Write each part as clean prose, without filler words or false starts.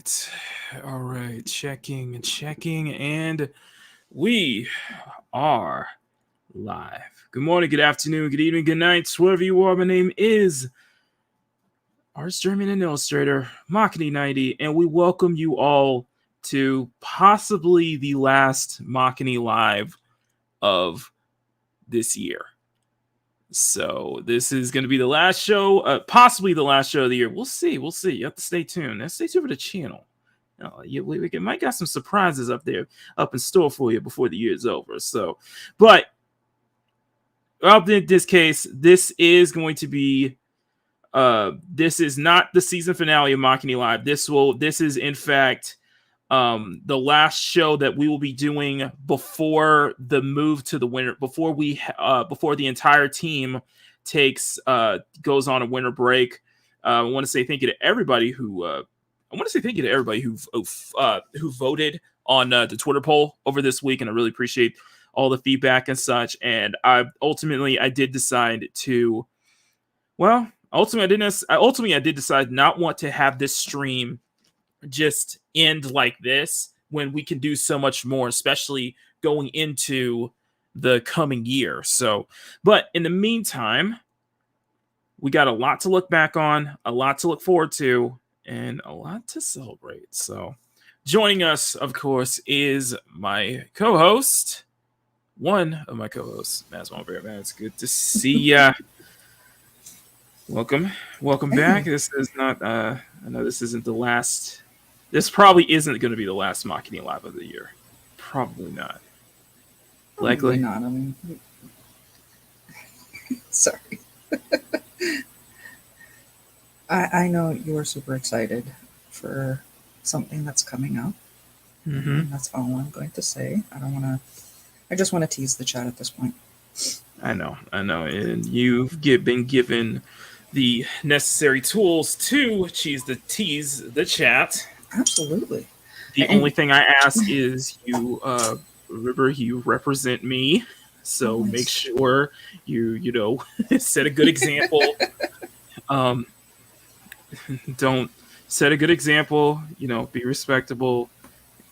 right. All right. Checking, and we are live. Good morning, good afternoon, good evening, good night, wherever you are. My name is Artist German and Illustrator, Makini 90, and we welcome you all to possibly the last Makini Live of this year. So this is going to be the last show, possibly the last show of the year. We'll see. You have to stay tuned. Stay tuned for the channel. We might got some surprises up in store for you before the year is over. So, but in this case, this is going to be. This is not the season finale of Makini Live. This is in fact the last show that we will be doing before the move to the winter, before the entire team goes on a winter break. I want to say thank you to everybody who voted on the Twitter poll over this week, and I really appreciate all the feedback and such. And I did decide to, I did decide not want to have this stream just end like this when we can do so much more, especially going into the coming year. So, but in the meantime, we got a lot to look back on, a lot to look forward to, and a lot to celebrate. So, joining us, of course, is my co-host, one of my co-hosts, Mamabear. Man, it's good to see ya. Welcome back. This is not. I know this isn't the last. This probably isn't going to be the last Makini Live of the year. Probably not. Likely not. I mean, sorry. I know you are super excited for something that's coming up. Mm-hmm. That's all I'm going to say. I just want to tease the chat at this point. I know. And you've been given the necessary tools to tease the chat. Absolutely. The only thing I ask is you remember you represent me, so nice. Make sure you set a good example. Don't set a good example. Be respectable.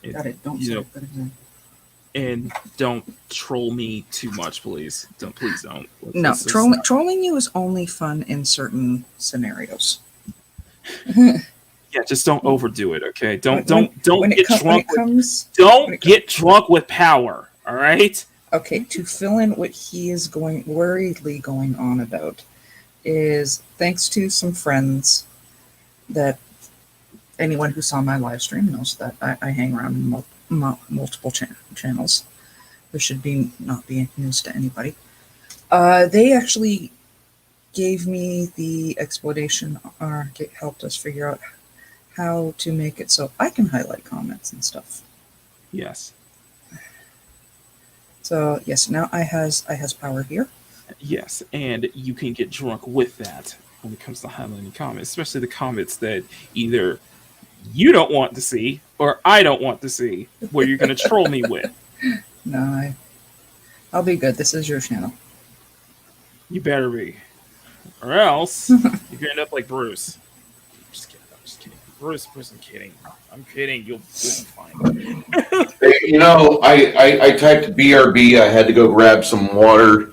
Got it. Don't set a good example. And don't troll me too much, please. Please don't. No, trolling you is only fun in certain scenarios. Yeah, just don't overdo it, okay? Don't get drunk with power, all right? Okay, to fill in what he is worriedly going on about is thanks to some friends that anyone who saw my live stream knows that I hang around in multiple channels. This should not be news to anybody. They actually gave me the explanation or helped us figure out how to make it so I can highlight comments and stuff. Yes. So yes, now I has power here. Yes, and you can get drunk with that when it comes to highlighting comments, especially the comments that either you don't want to see or I don't want to see, where you're going to troll me with. No, I'll be good. This is your channel. You better be, or else you're going to end up like Bruce. I'm just kidding. Bruce, I'm kidding. I'm kidding. You'll be fine. Hey, I typed BRB. I had to go grab some water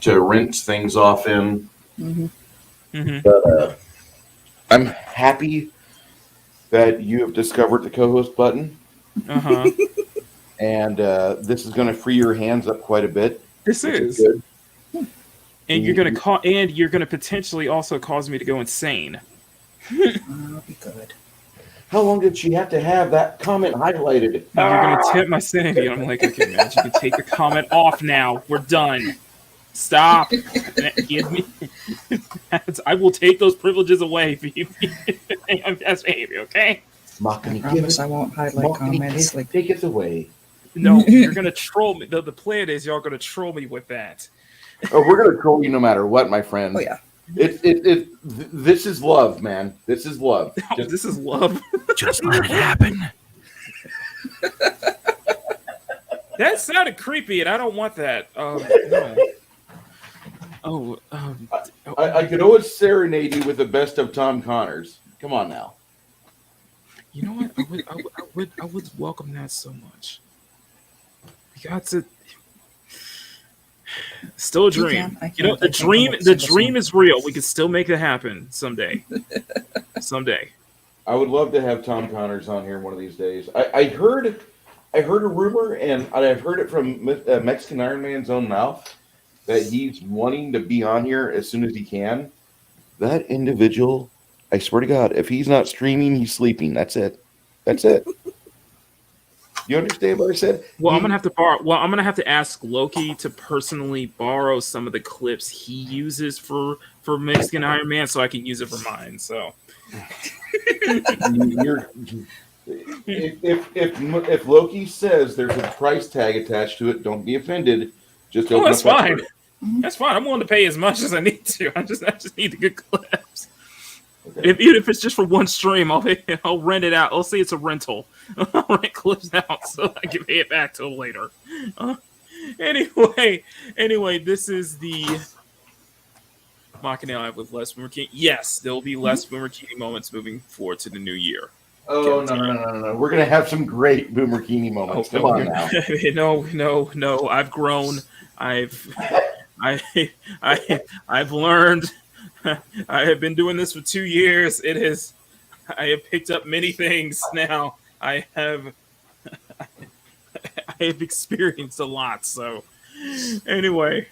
to rinse things off in. Mm-hmm. Mm-hmm. But I'm happy that you have discovered the co-host button. Uh-huh. And this is going to free your hands up quite a bit. This is good. And you're going to potentially also cause me to go insane. I'll be good. How long did she have to have that comment highlighted? You're going to tip my sanity. I'm like, okay, man, you can take the comment off now. We're done. Stop. Give me. I will take those privileges away for you. That's behavior, okay? I promise I won't highlight comments. Take it away. No, you're going to troll me. The plan is y'all going to troll me with that. Oh, we're going to troll you no matter what, my friend. Oh, yeah. This is love, man. This is love. This is love. Just let it happen. That sounded creepy, and I don't want that. No. I could always serenade you with the best of Tom Connors. Come on now. You know what? I would welcome that so much. We got to. Still a dream. I You know, the can't dream. come up with The a single dream song. is real. We can still make it happen someday. Someday. I would love to have Tom Connors on here one of these days. I heard a rumor, and I've heard it from Mexican Iron Man's own mouth, that he's wanting to be on here as soon as he can. That individual, I swear to God, if he's not streaming, he's sleeping. That's it. That's it. You understand what I said? Well, I'm gonna have to borrow. Well, I'm gonna have to ask Loki to personally borrow some of the clips he uses for Mexican Iron Man, so I can use it for mine. So, if Loki says there's a price tag attached to it, don't be offended. Just open that's up fine. That's fine. I'm willing to pay as much as I need to. I just need the good clips. Okay. Even if it's just for one stream, I'll rent it out. I'll say it's a rental. I'll rent clips out so I can pay it back to him later. Anyway, this is the Makini Live with less Boomer King. Yes, there will be less Boomer King moments moving forward to the new year. Oh, no. We're going to have some great Boomer Kini moments. Come on now. No. I've grown. I've learned. I have been doing this for 2 years. I have picked up many things now. I have experienced a lot. So anyway,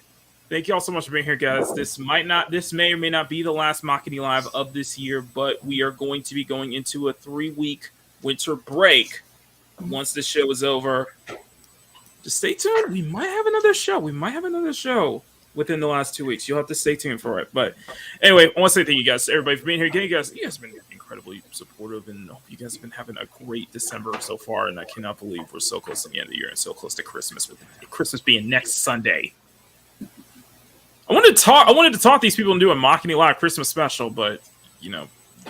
thank you all so much for being here, guys. This may or may not be the last Makini Live of this year, but we are going to be going into a 3-week winter break once the show is over. Just stay tuned. We might have another show within the last 2 weeks. You'll have to stay tuned for it. But anyway, I want to say thank you guys, everybody, for being here. You guys have been incredibly supportive, and I hope you guys have been having a great December so far. And I cannot believe we're so close to the end of the year and so close to Christmas, with Christmas being next Sunday. I wanted to talk to these people and do a Makini Live Christmas special, but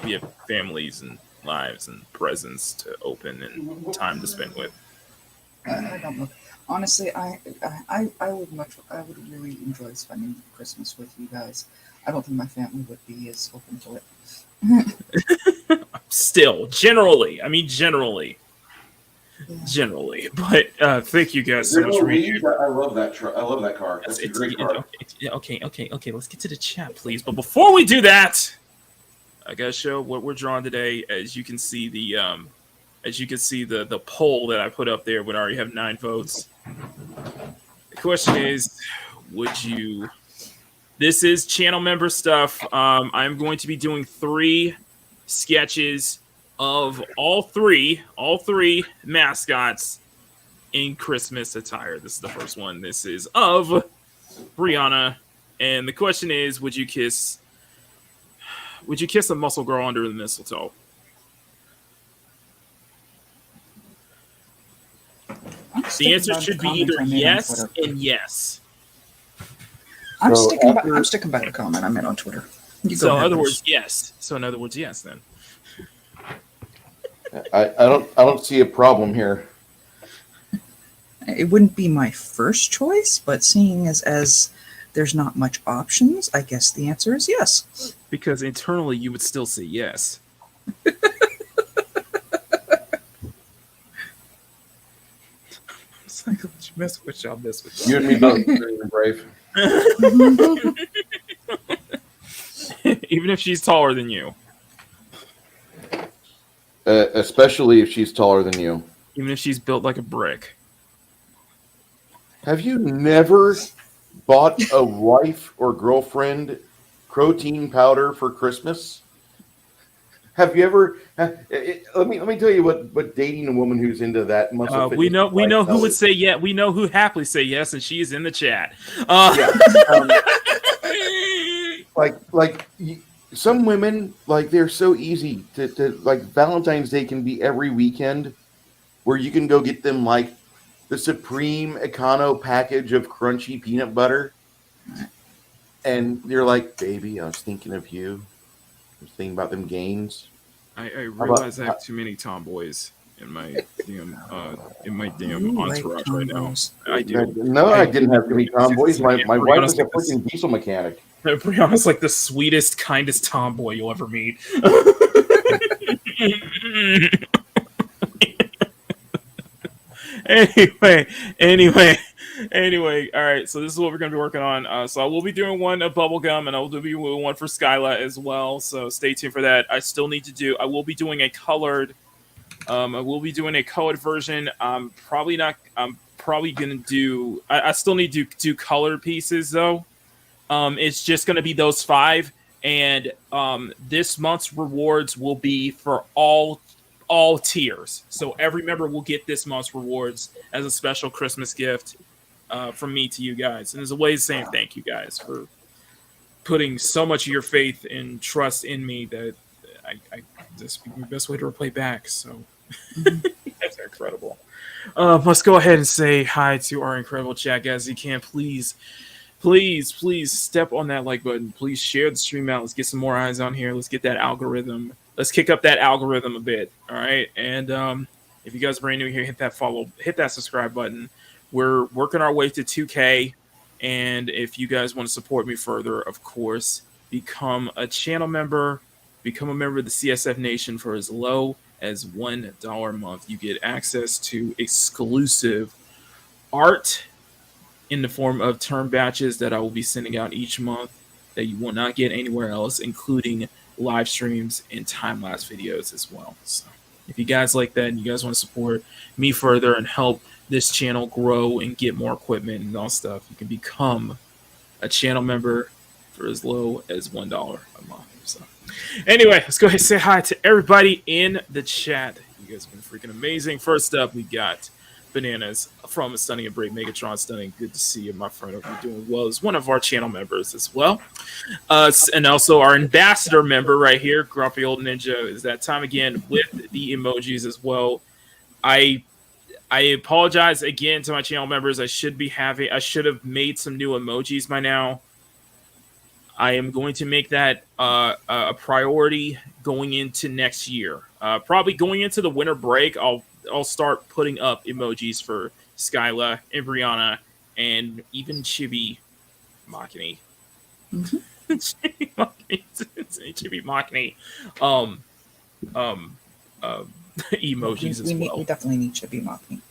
we have families and lives and presents to open and time to spend with. I don't know. Honestly, I would really enjoy spending Christmas with you guys. I don't think my family would be as open to it. Still, generally. But thank you guys so much for being here. I love that truck. I love that car. That's a great car. Okay. Let's get to the chat, please. But before we do that, I gotta show what we're drawing today. As you can see the poll that I put up there would already have 9 votes. The question is, this is channel member stuff. I'm going to be doing 3 sketches of all three mascots in Christmas attire. This is the first one. This is of Brianna. And the question is, would you kiss a muscle girl under the mistletoe? The answer should be either yes and yes. I'm sticking by the comment I made on Twitter. So in other words, yes. Then. I don't see a problem here. It wouldn't be my first choice, but seeing as there's not much options, I guess the answer is yes. Because internally you would still say yes. It's like, what you mess with y'all mess with. You and me both, you're brave. Even if she's taller than you. Especially if she's taller than you. Even if she's built like a brick. Have you never bought a wife or girlfriend protein powder for Christmas? Have you ever? Let me tell you what dating a woman who's into that muscle. We know who would say yeah. We know who happily say yes, and she is in the chat. Some women, they're so easy to Valentine's Day can be every weekend, where you can go get them the Supreme Econo package of crunchy peanut butter, and you're like, baby, I was thinking of you. I was thinking about them gains. I realize I have too many tomboys in my damn entourage right now. I do. No, I didn't have too many tomboys. My wife was a freaking diesel mechanic. Brianna's like the sweetest, kindest tomboy you'll ever meet. anyway. All right. So this is what we're going to be working on. So I will be doing one of Bubblegum, and I will be doing one for Skyla as well. So stay tuned for that. I will be doing a colored. I will be doing a colored version. I'm probably going to do. I still need to do colored pieces though. It's just going to be those 5, and this month's rewards will be for all tiers. So every member will get this month's rewards as a special Christmas gift from me to you guys. And there's a way of saying thank you guys for putting so much of your faith and trust in me that I this would be the best way to repay back. So that's incredible. Let's go ahead and say hi to our incredible chat, guys. You can please step on that like button. Please share the stream out. Let's get some more eyes on here. Let's get that algorithm. Let's kick up that algorithm a bit. All right. And if you guys are brand new here, hit that follow, hit that subscribe button. We're working our way to 2K. And if you guys want to support me further, of course, become a channel member, become a member of the CSF Nation for as low as $1 a month. You get access to exclusive art in the form of term batches that I will be sending out each month that you will not get anywhere else, including live streams and time-lapse videos as well. So if you guys like that and you guys want to support me further and help this channel grow and get more equipment and all stuff, you can become a channel member for as low as $1 a month. So anyway, let's go ahead and say hi to everybody in the chat. You guys have been freaking amazing. First up, we got Bananas from a Stunning and Brave Megatron. Stunning, good to see you, my friend. Hope you're doing well. As one of our channel members as well. And also our ambassador member right here, Grumpy Old Ninja. Is that time again with the emojis as well. I apologize again to my channel members. I should have made some new emojis by now. I am going to make that a priority going into next year. Probably going into the winter break, I'll start putting up emojis for Skyla, Embryana, and even Chibi Makini. Chibi Makini. Emojis as well. We definitely need Chibi Makini.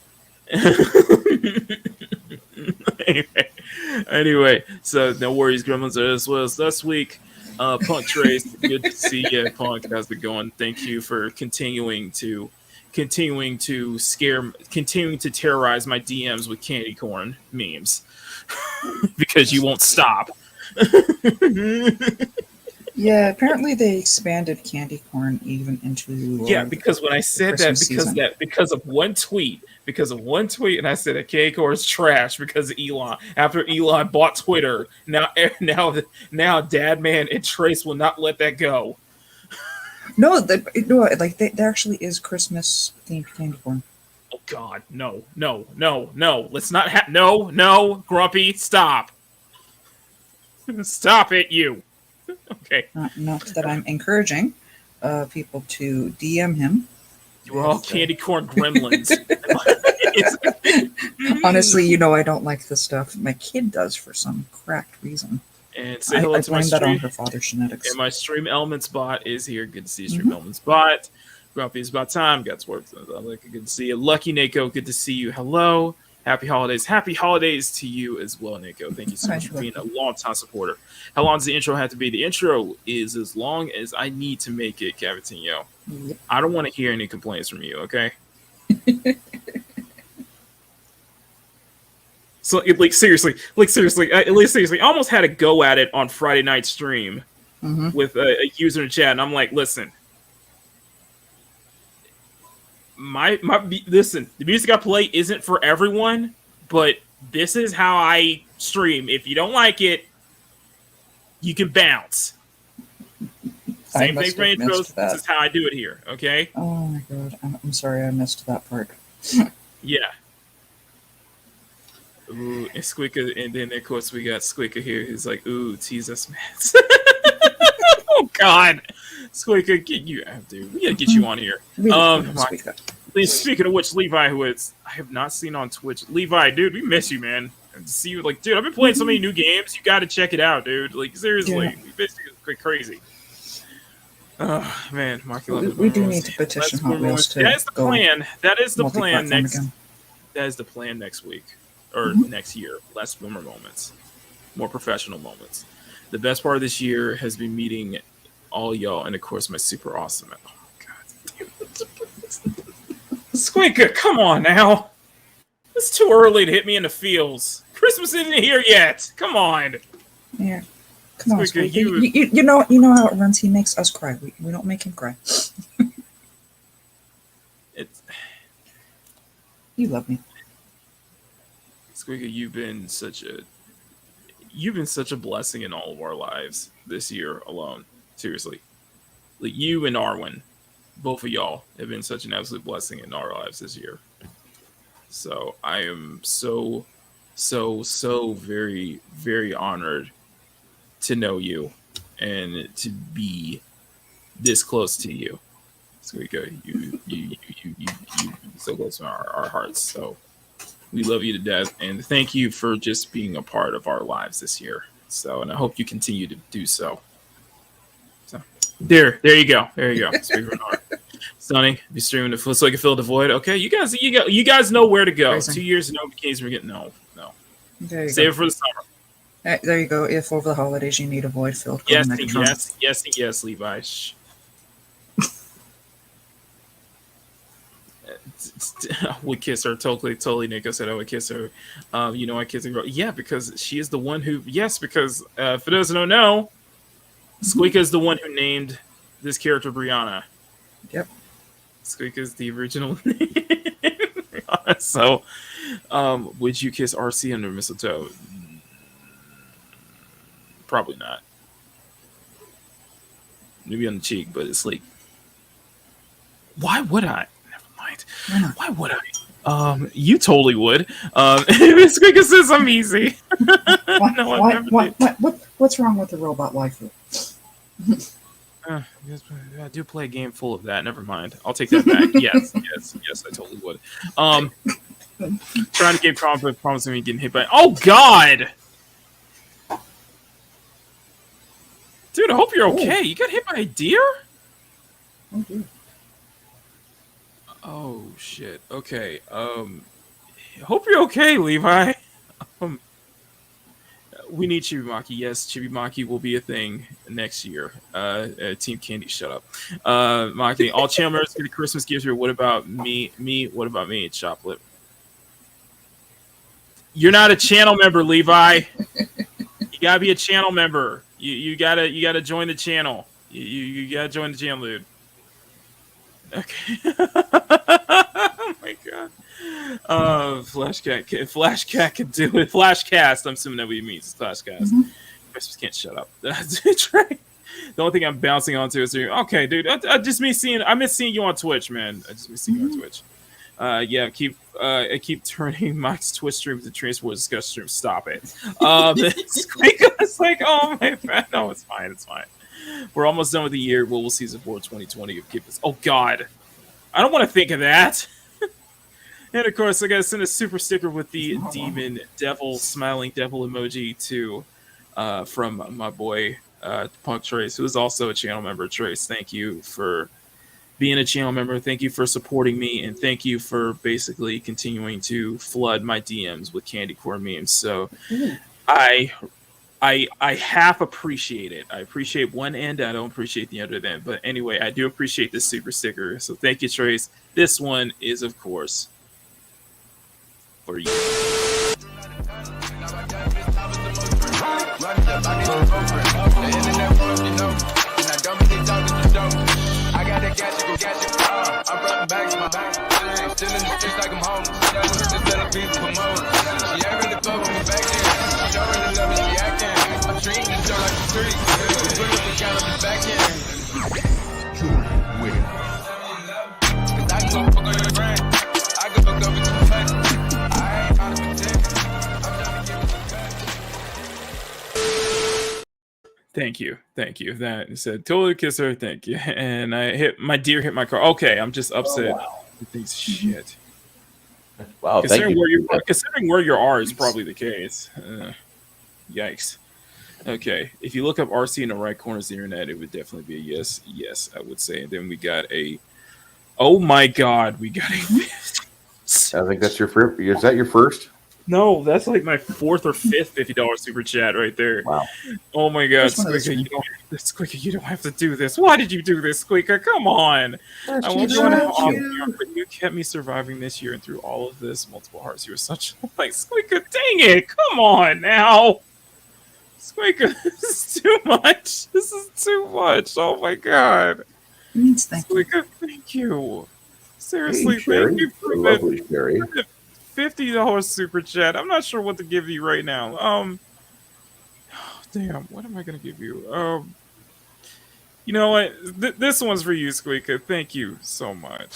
Anyway, so no worries, Gremlins are as well as this week. Punk Trece, good to see you. Punk, how's it going? Thank you for continuing to terrorize my DMs with candy corn memes because you won't stop. Yeah, apparently they expanded candy corn even into because when I said that because of one tweet, and I said that candy corn is trash because of Elon. After Elon bought Twitter, now Dad Man and Trece will not let that go. No, there actually is Christmas themed candy corn. Oh God, no! Let's not no, Grumpy, stop! Stop it, you. Okay. Not that I'm encouraging people to DM him. You are all candy corn gremlins. Honestly, I don't like this stuff. My kid does for some cracked reason. And say hello to my blame that stream. on her father's genetics. And my Stream Elements bot is here. Good to see you, Stream Elements bot. Grumpy, it's about time. Got to work. Good to see you. Lucky Nako, good to see you. Hello. Happy holidays. Happy holidays to you as well, Nico. Thank you so much for being a long-time supporter. How long does the intro have to be? The intro is as long as I need to make it, Cavatinho. Yep. I don't want to hear any complaints from you, okay? So, seriously, I almost had a go at it on Friday night stream with a user in chat, and I'm like, listen, listen, the music I play isn't for everyone, but this is how I stream. If you don't like it, you can bounce. Same thing for intros. This is how I do it here, okay? Oh my God, I'm sorry I missed that part. Yeah. Ooh, and Squeeka, and then of course we got Squeeka here who's like, ooh, tease us, man. Oh God, Squeeka, get you out, dude. We gotta get you on here. Speaking of which, Levi, who I have not seen on Twitch, Levi, dude, we miss you, man. And to see you, like, dude, I've been playing so many new games. You got to check it out, dude. Like, seriously, we miss you crazy. Oh man, we do need to petition Hot Wheels to That is the plan. That is the plan. that is the plan next week or next year. Less boomer moments, more professional moments. The best part of this year has been meeting all y'all, and of course my super awesome. Oh God, Squeeka, come on now. It's too early to hit me in the feels. Christmas isn't here yet. Come on. Yeah. Come on, Squeeka, Squeeka. You know how it runs. He makes us cry. We don't make him cry. You love me. Squeeka, you've been such a blessing in all of our lives this year alone. Seriously. Like you and Arwen, both of y'all have been such an absolute blessing in our lives this year. So I am so very, very honored to know you and to be this close to you. Squeeka, you so close to our hearts. So we love you to death, and thank you for just being a part of our lives this year. So, and I hope you continue to do so. So, there you go. Sonny, be streaming the Looks Like a Fill the Void. Okay, you guys know where to go. Crazy. 2 years no bikinis. We're getting no. There you Save go. it for the summer. There you go. If over the holidays you need a void filled, Yes, Levi. Shh. Would kiss her totally. Nico said I would kiss her. I kiss her. Yeah, because she is the one who. Yes, because for those who don't know, Squeeka is the one who named this character Brianna. Yep. Squeeka is the original name. So, would you kiss RC under mistletoe? Probably not. Maybe on the cheek, but it's like, why would I? Why would I? You totally would. Squeeka says I'm easy. What's wrong with the robot waifu? I do play a game full of that. Never mind. I'll take that back. Yes, I totally would. Trying to get confident, promising me getting hit by. Oh God, dude! I hope you're okay. You got hit by a deer? Oh, dude. Oh shit. Okay. Hope you're okay, Levi. We need Chibimaki. Yes, Chibimaki will be a thing next year. Team Candy, shut up. Maki, all channel members get a Christmas gift here. What about me? What about me? Choplip. You're not a channel member, Levi. You gotta be a channel member. You gotta join the channel. You gotta join the channel, dude. Okay. Oh my God. Flashcat can do it. Flashcast. I'm assuming that what he means. Flashcast. Christmas can't shut up. The only thing I'm bouncing onto is okay, dude. I miss seeing you on Twitch, man. I just miss seeing you on Twitch. I keep turning Mike's Twitch stream to Transport Discuss stream. Stop it. It's like, oh my God. No, it's fine. We're almost done with the year. We'll season 4 2020 of Give Us. Oh God, I don't want to think of that. And of course, I gotta send a super sticker with the demon devil smiling devil emoji to from my boy Punk Trece, who is also a channel member. Trece, thank you for being a channel member. Thank you for supporting me, and thank you for basically continuing to flood my DMs with candy corn memes. So I half appreciate it. I appreciate one end. I don't appreciate the other end. But anyway, I do appreciate this super sticker. So thank you, Trece. This one is, of course, for you. Thank you. That said, totally kiss her. Thank you. And my deer hit my car. Okay, I'm just upset. Oh, wow. Thanks, shit. Wow, considering where you are is probably the case. Yikes. Okay, if you look up RC in the right corner of the internet, it would definitely be a yes. Yes, I would say. And then we got a. Oh my God, we got a. I think that's your first. Is that your first? No, that's like my fourth or fifth $50 super chat right there. Wow. Oh my god, First one of the Squeeka, you don't have to do this. Why did you do this, Squeeka? Come on. I won't go into off here, but you kept me surviving this year and through all of this. Multiple hearts. You were such like Squeeka, dang it. Come on now. Squeeka, this is too much. This is too much. Oh my god. It means thank you. Squeeka, thank you. Seriously, Hey, Sherry. thank you for Lovely, Sherry. the $50 super chat. I'm not sure what to give you right now. Damn, what am I gonna give you? You know what? This one's for you, Squeeka. Thank you so much.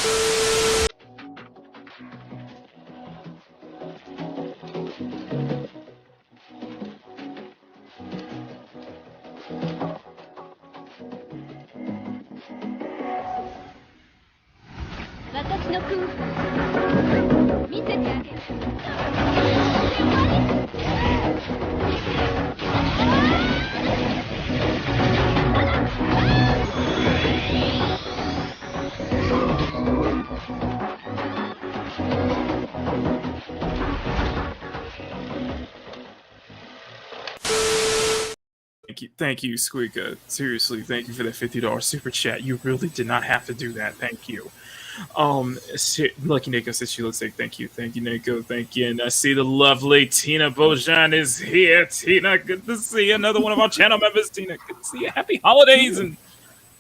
Thank you, Squeeka. Seriously, thank you for that $50 super chat. You really did not have to do that. Thank you. Lucky Nico says she looks like thank you, Nico, thank you. And I see the lovely Tina Bojan is here. Tina, good to see you. Another one of our channel members. Tina, good to see you. Happy holidays and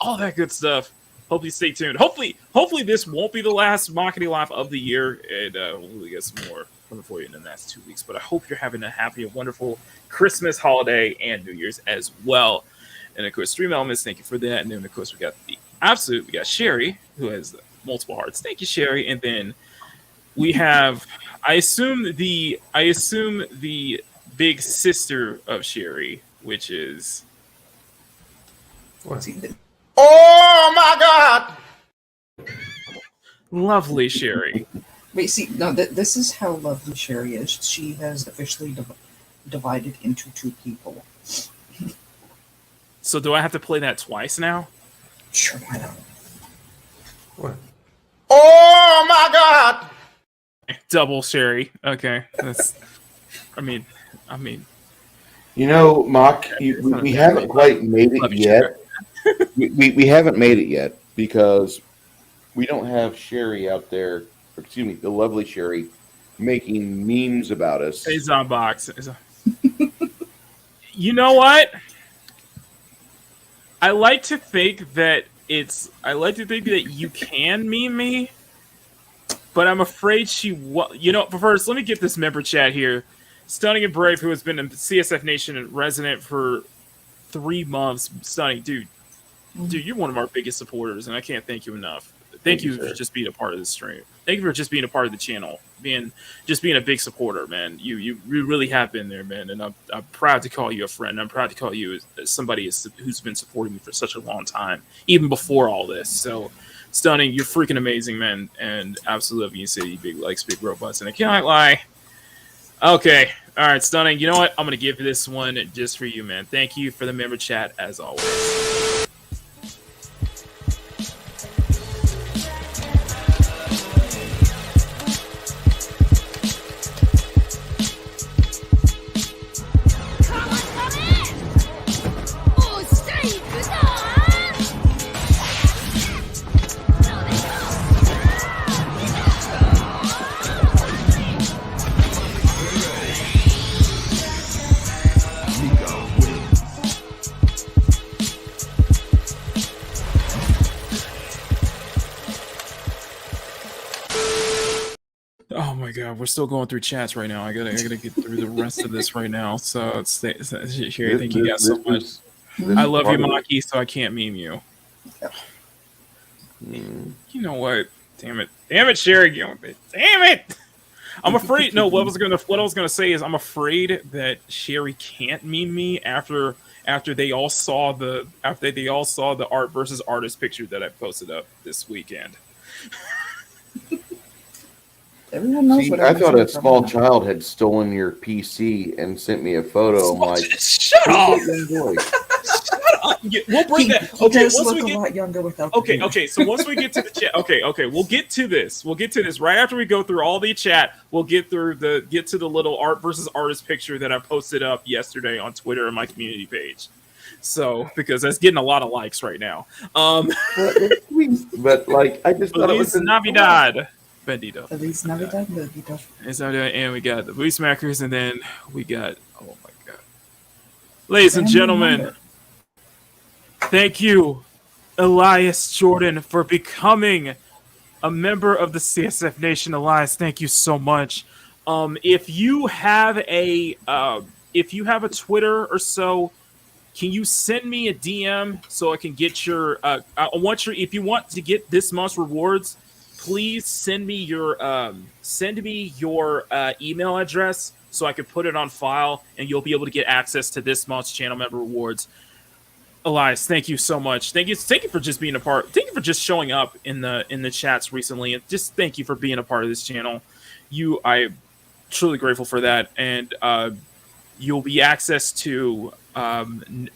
all that good stuff. Hopefully, stay tuned. Hopefully, this won't be the last Makini Live of the year, and we'll get some more coming for you in the next 2 weeks. But I hope you're having a happy and wonderful Christmas, holiday, and New Year's as well. And of course, Stream Elements, thank you for that. And then of course, we got Sherry, who has multiple hearts. Thank you, Sherry. And then we have, I assume the big sister of Sherry, which is Oh my God! lovely Sherry. Wait, see, no, this is how lovely Sherry is. She has officially divided into two people. So do I have to play that twice now? Sure, why not? What? Oh my God! Double Sherry. Okay, that's. I mean. You know, Mock, we haven't quite made it yet. we haven't made it yet because we don't have Sherry out there. Excuse me, the lovely Sherry making memes about us. It's on box. You know what? I like to think that you can meme me, but I'm afraid she. But first, let me get this member chat here. Stunning and Brave, who has been in CSF Nation resident for 3 months. Stunning, dude, you're one of our biggest supporters, and I can't thank you enough. Thank you for just being a part of the stream. Thank you for just being a part of the channel, being a big supporter, man. You really have been there, man, and I'm proud to call you a friend. I'm proud to call you as somebody who's been supporting me for such a long time, even before all this. So, Stunning, you're freaking amazing, man, and absolutely love you, City, big likes, big robots, and I can't lie. Okay, all right, Stunning. You know what? I'm gonna give this one just for you, man. Thank you for the member chat as always. Oh my god, we're still going through chats right now. I gotta get through the rest of this right now. So Sherry, thank you guys so much. I love you, Maki, so I can't meme you. You know what? Damn it, Sherry. Damn it. I'm afraid. No, what I was gonna say is I'm afraid that Sherry can't meme me after they all saw the art versus artist picture that I posted up this weekend. Everyone knows what I thought a small child had stolen your PC and sent me a photo. I'm like, shut up! Shut We'll bring that. He Okay, does once look we a get lot younger without the okay, beard. okay. So once we get to the chat, okay, we'll get to this. We'll get to this right after we go through all the chat. We'll get to the little art versus artist picture that I posted up yesterday on Twitter and my community page. So because that's getting a lot of likes right now. But like, I just thought it was Navidad. Bandito. Feliz Navidad, Bandito. And we got the Booty Smackers, and then we got, oh my god. Ladies and gentlemen, thank you, Elias Jordan, for becoming a member of the CSF Nation. Elias, thank you so much. If you have a Twitter or so, can you send me a DM so I can get your? If you want to get this month's rewards, please send me your email address so I can put it on file, and you'll be able to get access to this month's channel member rewards. Elias, thank you so much. Thank you for just being a part. Thank you for just showing up in the chats recently, and just thank you for being a part of this channel. I'm truly grateful for that, and you'll be access to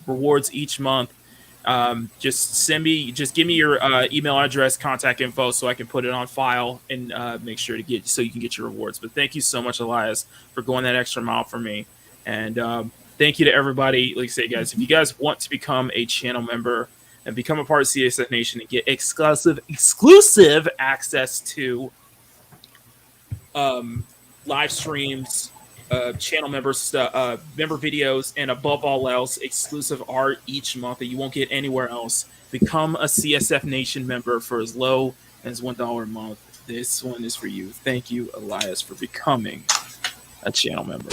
rewards each month. Just give me your email address, contact info, so I can put it on file and make sure to so you can get your rewards. But thank you so much, Elias, for going that extra mile for me. And thank you to everybody. Like I say, guys, if you guys want to become a channel member and become a part of CSF Nation and get exclusive access to live streams, channel member member videos, and above all else, exclusive art each month that you won't get anywhere else. Become a CSF Nation member for as low as $1 a month. This one is for you. Thank you, Elias, for becoming a channel member.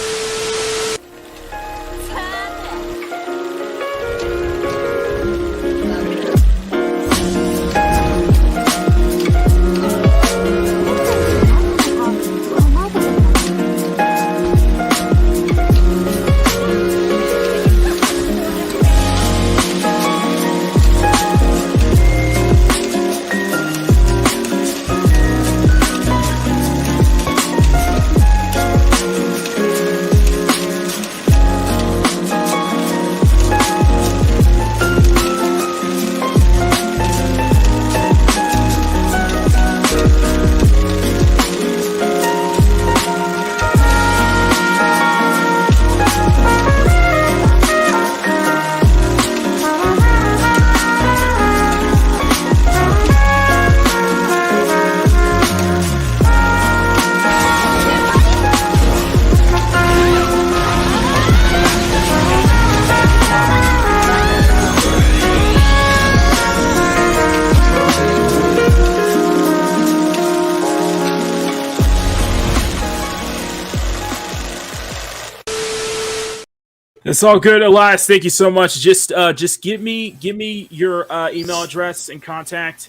It's all good, Elias. Thank you so much. Just give me your email address and contact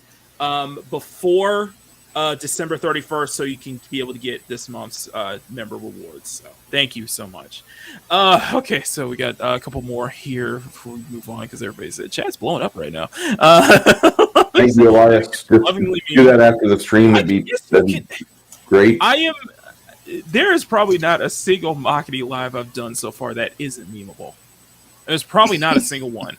before December 31st, so you can be able to get this month's member rewards. So thank you so much. Okay, so we got a couple more here before we move on, because everybody's chat's blowing up right now. Thank you, Elias. Just do that after the stream. That'd be great. There is probably not a single Makini live I've done so far that isn't memeable. There's probably not a single one.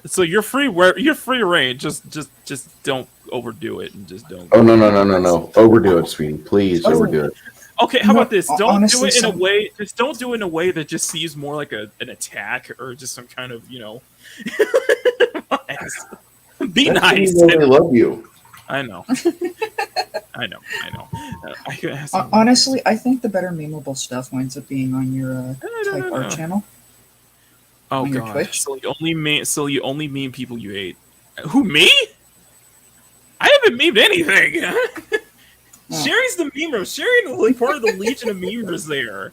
So you're free reign. Just don't overdo it, and just don't. Oh no! Overdo it, sweetie. Please overdo it. Okay, how about this? Don't Honestly, do it in a way. Just don't do it in a way that just seems more like an attack, or just some kind of Be nice. I love you. I know. I know. Honestly, I think the better memeable stuff winds up being on your type art channel. Oh on your god! Twitch. So you only meme people you hate. Who, me? I haven't memed anything. Sherry's the memer. Sherry's part of the Legion of Memers there.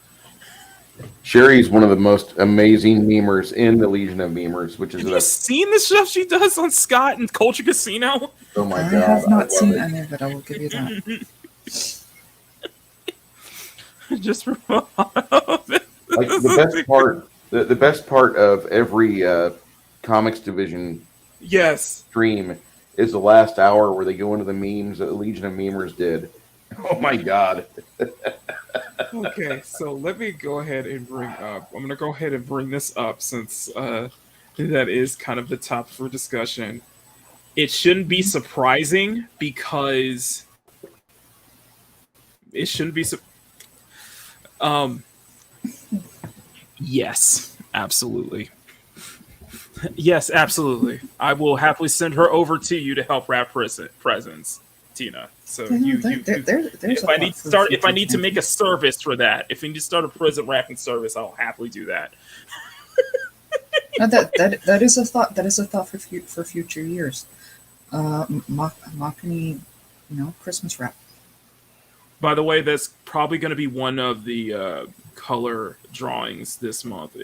Sherry's one of the most amazing memers in the Legion of Memers, which is. Have you seen the stuff she does on Scott and Culture Casino? Oh my god! I have not seen any of it. I will give you that. Just for like the best part of every comics division stream is the last hour where they go into the memes that the Legion of Memers did. Oh my god. Okay, so let me go ahead and bring up. I'm gonna go ahead and bring this up since that is kind of the top for discussion. It shouldn't be surprising because it shouldn't be. Um. Yes, absolutely. Yes, absolutely. I will happily send her over to you to help wrap presents, Tina. So if I need to start, if I need to make a service for that, if I need to start a present wrapping service, I'll happily do that. No, that is a thought. That is a thought for future years. Makini, Christmas wrap. By the way, that's probably going to be one of the color drawings this month.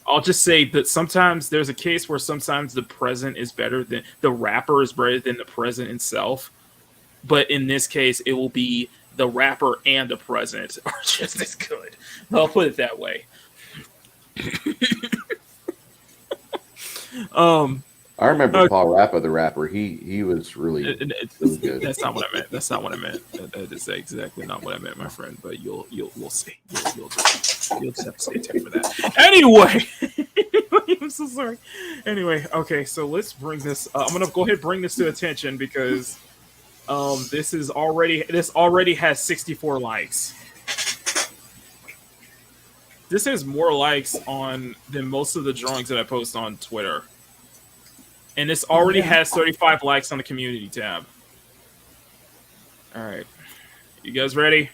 I'll just say that sometimes there's a case where sometimes the present is better than the wrapper is better than the present itself. But in this case, it will be the wrapper and the present are just as good. I'll put it that way. I remember Paul Rappa, the rapper. He was really good. That's not what I meant. That's not what I meant. That is exactly not what I meant, my friend. But we'll see. You'll just have to stay tuned for that. Anyway, I'm so sorry. Anyway, okay. So let's bring this. I'm gonna go ahead and bring this to attention because this already has 64 likes. This has more likes than most of the drawings that I post on Twitter. And this already has 35 likes on the community tab. All right. You guys ready?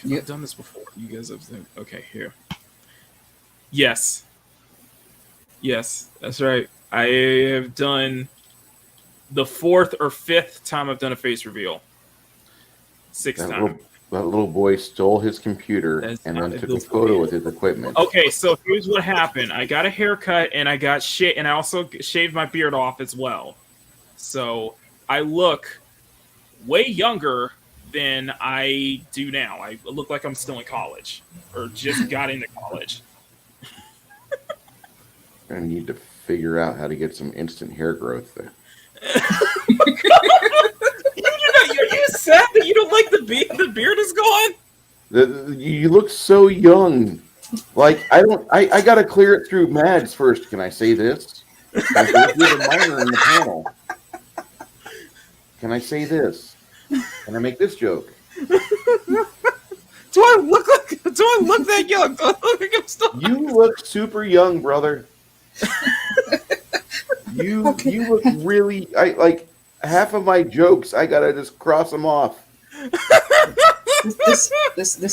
Yep. I've done this before. You guys have think. Okay, here. Yes. Yes, that's right. I have done the 4th or 5th time I've done a face reveal. 6th time. That little boy stole his computer and then took a photo with his equipment. Okay, so here's what happened. I got a haircut and I got and I also shaved my beard off as well. So I look way younger than I do now. I look like I'm still in college or just got into college. I need to figure out how to get some instant hair growth there. Are you sad that you don't like the beard is gone? You look so young. Like I gotta clear it through Mads first. Can I say this? You're the minor in the panel. Can I say this? Can I make this joke? Do I look that young? Do I look like I'm still... You look super young, brother. You look really. I like half of my jokes. I gotta just cross them off. This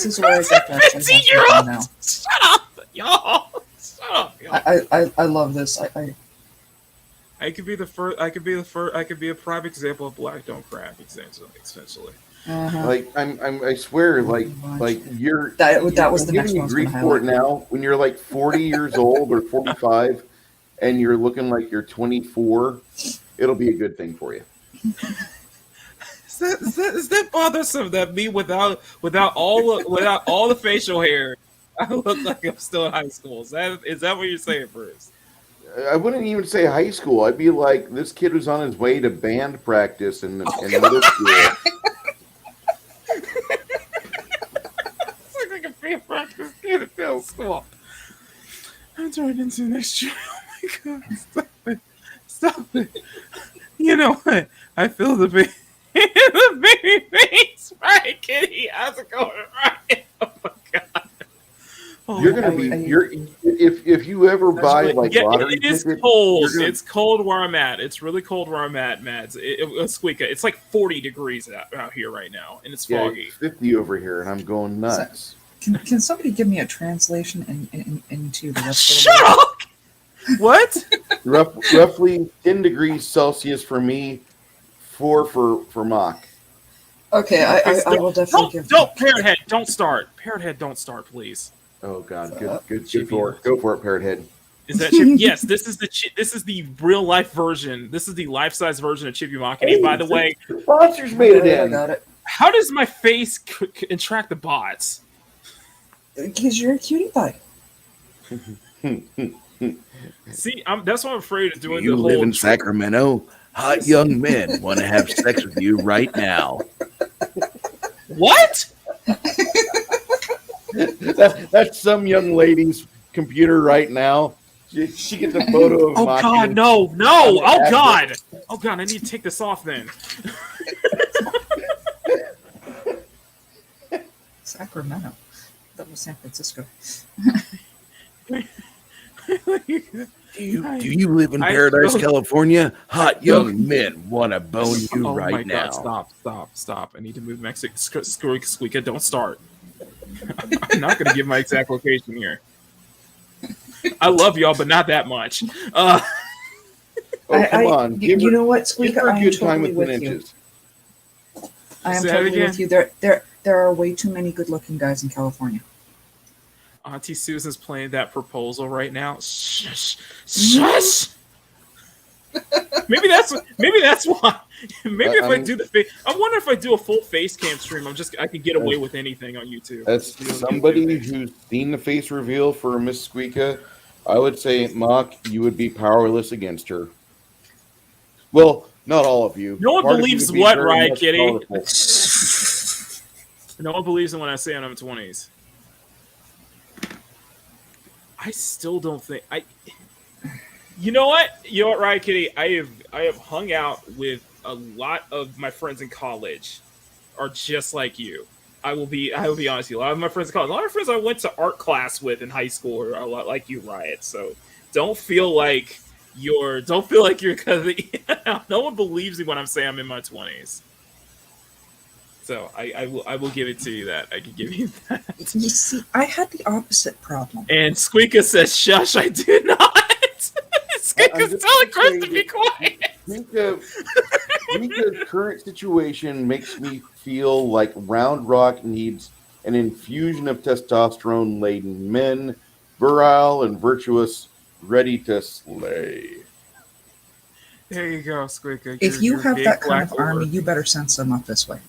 is where I get that 15-year-old now. Shut up, y'all. Shut up, y'all. I love this. I could be the first. I could be a prime example of black don't crack. Essentially. Uh-huh. I swear, like you're. That was the next giving one. you grief for it now. When you're like 40 years old or 45, and you're looking like you're 24, it'll be a good thing for you. Is that bothersome that me without all the facial hair, I look like I'm still in high school? Is that what you're saying, Bruce? I wouldn't even say high school. I'd be like, this kid was on his way to band practice in middle school. It's like a band practice kid in middle school. I'm turned into next year. Oh my god! Stop it! You know what? I feel the baby. The baby face, Riot Kitty. How's it going, Riot? Oh my god! You're gonna be. If you ever buy lottery it is tickets, cold. It's cold where I'm at. It's really cold where I'm at, Mads. Squeeka. It's like 40 degrees out here right now, and it's foggy. It's 50 over here, and I'm going nuts. Can somebody give me a translation into the rest of the Shut up! What? Roughly 10 degrees Celsius for me, 4 for Mock. Okay, I will definitely give. Don't Parrot Head. Don't start. Parrot Head. Don't start, please. Oh God, good for it. Go for it, Parrot Head. Is that Chip? Yes, this is the real life version. This is the life size version of Chippy Makini. Hey, by the way, sponsors made it I in. got it. How does my face interact the bots? Because you're a cutie pie. See, that's what I'm afraid of doing. You live in Sacramento? Hot young men want to have sex with you right now. What? That's some young lady's computer right now. She gets a photo of Oh Makini. God, no! Oh God! Oh God! I need to take this off then. Sacramento. That was San Francisco. Do you live in Paradise, California? Hot young men want to bone you Oh right my now. God! Stop! I need to move Mexico. Squeeka, don't start. I'm not going to give my exact location here. I love y'all, but not that much. Oh, come on. You know what, Give Squeeka? her a I am good time totally with with you. inches. I am Say that totally again? with you. There are way too many good-looking guys in California. Auntie Susan's playing that proposal right now. Shush. Maybe that's why. Maybe if I do the face, I wonder if I do a full face cam stream, I can get away with anything on YouTube. That's somebody who's seen the face reveal for Miss Squeeka. I would say, Mock, you would be powerless against her. Well, not all of you. No one Part of you believes would be what, very Riot much Kitty? powerful. No one believes in when I say I'm in my 20s. I still don't think You know what, Riot Kitty? I have hung out with a lot of my friends in college are just like you. I will be honest with you. A lot of my friends in college, a lot of friends I went to art class with in high school are a lot like you, Riot. So don't feel like you're because no one believes me when I'm saying I'm in my 20s. So I will give it to you that. I can give you that. You see, I had the opposite problem. And Squeeka says, shush, I do not. Squeeka's telling Chris to be quiet. Squeeka's current situation makes me feel like Round Rock needs an infusion of testosterone-laden men, virile and virtuous, ready to slay. There you go, Squeeka. If you have big that kind black of army, over. you better send some up this way.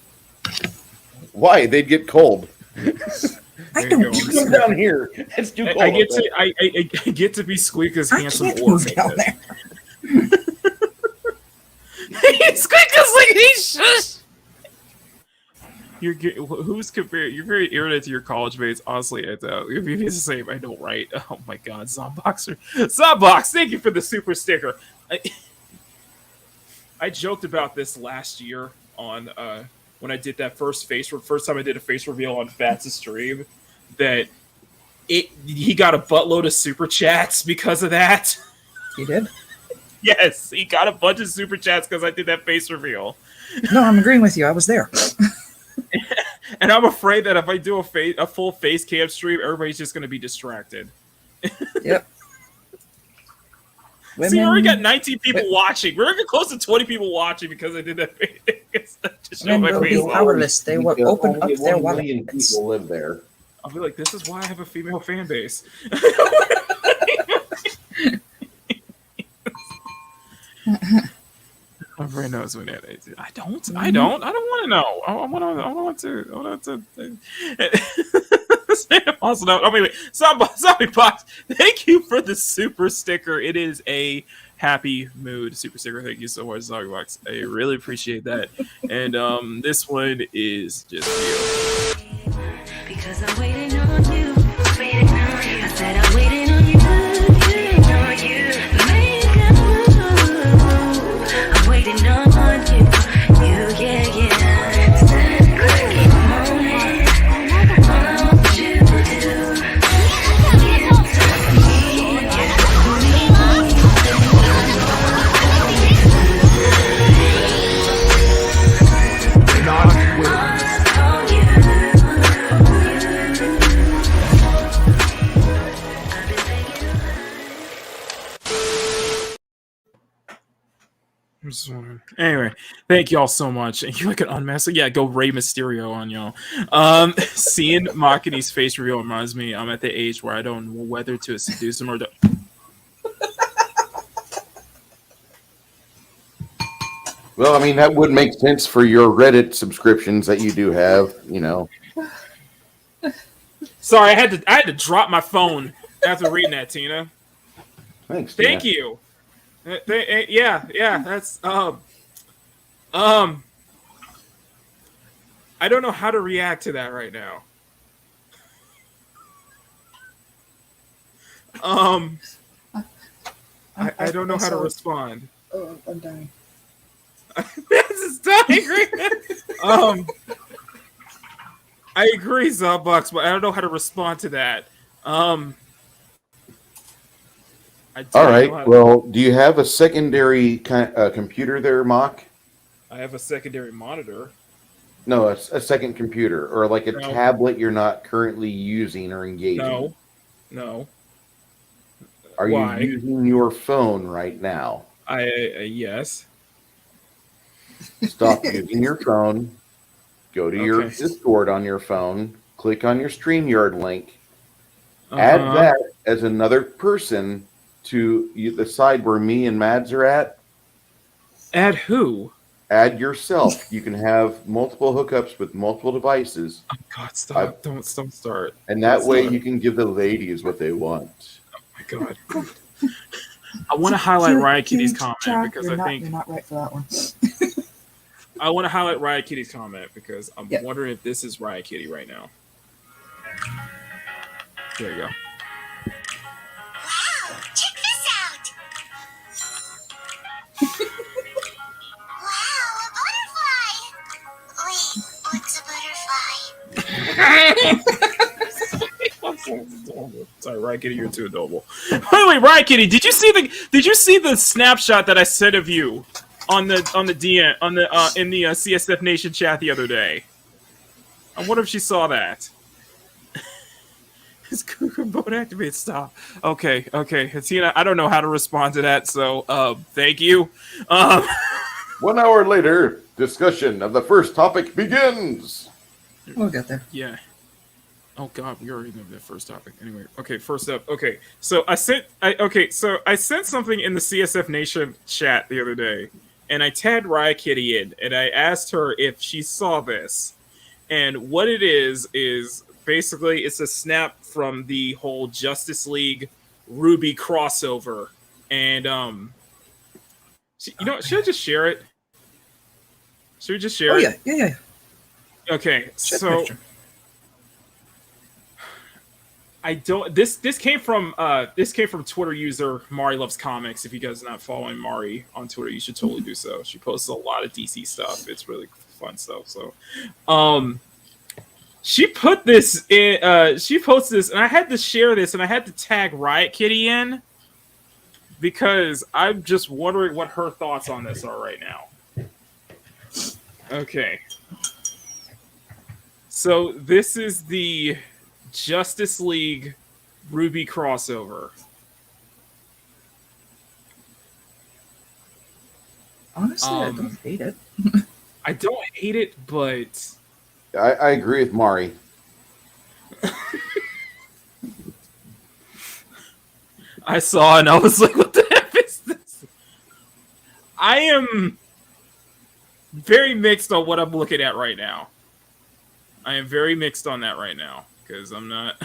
Why? They'd get cold. I There don't you go. You come down here. It's too cold. I get to be Squeeka's I handsome can't orc. move down there. Squeaka's like, he shush. Who's compared? You're very irritated to your college mates. Honestly, it's the same. I know, right? Oh my God, Zombox, thank you for the super sticker. I joked about this last year on when I did that first time I did a face reveal on Fats' stream, that he got a buttload of super chats because of that. You did? Yes, he got a bunch of super chats because I did that face reveal. No, I'm agreeing with you. I was there. And I'm afraid that if I do a full face cam stream, everybody's just going to be distracted. Yep. See, we already got 19 people watching. We're getting close to 20 people watching because I did that face. To show Men my will face. be powerless. They will open up their 1 million wallets. people live there. I'll be like, this is why I have a female fan base. Everybody knows when that is. I don't want to know. I want to. Also, no. Wait. Zombie Box. Thank you for the super sticker. It is a happy mood super sticker. Thank you so much, Zombie Box. I really appreciate that. And this one is just you. Because I'm waiting on you. I said I'm waiting on you. Make a move. I'm waiting on you. Yeah. Stand cracking moment. I want you to do. I'm just wondering. Anyway, thank y'all so much. And you like an unmasked? Yeah, go Rey Mysterio on y'all. Seeing Makini's face reveal reminds me I'm at the age where I don't know whether to seduce him or to. Well, I mean, that would make sense for your Reddit subscriptions that you do have, you know. Sorry, I had to drop my phone after reading that, Tina. Thanks. Thank Tina. you. Yeah. That's I I don't know how to react to that right now. I don't know how to respond. Oh, I'm dying. This is dying right now. I agree, Zobbox, but I don't know how to respond to that. All right. Well, do you have a secondary computer there, Mock? I have a secondary monitor. No, a second computer or like a tablet you're not currently using or engaging. No. Are Why? you using your phone right now? Yes. Stop using your phone. Go to your Okay. Discord on your phone. Click on your StreamYard link. Add that as another person to the side where me and Mads are at. Add who? Add yourself. You can have multiple hookups with multiple devices. Oh God! Stop! Don't start. And that Don't way start. you can give the ladies what they want. Oh my God! I want to highlight Riot Kitty's comment because you're I think not right for that one. I want to highlight Riot Kitty's comment because I'm Yep. wondering if this is Riot Kitty right now. There you go. Wow, check this out. Wow, a butterfly. Wait, what's a butterfly? Sorry, Riot Kitty, you're too adorable. By the way, Riot Kitty, did you see the snapshot that I sent of you on the DM in the CSF Nation chat the other day? I wonder if she saw that. His Cougar boat activated. Stop. Okay. Tina, I don't know how to respond to that, so thank you. 1 hour later, discussion of the first topic begins. We'll get there. Yeah. Oh God, we already know that first topic. Anyway, okay. First up, okay. So I sent something in the CSF Nation chat the other day, and I tagged Riot Kitty in, and I asked her if she saw this, and what it is basically it's a snap from the whole Justice League Ruby crossover, and should I just share it? Should we just share Oh it? yeah. Okay, Check so. picture. I don't. This came from Twitter user Mari Loves Comics. If you guys are not following Mari on Twitter, you should totally do so. She posts a lot of DC stuff. It's really fun stuff. So, she put this in. She posted this, and I had to share this, and I had to tag Riot Kitty in because I'm just wondering what her thoughts on this are right now. Okay, so this is the Justice League Ruby crossover. Honestly, I don't hate it. I don't hate it, but I agree with Mari. I saw and I was like, what the heck is this? I am very mixed on what I'm looking at right now. I am very mixed on that right now because I'm not.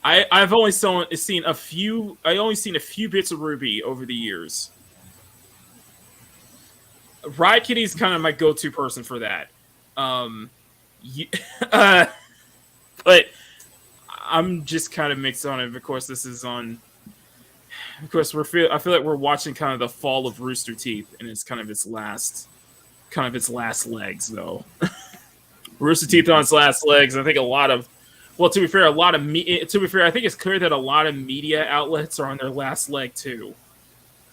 I've only seen a few. I only seen a few bits of Ruby over the years. Riot Kitty's kind of my go-to person for that. But I'm just kind of mixed on it. Of course, this is on. Of course, I feel like we're watching kind of the fall of Rooster Teeth, and it's kind of its last legs, though. Rooster Teeth on its last legs. I think a lot of, well, to be fair, I think it's clear that a lot of media outlets are on their last leg too.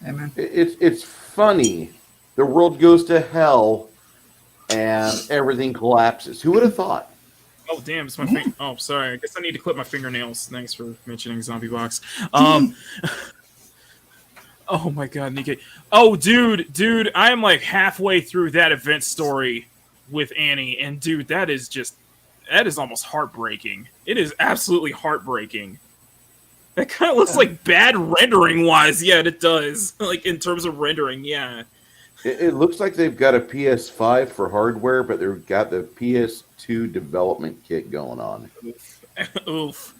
Amen. It's funny. The world goes to hell, and everything collapses. Who would have thought? Oh damn! It's my finger. Oh, sorry. I guess I need to clip my fingernails. Thanks for mentioning Zombie Box. Oh my god, Nikkei. Oh, dude, I am like halfway through that event story with Annie, and dude, that is almost heartbreaking. It is absolutely heartbreaking. That kind of looks like bad rendering wise. Yeah, it does. Like in terms of rendering, yeah. It looks like they've got a PS5 for hardware, but they've got the PS2 development kit going on. Oof.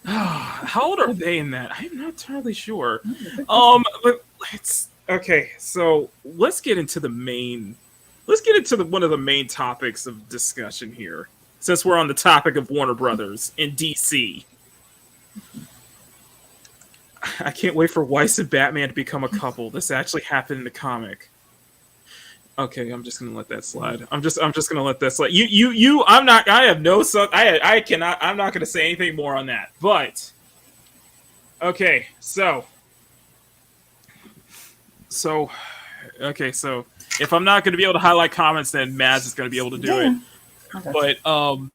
How old are they in that? I'm not entirely sure. But it's okay. So let's get into the main let's get into one of the main topics of discussion here, since we're on the topic of Warner Brothers in DC. I can't wait for Weiss and Batman to become a couple. This actually happened in the comic. Okay, I'm just gonna let that slide. I'm just gonna let that slide. I'm not. I have no. I cannot. I'm not gonna say anything more on that. But okay, so if I'm not gonna be able to highlight comments, then Maz is gonna be able to do it. Okay. But all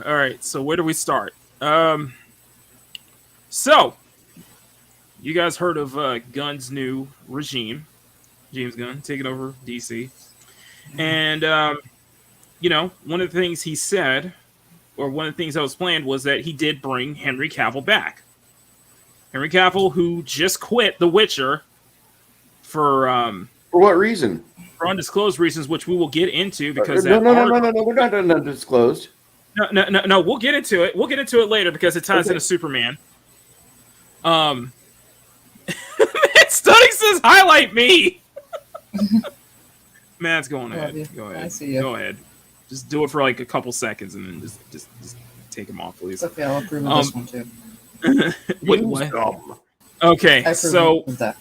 right. So where do we start? So you guys heard of Gunn's new regime? James Gunn taking over DC. And, one of the things he said, or one of the things that was planned, was that he did bring Henry Cavill back. Henry Cavill, who just quit The Witcher for what reason? For undisclosed reasons, which we will get into because no, we're not undisclosed. No, we'll get into it. We'll get into it later because it ties into Superman. Stunning says, highlight me! Man's going ahead. Go ahead. I see you. Go ahead. Just do it for like a couple seconds and then just take him off, please. It's okay, I'll approve of this one too. Wait, what? Okay, I approve of that.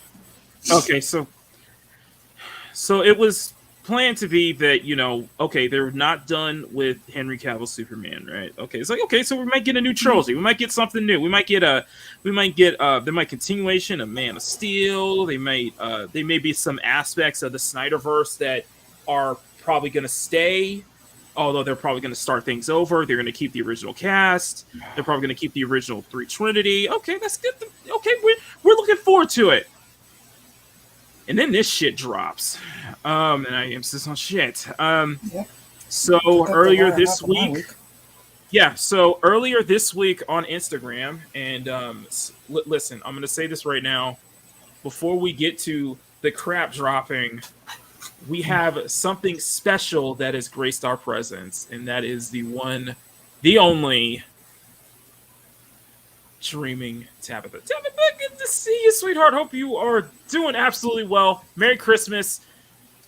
Okay, so it was planned to be that, they're not done with Henry Cavill's Superman, right? Okay, it's like, okay, so we might get a new trilogy. We might get something new. There might continuation of Man of Steel. There may be some aspects of the Snyderverse that are probably going to stay, although they're probably going to start things over. They're going to keep the original cast. They're probably going to keep the original Three Trinity. Okay, that's good. Okay, we're looking forward to it. And then this shit drops. And I insist on shit. So earlier this week. Yeah, so earlier this week on Instagram, and listen, I'm going to say this right now. Before we get to the crap dropping, we have something special that has graced our presence, and that is the one, the only, Dreaming Tabitha. Tabitha, good to see you, sweetheart. Hope you are doing absolutely well. Merry Christmas.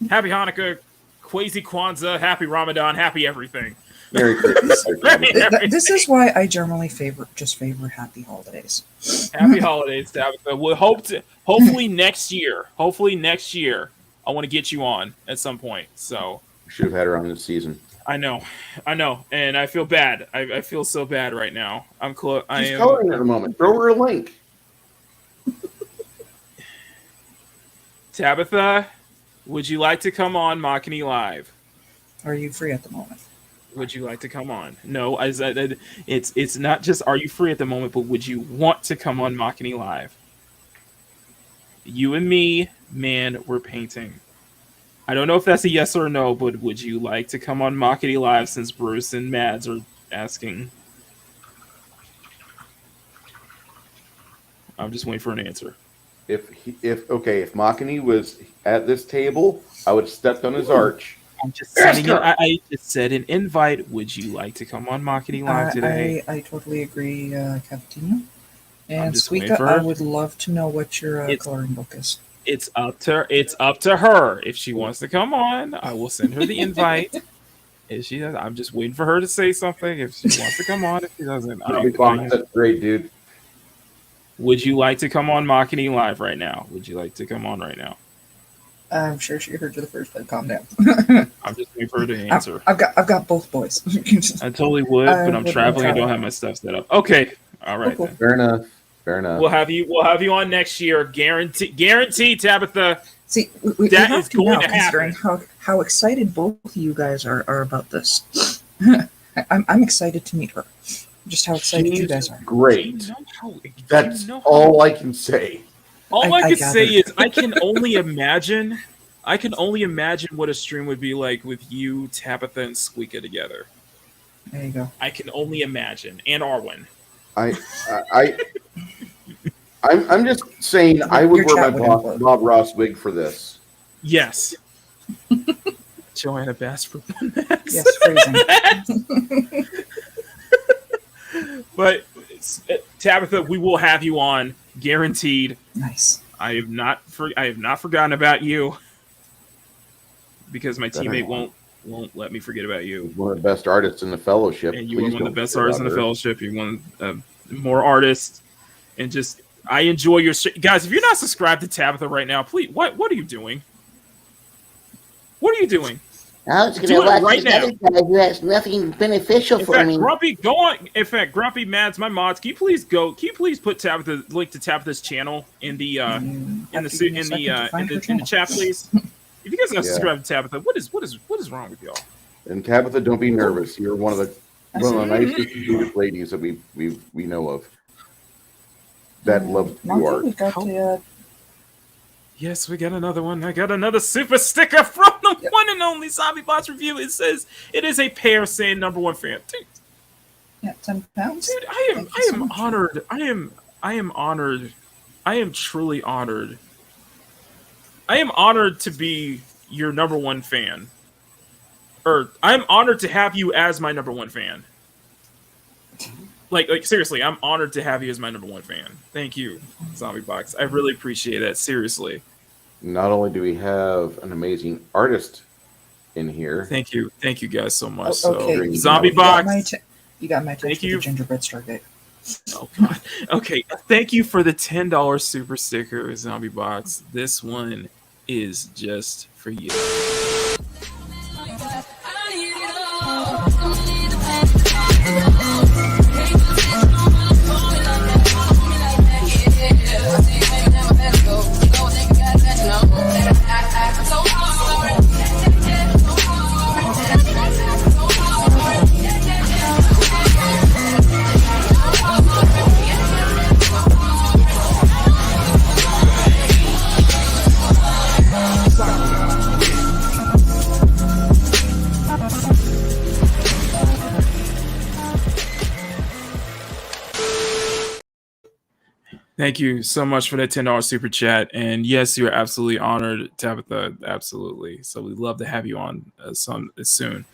Happy Hanukkah. Quasi Kwanzaa. Happy Ramadan. Happy everything. Merry Christmas. This is why I generally favor happy holidays. Happy holidays, Tabitha. We'll hopefully next year. I want to get you on at some point. So We should have had her on this season. I know, and I feel bad. I feel so bad right now. I'm close. She's coloring at the moment. Throw her a link. Tabitha, would you like to come on Makini Live? Are you free at the moment? Would you like to come on? No, it's not just are you free at the moment, but would you want to come on Makini Live? You and me, man, we're painting. I don't know if that's a yes or a no, but would you like to come on Makini Live since Bruce and Mads are asking? I'm just waiting for an answer. If Makini was at this table, I would have stepped on his arch. I'm just sending it. I just said an invite. Would you like to come on Makini Live today? I totally agree, Capitino. I'm And just Squeeka, waiting for I her. would love to know what your coloring book is. It's up to her. If she wants to come on, I will send her the invite. If she does, I'm just waiting for her to say something. If she wants to come on, if she doesn't, That's great, dude. Would you like to come on Makini Live right now? Would you like to come on right now? I'm sure she heard you the first time. Calm down. I'm just waiting for her to answer. I've got both boys. I totally would, but I'm would traveling. I travel. don't have my stuff set up. Okay, all right. Cool. Then. Fair enough. We'll have you on next year. Guarantee, Tabitha. See, we That have is to going now, to happen. considering how excited both of you guys are about this. I'm excited to meet her. Just how excited you guys are. Great. Do you That's know how- all I can say. All I I could say gathered. is I can only imagine. I can only imagine what a stream would be like with you, Tabitha, and Squeeka together. There you go. I can only imagine, and Arwen. I'm just saying I would Your wear chat my would implode. Bob Ross wig for this. Yes. Joanna Bass for Max. Yes, freezing. But Tabitha, we will have you on, guaranteed. Nice. I have not forgotten about you. because my Better teammate not. won't let me forget about you. One of the best artists in the fellowship. And you are Please one of the don't best forget artists in about the her. fellowship. You're one of more artists, and just I enjoy your guys. If you're not subscribed to Tabitha right now, please. What are you doing? What are you doing? I was going Do to it watch right this other guy who has nothing beneficial In for fact, me. Grumpy, go on. In fact, Grumpy Mads, my mods, can you please go? Can you please put Tabitha link to Tabitha's channel in the in the chat, please? If you guys are not Yeah. subscribed to Tabitha, what is wrong with y'all? And Tabitha, don't be nervous. You're one of the nicest, sweetest ladies that we know of. That loves you Monkey, art. we got the Yes, we got another one. I got another super sticker from the one and only Zombie Bots Review. It says it is a pair saying #1 fan. Dude, £10. dude, I Thank you so am much. honored. I am honored. I am truly honored. I am honored to be your #1 fan. Or I'm honored to have you as my #1 fan. Like seriously, I'm honored to have you as my #1 fan. Thank you, Zombie Box. I really appreciate that. Seriously. Not only do we have an amazing artist in here, Thank you guys so much. Okay, So, Zombie Box. You got my Thank text for you. the gingerbread Stargate. Oh God. Okay. Thank you for the $10 super sticker, Zombie Box. This one is just for you. Thank you so much for that $10 super chat. And yes, you're absolutely honored, Tabitha. Absolutely. So we'd love to have you on soon.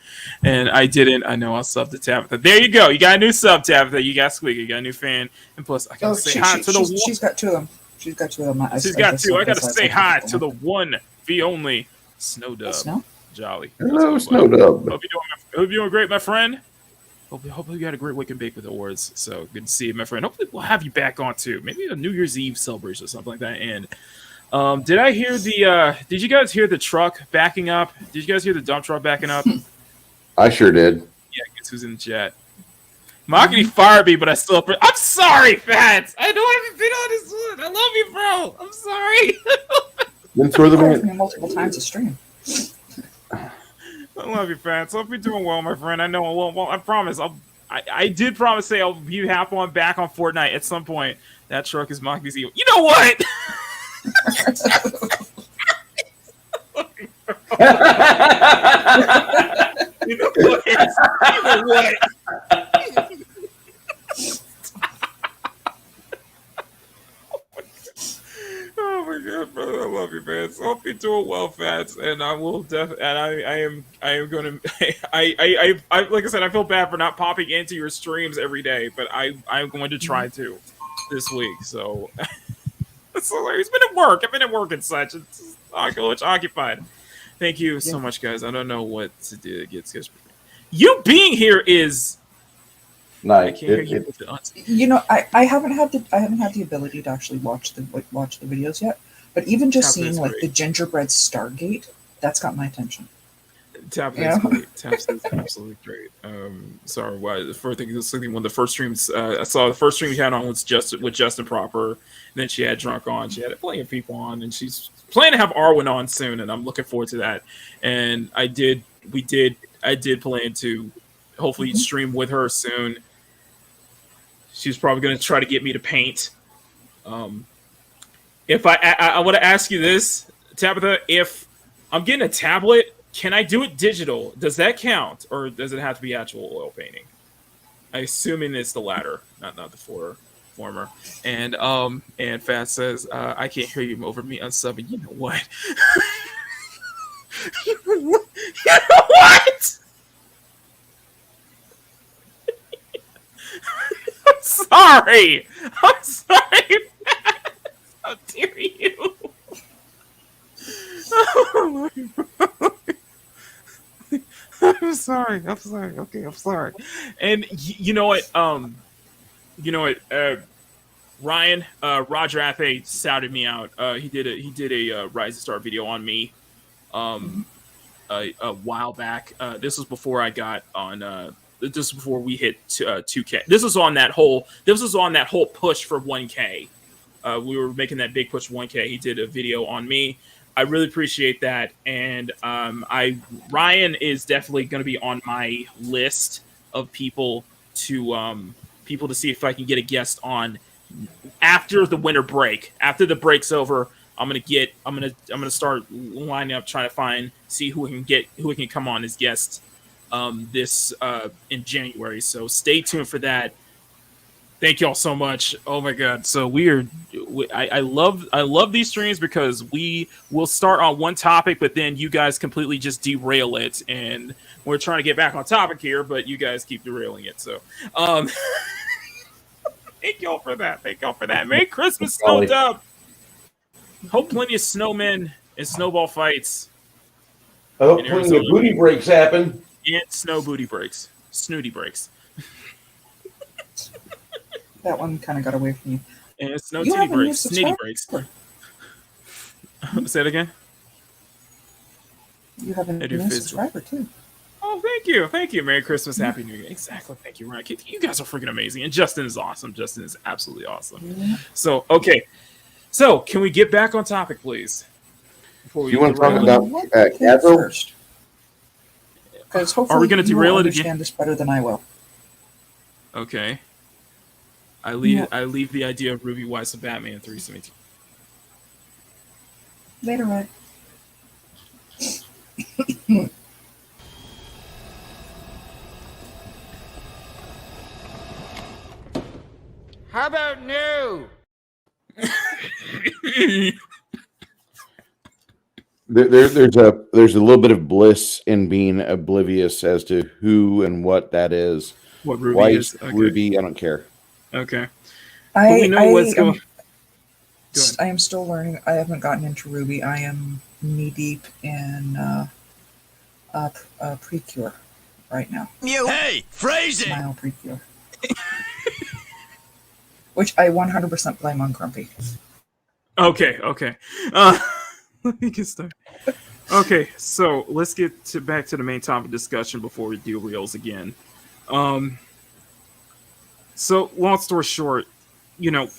And I know I'll sub to Tabitha. There you go. You got a new sub, Tabitha. You got Squeeka. You got a new fan. And plus, I gotta say hi to the one. She's got two of them. She's got two of them. She's got two. I gotta say hi to the one, the only Snow Dub. Snow? Jolly. hello, Snowdub. Hope you're doing great, my friend. Hopefully you had a great week and bake with awards. So good to see you, my friend. Hopefully we'll have you back on too. Maybe a New Year's Eve celebration or something like that. And did I hear did you guys hear the truck backing up? Did you guys hear the dump truck backing up? I sure did. Yeah, guess who's in the chat? Makini fired me, but I still I'm sorry, Fats. I know I haven't been on this one. I love you, bro. I'm sorry. Then throw the Fired man. me multiple times a stream. I love you, Fats. Hope you're doing well, my friend. I know I won't. Well, I promise. I did promise say I'll be happy on back on Fortnite at some point. That truck is Makini's evil. You know what? You know what? You know what? Oh my god, brother! I love you, Fats. Hope you're doing well, Fats. And I will definitely. And I am going to. I like I said, I feel bad for not popping into your streams every day, but I'm going to try to this week. So it's hilarious. It's been at work. I've been at work and such. It's occupied. Thank you so much, guys. I don't know what to do to get scheduled. You being here is. I Nice. can't hear you with the You know, I haven't had the ability to actually watch the videos yet. But even just Tabitha's seeing like great. the gingerbread Stargate, that's got my attention. Tap Yeah. is great. Tap's is absolutely great. Sorry, why the first thing was one of the first streams I saw. The first stream we had on was with Justin Proper. And then she had Drunk on. She had plenty of people on, and she's planning to have Arwen on soon, and I'm looking forward to that. And I did plan to hopefully stream with her soon. She's probably going to try to get me to paint. If I want to ask you this, Tabitha, if I'm getting a tablet, can I do it digital? Does that count, or does it have to be actual oil painting? I'm assuming it's the latter, not the former. And Fat says, I can't hear you over me unsubbing. You know what? You know what? I'm sorry. How dare you? I'm sorry. I'm sorry. Okay, I'm sorry. And you know what? You know what? Ryan, Roger Ape shouted me out. He did a Rise of Star video on me. Um, a while back. This was before I got on. This was before we hit 2K. This was on that whole. This was on that whole push for 1K. We were making that big push for 1K. He did a video on me. I really appreciate that, and Ryan is definitely going to be on my list of people to see if I can get a guest on after the winter break. After the break's over, I'm gonna start lining up, trying to see who we can come on as guests this in January. So stay tuned for that. Thank y'all so much. Oh my god. So I love these streams because we will start on one topic, but then you guys completely just derail it, and we're trying to get back on topic here, but you guys keep derailing it. So thank y'all for that. Thank y'all for that. Merry Christmas, Snow Dub. Hope plenty of snowmen and snowball fights. I hope plenty of booty breaks happen. And snow booty breaks. Snooty breaks. That one kind of got away from you. And snow You titty have a new breaks. Snitty breaks. Say it again. You have a new subscriber too. Oh, thank you. Thank you. Merry Christmas. Happy New Year. Exactly. Thank you, Riot Kitty. You guys are freaking amazing. And Justin is awesome. Justin is absolutely awesome. Yeah. So, okay. So, can we get back on topic, please? Before You want to talk derail about What Cadro? first? Because hopefully Are we gonna you will derail it understand again? this better than I will. Okay. I leave the idea of Ruby Weiss of Batman 317. Later, right? How about no? There's a little bit of bliss in being oblivious as to who and what that is. What Ruby Weiss, is? Okay. Ruby, I don't care. Okay. But we know what's going. Go ahead. I am still learning. I haven't gotten into Ruby. I am knee deep in Precure right now. Hey, phrase it! Smile Precure. Which I 100% blame on Grumpy. Okay. Let me get started. Okay, so let's get back to the main topic discussion before we do reels again. So long story short, it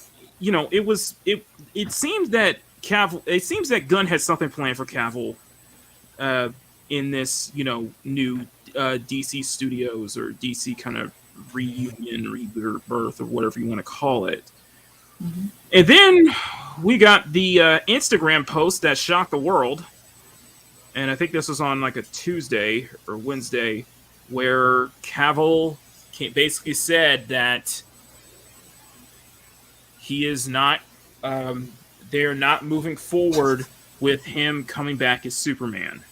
seems that Gunn has something planned for Cavill in this, new DC Studios or DC kind of reunion, rebirth, or whatever you want to call it. Mm-hmm. And then we got the Instagram post that shocked the world. And I think this was on like a Tuesday or Wednesday, where Cavill basically said that he is not, they're not moving forward with him coming back as Superman.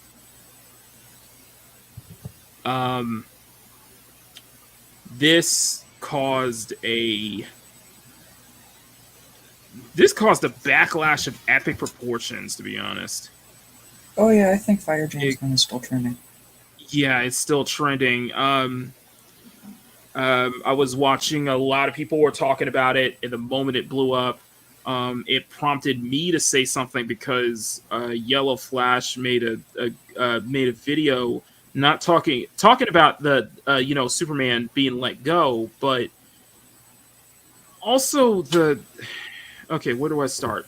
This caused a backlash of epic proportions, to be honest. Oh yeah, I think Fire Jamesman is still trending. Yeah, it's still trending. I was watching, a lot of people were talking about it, and the moment it blew up, it prompted me to say something because Yellow Flash made a video not talking about the Superman being let go, but also okay, where do I start?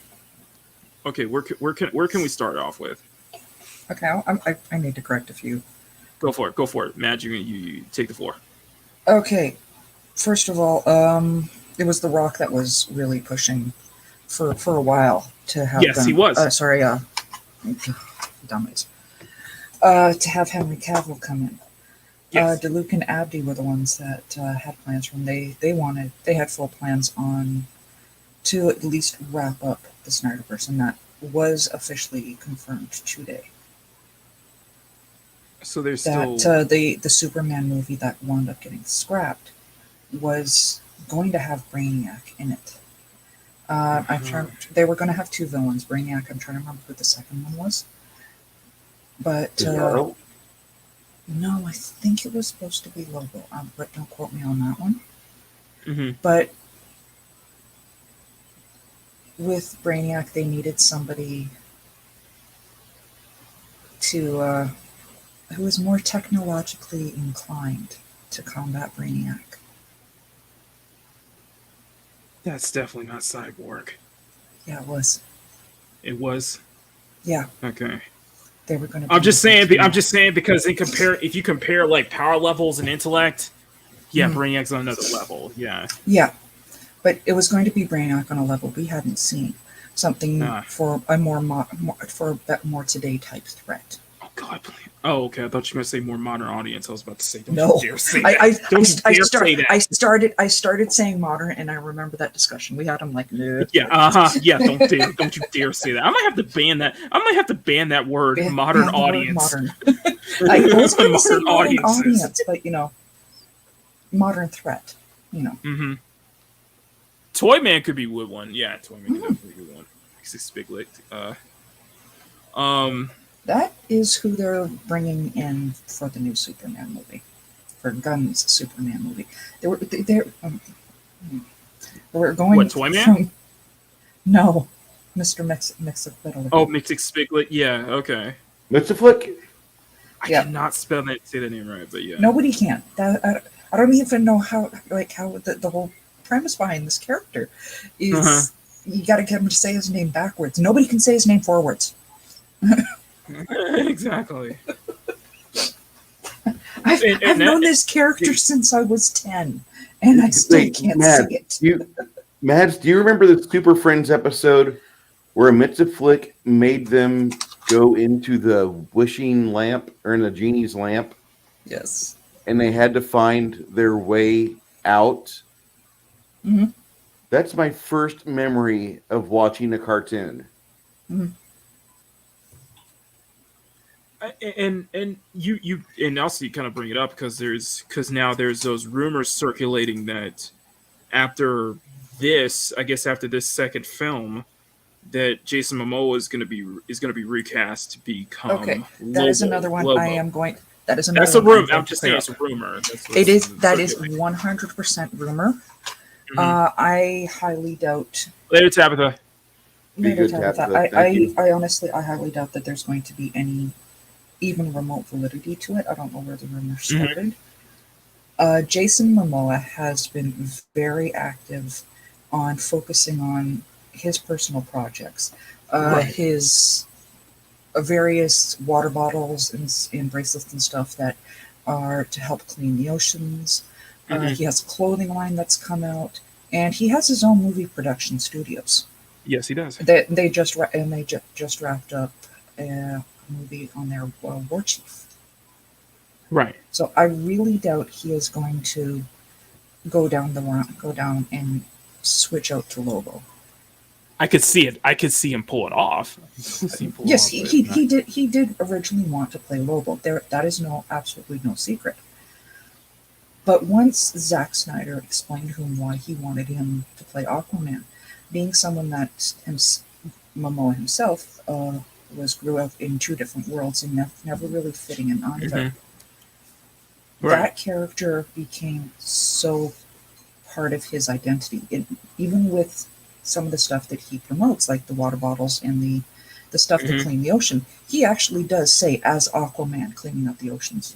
Okay, where can we start off with? Okay, I need to correct a few. Go for it. Mad, you take the floor. Okay, first of all, it was The Rock that was really pushing for a while to have. Yes, he was. Dummies. To have Henry Cavill come in. Yes. DeLuca and Abdi were the ones that had plans from. They had full plans on to at least wrap up the Snyderverse, and that was officially confirmed today. So there's that still the Superman movie that wound up getting scrapped was going to have Brainiac in it. They were going to have two villains. Brainiac. I'm trying to remember who the second one was. But No, I think it was supposed to be Lobo, but don't quote me on that one. Hmm. But with Brainiac, they needed somebody to who was more technologically inclined to combat Brainiac. That's definitely not Cyborg. Yeah, it was. It was. Yeah, Okay. they were going to. I'm just saying. I'm just saying because if you compare like power levels and intellect, yeah, Brainiac's on another level. Yeah. Yeah, but it was going to be Brainiac on a level we hadn't seen. Something for a more today type threat. Oh God, please. Oh, okay. I thought you were going to say more modern audience. I was about to say, don't No, you dare say that. I started saying modern, and I remember that discussion we had. I'm like, no. Yeah, yeah. Don't you dare say that. I might have to ban that. I might have to ban that word, modern audience. Modern. I was going to say modern audience, but modern threat. Mm-hmm. Toyman could be good one. Yeah, Toyman could definitely be good one. Spiglet. That is who they're bringing in for the new Superman movie, for Gunn's Superman movie. We're going. What, Toyman? No, Mr. Mixiflick. Oh, Mixiflick. Yeah, okay. Mixiflick? I cannot spell that. Say the name right, but yeah. Nobody can. I don't even know how the whole premise behind this character is. You got to get him to say his name backwards. Nobody can say his name forwards. Exactly. I've known this character since I was 10, and I still can't see it. Mads, do you remember the Super Friends episode where Mixiflick made them go into the wishing lamp, or in the genie's lamp? Yes. And they had to find their way out? Mm-hmm. That's my first memory of watching a cartoon. Mm-hmm. And you and also you kind of bring it up because now there's those rumors circulating that after this second film, that Jason Momoa is going to be recast to become okay. That Lobo, is another one. Lobo. I am going. That is another. That's a rumor. I'm just saying it's a rumor. It is. That is 100% rumor. Mm-hmm. I highly doubt. Later, Tabitha. I honestly, I highly doubt that there's going to be any even remote validity to it. I don't know where the rumor started. Mm-hmm. Jason Momoa has been very active on focusing on his personal projects, his various water bottles and bracelets and stuff that are to help clean the oceans. He has a clothing line that's come out, and he has his own movie production studios. Yes, he does. They just wrapped up a movie on their War Chief. Right. So I really doubt he is going to go down and switch out to Lobo. I could see it. I could see him pull it off. Yes, he did. He did originally want to play Lobo. That is absolutely no secret. But once Zack Snyder explained to him why he wanted him to play Aquaman, being someone that Momoa himself grew up in two different worlds and never really fitting in either. Mm-hmm. Right. That character became so part of his identity. Even with some of the stuff that he promotes, like the water bottles and the stuff to clean the ocean, he actually does say, as Aquaman, cleaning up the oceans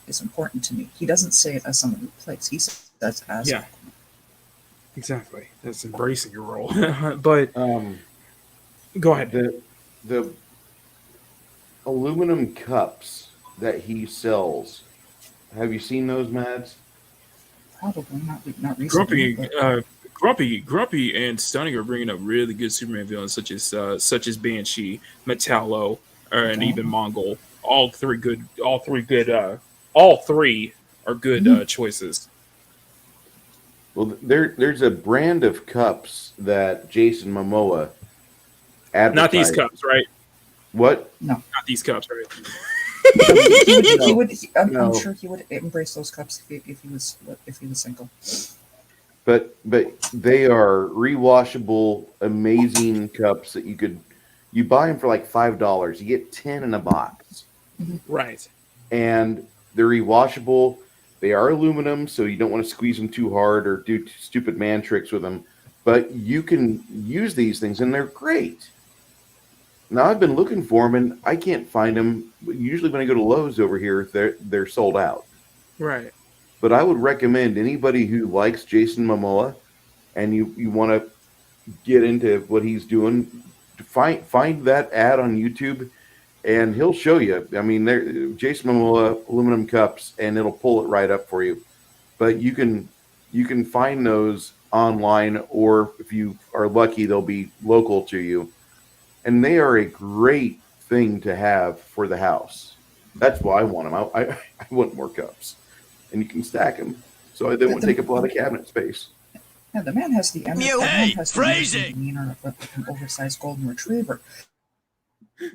is important to me. He doesn't say it as someone who plays. He says that's as Aquaman. Exactly. That's embracing your role. But go ahead. The aluminum cups that he sells, have you seen those, Mads? Probably not recently. Grumpy and Stunning are bringing up really good Superman villains such as Banshee, Metallo, and even Mongol. All three are good choices. Well, there's a brand of cups that Jason Momoa advertised. Not these cups, right? What? No, not these cups, right? I'm sure he would embrace those cups if he was single. But they are rewashable, amazing cups that you buy them for like $5. You get 10 in a box. Right. And They're rewashable. They are aluminum, so you don't want to squeeze them too hard or do stupid man tricks with them. But you can use these things, and they're great. Now, I've been looking for them, and I can't find them. Usually when I go to Lowe's over here, they're sold out. Right. But I would recommend anybody who likes Jason Momoa and you want to get into what he's doing, find that ad on YouTube, and he'll show you. I mean, Jason Momoa aluminum cups, and it'll pull it right up for you. But you can find those online, or if you are lucky, they'll be local to you. And they are a great thing to have for the house. That's why I want them. I want more cups. And you can stack them, so they won't take up a lot of cabinet space. Yeah, the man has the energy. Hey, has phrasing! the demeanor of like an oversized golden retriever. I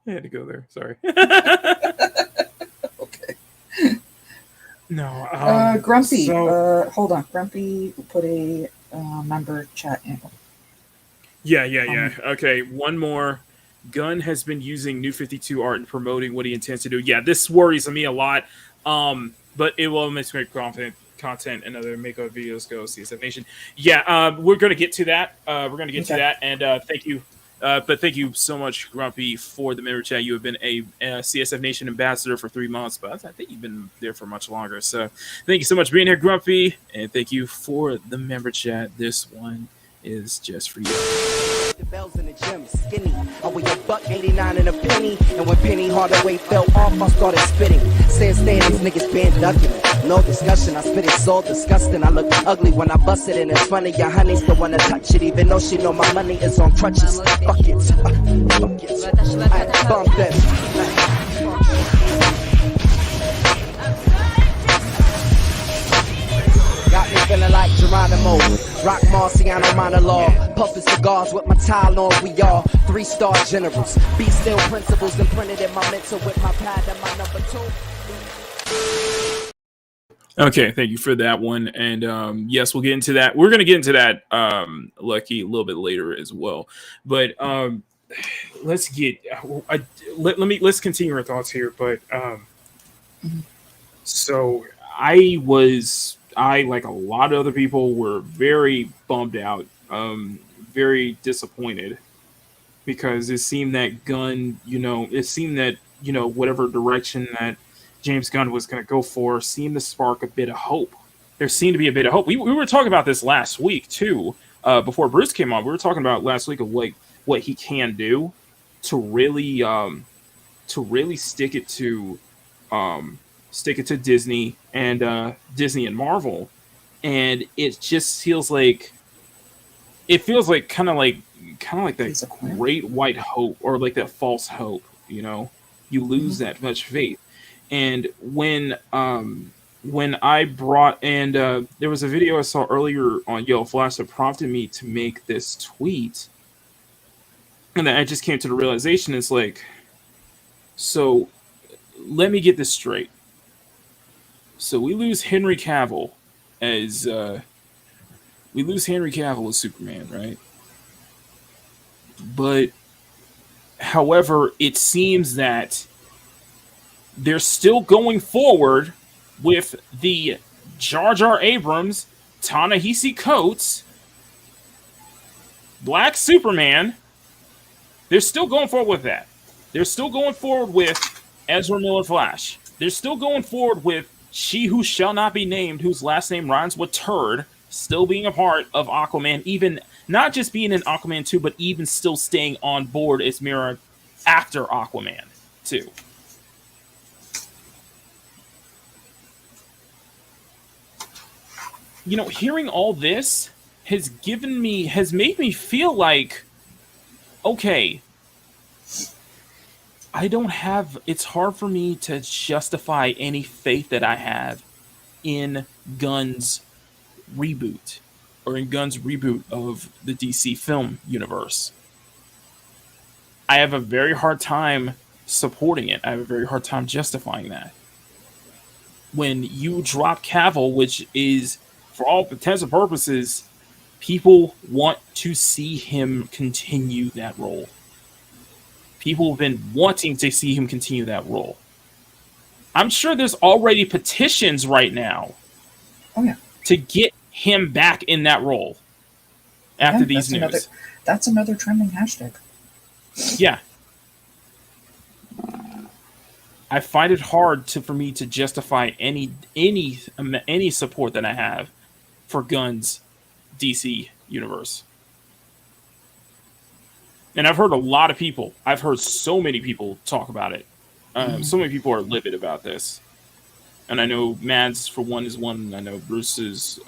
had to go there. Sorry. Okay. No. Grumpy. So, Hold on. Grumpy put a member chat in. yeah. Okay, one more. Gunn has been using New 52 art and promoting what he intends to do. Yeah, this worries me a lot. But it will make great content and other makeover videos go CSF Nation. Yeah, we're going to get to that. To that. And thank you. But thank you so much, Grumpy, for the member chat. You have been a CSF Nation ambassador for 3 months, but I think you've been there for much longer. So thank you so much for being here, Grumpy. And thank you for the member chat. This one is just for you. The bells in the gym, skinny. I weigh a buck 89 and a penny. And when Penny Hardaway fell off, I started spitting. Saying these niggas been ducking. No discussion, I spit it so disgusting. I look ugly when I bust it, and it's funny. Your honey still wanna touch it, even though she know my money is on crutches. Fuck it, fuck it. Bump this. Got me feeling like Geronimo. Rock Marciano monologue. Puffin' cigars with my towel on. We all 3-star generals. Be still principles imprinted in my mental with my pad and my number 2. Okay, thank you for that one. And yes, we'll get into that. We're going to get into that, Lucky, a little bit later as well. But let's continue our thoughts here. But so I, like a lot of other people, were very bummed out, very disappointed, because it seemed that Gunn, whatever direction that James Gunn was going to go for seemed to spark a bit of hope. There seemed to be a bit of hope. We were talking about this last week too, before Bruce came on. We were talking about last week of like what he can do to really stick it to Disney and Marvel, and it just feels like kind of like that great white hope, or like that false hope. You lose that much faith. And when I brought, and there was a video I saw earlier on Yellow Flash that prompted me to make this tweet, and then I just came to the realization, it's like, so let me get this straight. So we lose Henry Cavill as Superman, right? But however, it seems that they're still going forward with the Jar Jar Abrams, Ta-Nehisi Coates, Black Superman. They're still going forward with that. They're still going forward with Ezra Miller Flash. They're still going forward with She Who Shall Not Be Named, whose last name rhymes with turd, still being a part of Aquaman, even not just being in Aquaman 2, but even still staying on board as Mira after Aquaman 2. Hearing all this has made me feel like, okay, it's hard for me to justify any faith that I have in Gunn's reboot, or in Gunn's reboot of the DC film universe. I have a very hard time supporting it. I have a very hard time justifying that. When you drop Cavill, which is, for all intents and purposes, people want to see him continue that role. People have been wanting to see him continue that role. I'm sure there's already petitions right now. Oh yeah. To get him back in that role after these news. That's another trending hashtag. Yeah. I find it hard for me to justify any support that I have for Gunn's DC universe. And I've heard a lot of people. I've heard so many people talk about it. So many people are livid about this. And I know Mads, for one, is one. I know Bruce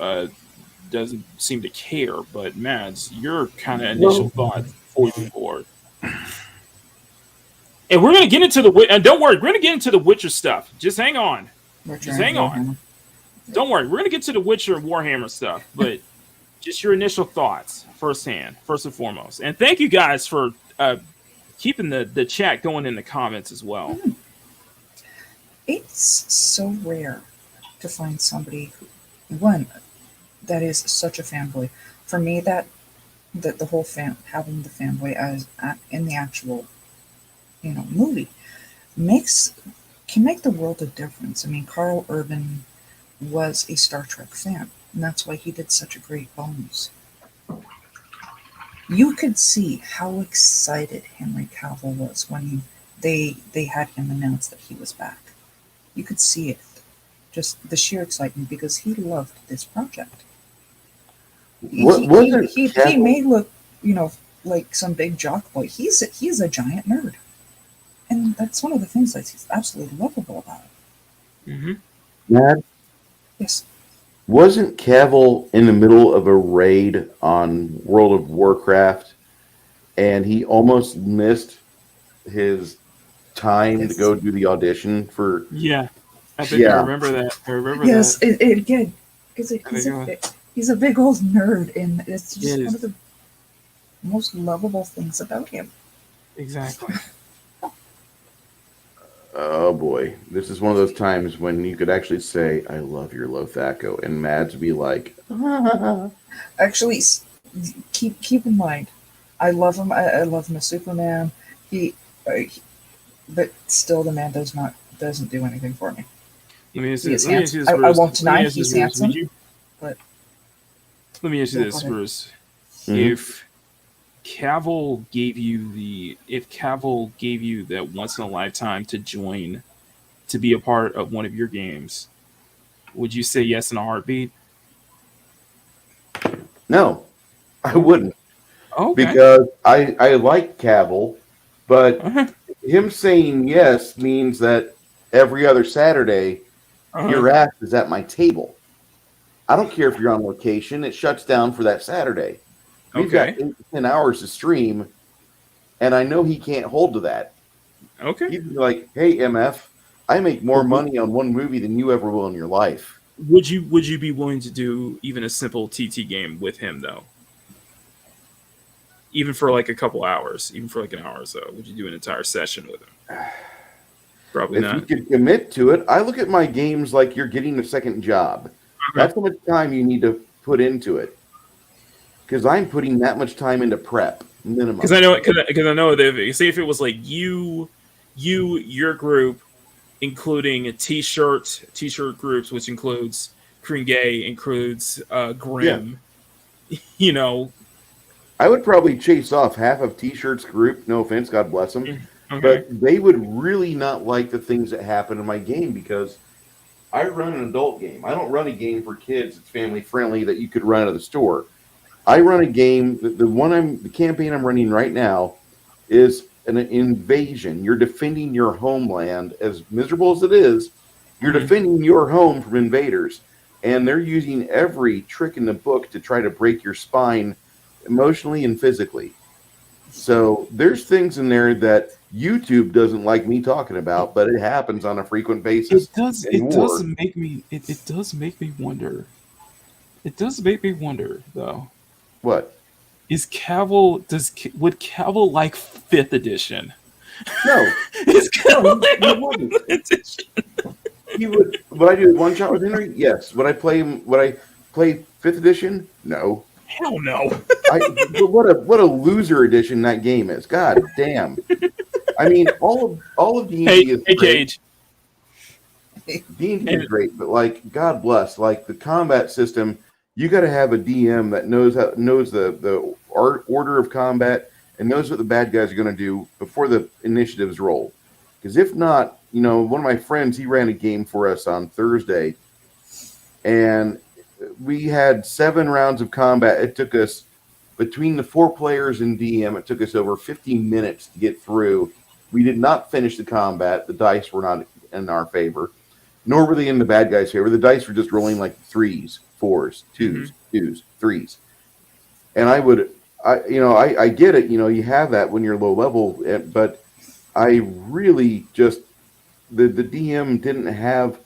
doesn't seem to care. But Mads, your kind of initial thought before we move forward. And we're going to get into and don't worry, we're going to get into the Witcher stuff. Just hang on. Just hang on. Don't worry, we're going to get to the Witcher and Warhammer stuff. But just your initial thoughts firsthand, first and foremost. And thank you guys for keeping the chat going in the comments as well. It's so rare to find somebody one that is such a fanboy. For me, that the whole having the fanboy as in the actual movie can make the world a difference. I mean, Carl Urban was a Star Trek fan, and that's why he did such a great Bones. You could see how excited Henry Cavill was when they had him announce that he was back. You could see it, just the sheer excitement, because he loved this project. He may look, like some big jock boy. He's a giant nerd. And that's one of the things that's absolutely lovable about it. Mm-hmm. Matt? Yes. Wasn't Cavill in the middle of a raid on World of Warcraft, and he almost missed his time to go do the audition for... Yeah. I think I remember that. Yes, it did. Because he's a big old nerd, and it's just one of the most lovable things about him. Exactly. Oh boy, this is one of those times when you could actually say, "I love your Lothaco," and Mads be like, Actually, keep in mind, I love him. I love him as Superman. But still, the man doesn't do anything for me. Let me ask you this, I won't deny he's handsome. But let me ask you this, Bruce: If Cavill gave you that once in a lifetime to join, to be a part of one of your games, would you say yes in a heartbeat? No, I wouldn't. Okay. Because I like Cavill, but him saying yes means that every other Saturday, your ass is at my table. I don't care if you're on location; it shuts down for that Saturday. We've got 8 to 10 hours to stream, and I know he can't hold to that. Okay. He'd be like, "Hey, MF, I make more money on one movie than you ever will in your life." Would you be willing to do even a simple TT game with him though? Even for like a couple hours, even for like an hour or so, would you do an entire session with him? Probably not. If you could commit to it, I look at my games like you're getting a second job. That's how much time you need to put into it. Because I'm putting that much time into prep, minimum. Because I know that say if it was like your group, including t-shirt groups, which includes Korean Gay, includes Grim, I would probably chase off half of T-shirt's group. No offense, God bless them, but they would really not like the things that happen in my game because I run an adult game. I don't run a game for kids. It's family friendly that you could run at the store. I run a game. The campaign I'm running right now is an invasion. You're defending your homeland, as miserable as it is. You're defending your home from invaders, and they're using every trick in the book to try to break your spine, emotionally and physically. So there's things in there that YouTube doesn't like me talking about, but it happens on a frequent basis. It does make me wonder. It does make me wonder, though. What? Would Cavill like 5th edition? No. Is Cavill like he wouldn't. 5th edition? He would. Would I do one shot with Henry? Yes. Would I play 5th edition? No. Hell no. But what a loser edition that game is. God damn. I mean, all of D&D is Hey, Cage. D&D is great, but like God bless, like the combat system, you got to have a DM that knows the order of combat and knows what the bad guys are going to do before the initiatives roll. Because if not, one of my friends, he ran a game for us on Thursday, and we had 7 rounds of combat. It took us, between the 4 players and DM, it took us over 50 minutes to get through. We did not finish the combat. The dice were not in our favor, nor were they in the bad guys' favor. The dice were just rolling like 3s, 4s, 2s, 2s, 3s. And I get it. You have that when you're low level, but I really just, the DM didn't have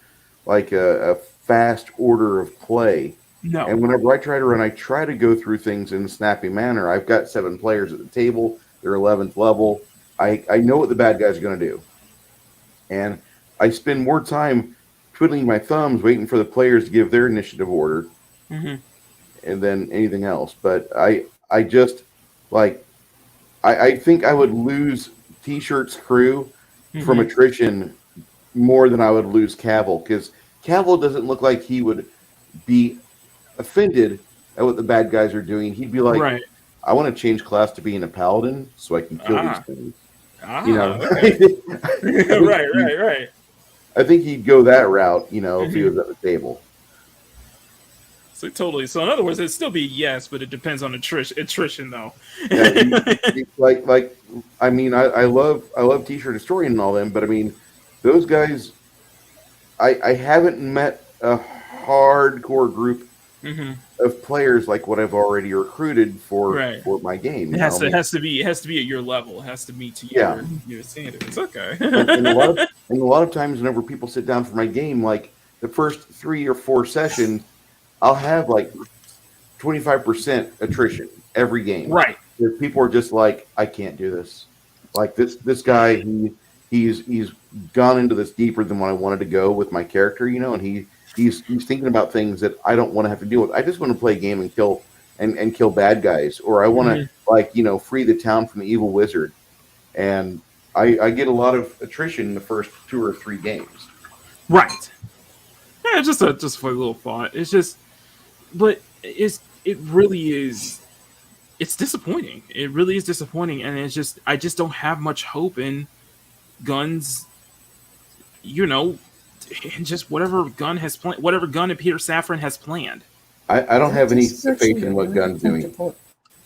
like a fast order of play. No. And whenever I try to run, I try to go through things in a snappy manner. I've got 7 players at the table. They're 11th level. I know what the bad guys are going to do. And I spend more time twiddling my thumbs waiting for the players to give their initiative order and then anything else. But I just, like, I think I would lose T-Shirt's crew from attrition more than I would lose Cavill, because Cavill doesn't look like he would be offended at what the bad guys are doing. He'd be like, I want to change class to being a paladin so I can kill these things. Right. I think he'd go that route, if he was at the table. So totally. So in other words, it'd still be yes, but it depends on attrition, though. I love T-Shirt Historian and all them, but I mean, those guys, I haven't met a hardcore group of players like what I've already recruited for my game. It has to be at your level. It has to meet to your standards. Okay. and a lot of times, whenever people sit down for my game, like the first 3 or 4 sessions, I'll have like 25% attrition every game. Right. If people are just like, I can't do this. Like this guy, he's gone into this deeper than what I wanted to go with my character, and he's thinking about things that I don't want to have to deal with. I just want to play a game and kill bad guys, or I want to free the town from the evil wizard. And I get a lot of attrition in the first 2 or 3 games. Right. Yeah, just a little thought. It's just, but it really is. It's disappointing. It really is disappointing, and it's just I just don't have much hope in Gunn's. Just whatever Gunn has planned, whatever Gunn and Peter Safran has planned. I don't have any faith in what Gunn's doing.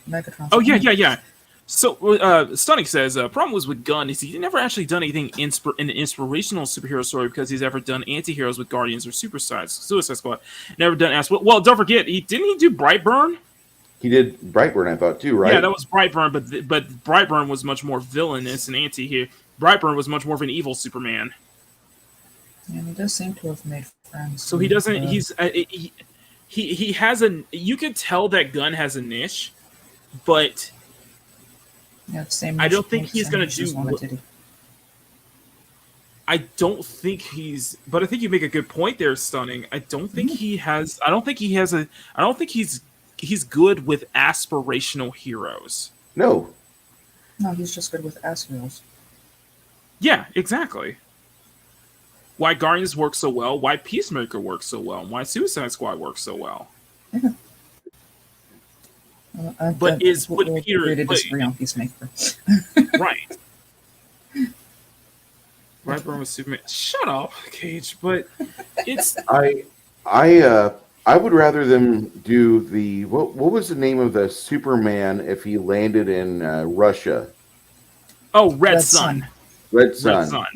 Megatron. Oh yeah. So Stunning says problem was with Gunn is he never actually done anything in an inspirational superhero story because he's ever done anti-heroes with Guardians or Suicide Squad. Never done well. Don't forget didn't he do Brightburn? He did Brightburn, I thought too, right? Yeah, that was Brightburn, but Brightburn was much more villainous and anti-hero. Brightburn was much more of an evil Superman. And he does seem to have made friends. So he doesn't. He has a. You could tell that Gunn has a niche, but I don't think he's going to do. I don't think he's. But I think you make a good point there, Stunning. I don't think he has. I don't think he has a. I don't think he's good with aspirational heroes. No, he's just good with ass heroes. Yeah, exactly. Why Guardians works so well, why Peacemaker works so well, and why Suicide Squad works so well. Yeah. But Peter disagree on Peacemaker? Right. Brightburn was Superman. Shut up, Cage. But it's I would rather them do the what was the name of the Superman if he landed in Russia? Oh, Red Sun. Red Sun.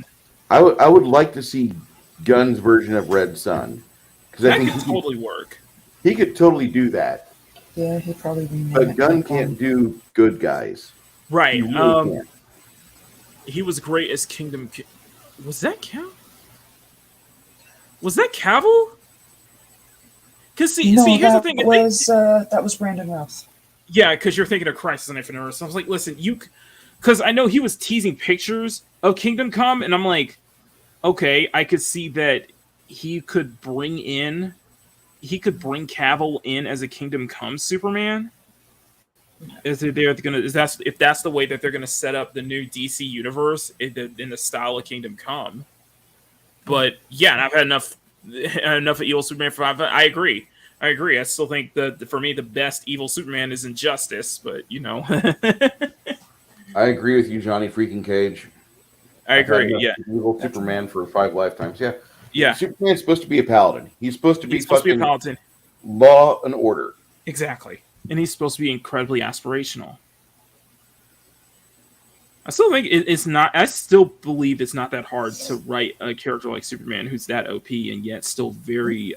I would like to see Gunn's version of Red Sun, because I think could totally work. He could totally do that. Yeah, he'd probably be. But Gunn can't do good guys. Right. He really can't. He was great as Kingdom. Was that Cavill? Was that Cavill? Because here's the thing. That was Brandon Routh. Yeah, because you're thinking of Crisis on Infinite Earths. So I was like, listen, because I know he was teasing pictures of Kingdom Come, and I'm like, okay, I could see that he could bring Cavill in as a Kingdom Come Superman. If that's the way that they're gonna set up the new DC universe in the style of Kingdom Come, But yeah, and I've had enough of Evil Superman 5. I agree. I still think that for me the best Evil Superman is Injustice, but you know. I agree with you, Johnny freaking Cage. I agree. Yeah. Evil Superman for 5 lifetimes. Yeah. Yeah. Superman's supposed to be a paladin. He's supposed to be a paladin. Law and order. Exactly. And he's supposed to be incredibly aspirational. I still think it's not. I still believe it's not that hard to write a character like Superman who's that OP and yet still very,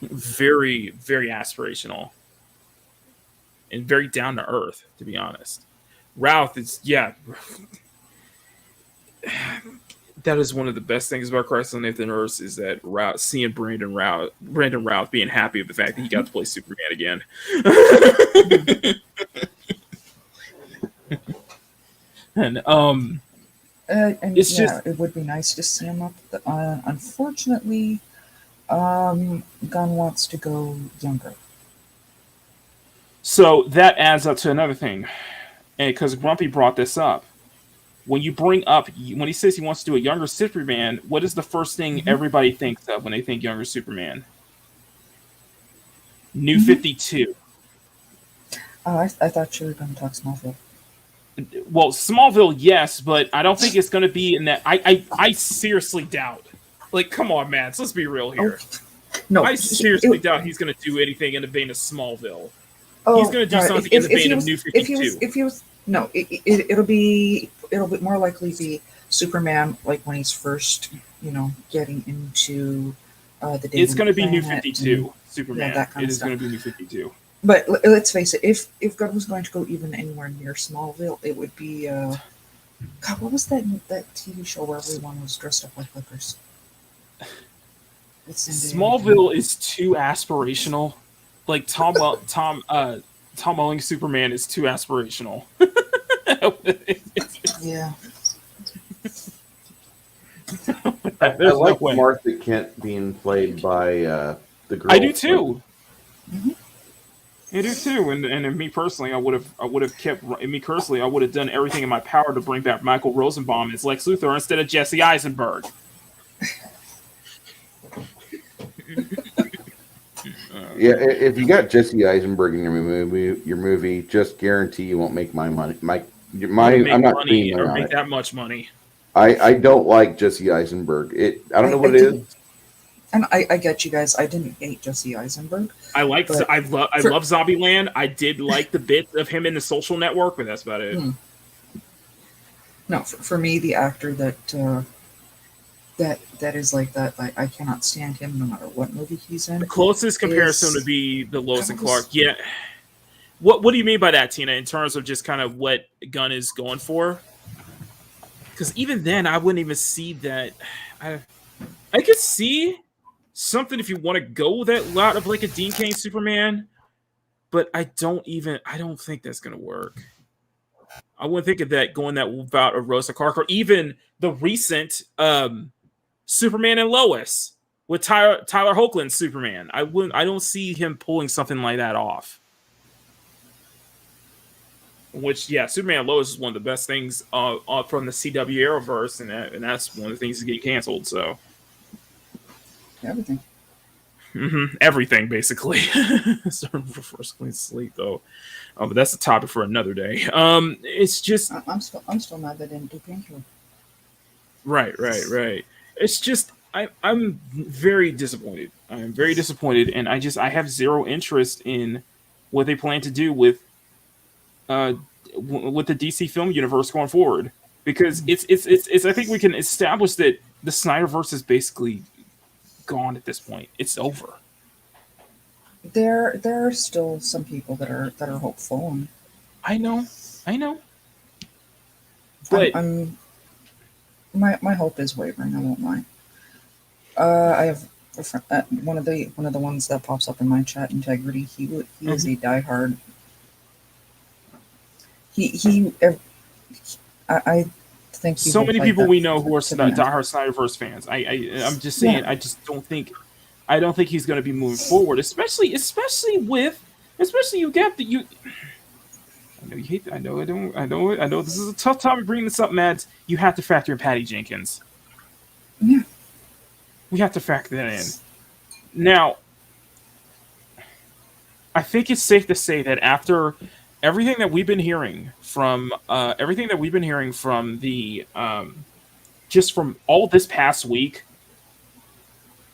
very, very aspirational and very down to earth. To be honest, Routh is that is one of the best things about Crisis on Infinite Earths is that seeing Brandon Routh being happy with the fact that he got to play Superman again. And it's just it would be nice to see him up. Unfortunately, Gunn wants to go younger. So that adds up to another thing, and because Grumpy brought this up, when he says he wants to do a younger Superman, what is the first thing everybody thinks of when they think younger Superman? New 52. Oh, I thought you were going to talk Smallville. Well, Smallville, yes, but I don't think it's going to be in that. I seriously doubt. Like, come on, Mads, let's be real here. No, I seriously doubt he's going to do anything in the vein of Smallville. Oh, he's going to do something in the vein of New 52. It'll be more likely be Superman, like when he's first, getting into the Daily It's going to be New Planet 52 Superman. that kind It of is stuff. going to be New 52. But let's face it, if God was going to go even anywhere near Smallville, it would be God. What was that TV show where everyone was dressed up like hookers? Smallville is too aspirational. Like Tom Welling Superman is too aspirational. Yeah. I like Martha Kent being played by the girl. I do too. I do too, and me personally, I would have kept me personally. I would have done everything in my power to bring back Michael Rosenbaum as Lex Luthor instead of Jesse Eisenberg. Yeah, if you got Jesse Eisenberg in your movie, just guarantee you won't make my money. I'm not paying or make that much money. I don't like Jesse Eisenberg. I don't know what it is. And I get you guys. I didn't hate Jesse Eisenberg. I love Zombieland. I did like the bit of him in The Social Network, but that's about it. No, for me, the actor that is like that, I cannot stand him no matter what movie he's in. The closest comparison would be the Lois and Clark. Yeah. What do you mean by that, Tina? In terms of just kind of what Gunn is going for? Because even then, I wouldn't even see that. I could see something if you want to go that route of like a Dean Cain Superman, but I don't think that's gonna work. I wouldn't think of that going that route of Rosa Clark or even the recent Superman and Lois with Tyler Hoechlin's Superman. I don't see him pulling something like that off. Which, yeah, Superman and Lois is one of the best things from the CW Arrowverse, and that's one of the things that get canceled. So. Everything. Everything, basically. Starting for First Clean Slate, though. But that's a topic for another day. It's just... I'm still mad they didn't do Painkiller. Right. It's just... I'm very disappointed. I'm very disappointed, and I have zero interest in what they plan to do with the DC film universe going forward. Because it's I think we can establish that the Snyderverse is basically gone at this point. It's over. There are still some people that are hopeful, and I know. But my hope is wavering. I won't lie. I have a friend, one of the ones that pops up in my chat, Integrity. He is a diehard. I think so many people we know who are diehard Snyderverse fans. I'm just saying. Yeah. I don't think he's going to be moving forward, especially you get the. I know you hate that. I know. This is a tough time to bring this up, Mads. You have to factor in Patty Jenkins. Yeah. We have to factor that in. Now, I think it's safe to say that after everything that we've been hearing from the just from all this past week,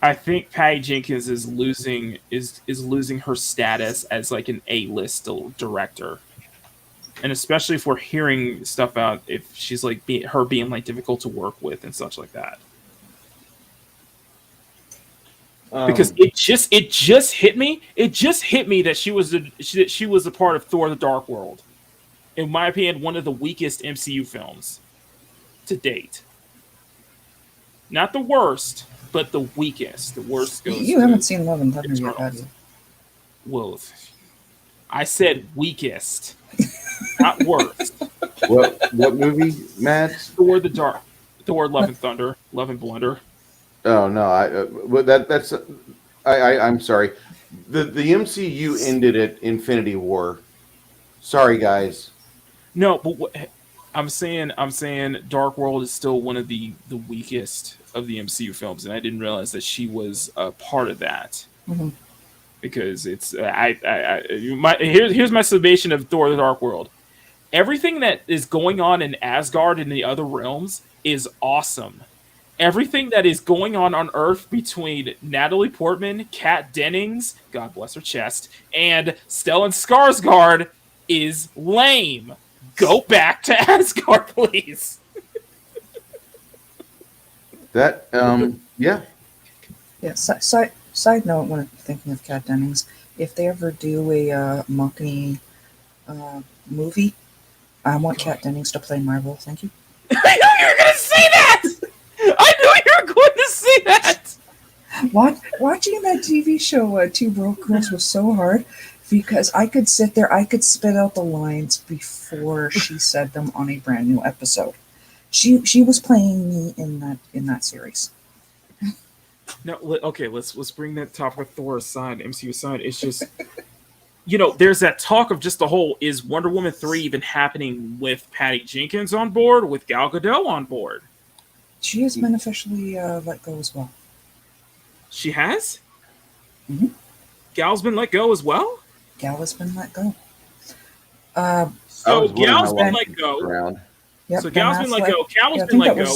I think Patty Jenkins is losing her status as like an A-list director. And especially if we're hearing stuff about if she's like being like difficult to work with and such like that. Because it just hit me. It just hit me that she was a part of Thor: The Dark World. In my opinion, one of the weakest MCU films to date. Not the worst, but the weakest. The worst goes. You haven't seen Love and Thunder yet, have you? Well, I said weakest, not worst. What movie, Matt? Thor: Love and Thunder, Love and Blunder. Oh no, I'm sorry. The MCU ended at Infinity War. Sorry, guys. No, but I'm saying Dark World is still one of the weakest of the MCU films, and I didn't realize that she was a part of that. Mm-hmm. Because it's here's my summation of Thor: The Dark World. Everything that is going on in Asgard and the other realms is awesome. Everything that is going on Earth between Natalie Portman, Kat Dennings, God bless her chest, and Stellan Skarsgård is lame. Go back to Asgard, please. That yeah. Yeah. Side note: when thinking of Kat Dennings, if they ever do a Makini movie, I want Kat Dennings to play my role. Thank you. I knew you were going to say that. I knew you were going to say that. Watching that TV show, Two Broke Girls, was so hard because I could sit there, I could spit out the lines before she said them on a brand new episode. She was playing me in that series. No, okay, let's bring that topic of Thor aside, MCU aside. It's just, there's that talk of just the whole, is Wonder Woman 3 even happening with Patty Jenkins on board, with Gal Gadot on board? She has been officially let go as well. She has? Mm-hmm. Gal's been let go as well? Gal has been let go. So Gal's been let go. Yep, so Gal's been let go. Cal's been let go.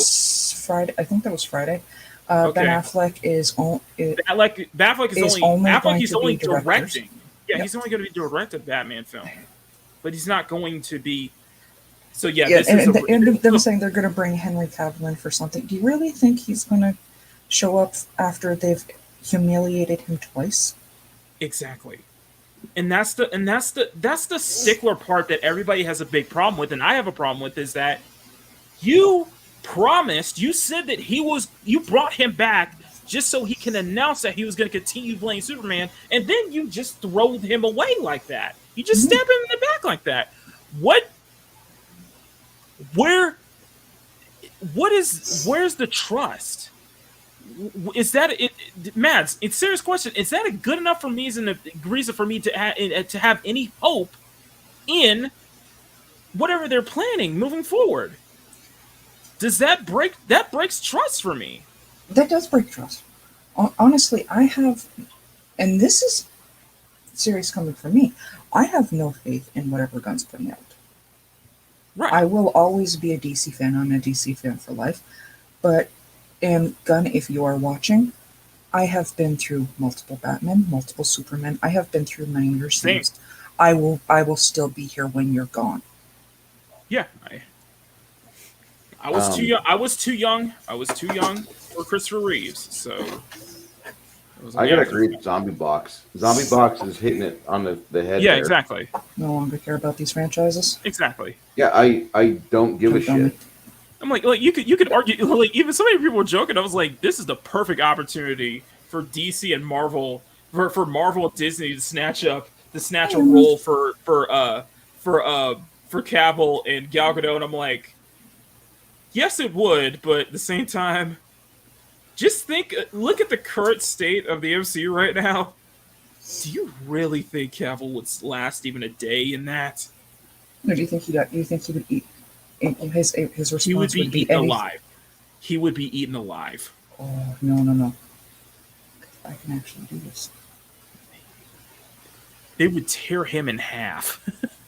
Friday. I think that was Friday. Ben Affleck is only directing. Yeah, yep. He's only going to be directing a Batman film, but he's not going to be. So yeah, they're saying they're going to bring Henry Cavill in for something. Do you really think he's going to show up after they've humiliated him twice? Exactly, and that's the stickler part that everybody has a big problem with, and I have a problem with, is that you said that you brought him back just so he can announce that he was going to continue playing Superman, and then you just throw him away like that. You just stab him in the back like that. Where's the trust? Is that it, Mads? It's a serious question. Is that a good enough reason for me to have any hope in whatever they're planning moving forward? Does that breaks trust for me? That does break trust. Honestly, I have, and this is serious coming from me, I have no faith in whatever Gunn's putting out. Right. I will always be a DC fan. I'm a DC fan for life. But, and Gunn, if you are watching, I have been through multiple Batman, multiple Superman. I have been through many of your scenes. I will still be here when you're gone. Yeah, I was too young. I was too young for Christopher Reeves. So I gotta agree with Zombie Box. Zombie Box is hitting it on the head. Yeah, exactly. No longer care about these franchises. Exactly. Yeah, I don't give a shit. I'm like you could argue, like, even so many people were joking. I was like, this is the perfect opportunity for DC and Marvel for Marvel and Disney to snatch a role for Cavill and Gal Gadot, and I'm like, yes, it would, but at the same time, just look at the current state of the MCU right now. Do you really think Cavill would last even a day in that? No, do you think he would eat? His response he would be eaten alive. He would be eaten alive. Oh, no. I can actually do this. They would tear him in half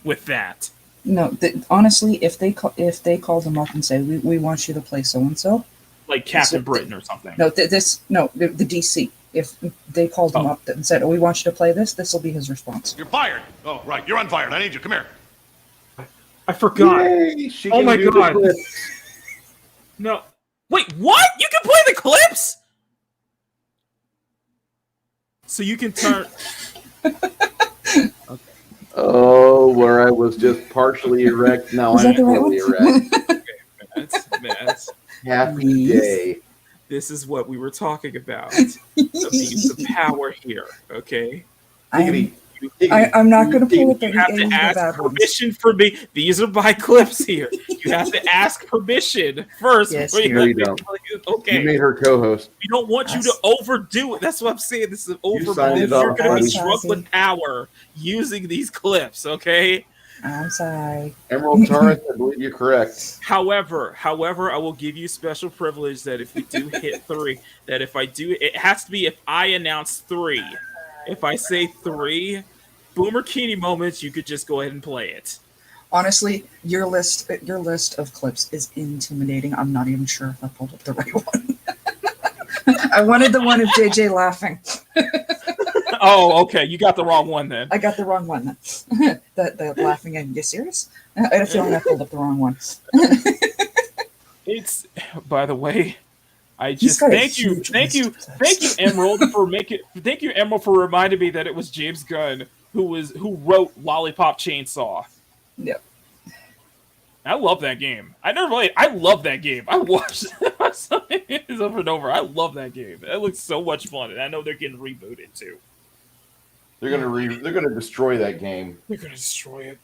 with that. No, honestly, if they call them up and say we want you to play so and so, Like Captain Britain or something. no, the DC. If they called him up and said, "Oh, we want you to play this," this will be his response. You're fired. Oh, right. You're unfired. I need you. Come here. I forgot. Yay, she Oh can my do the God. clips. No. Wait, what? You can play the clips? So you can turn. Oh, where I was just partially erect. Now Is I'm that the right fully one? erect. That's Happy Yes. day. this is what we were talking about. The power here, okay? Giggity. I'm not going to pull up You have any to of the ask bad ones. permission for me. These are my clips here. You have to ask permission first. Yes, before No, you let don't. me- You Okay. made her co-host. We don't want you to overdo it. That's what I'm saying. This is over. signed it You're off, going to be buddy. struck with power using these clips, okay? I'm sorry. Emerald Taurus, I believe you're correct. However, I will give you special privilege that if we do hit 3, that if I do, it has to be if I announce 3. If I say 3, Boomer Keeney moments, you could just go ahead and play it. Honestly, your list of clips is intimidating. I'm not even sure if I pulled up the right one. I wanted the one of JJ laughing. Oh, okay. You got the wrong one then. I got the wrong one. the laughing and you serious? I had a feeling I pulled up the wrong one. It's, by the way, I He's just got a thank you, huge thank you, list of thank you, clips. Emerald, thank you, Emerald, for reminding me that it was James Gunn who wrote Lollipop Chainsaw. Yep. I love that game. I never played. I love that game. I watched it over and over. I love that game. That looks so much fun, and I know they're getting rebooted too. They're gonna destroy that game. They're gonna destroy it.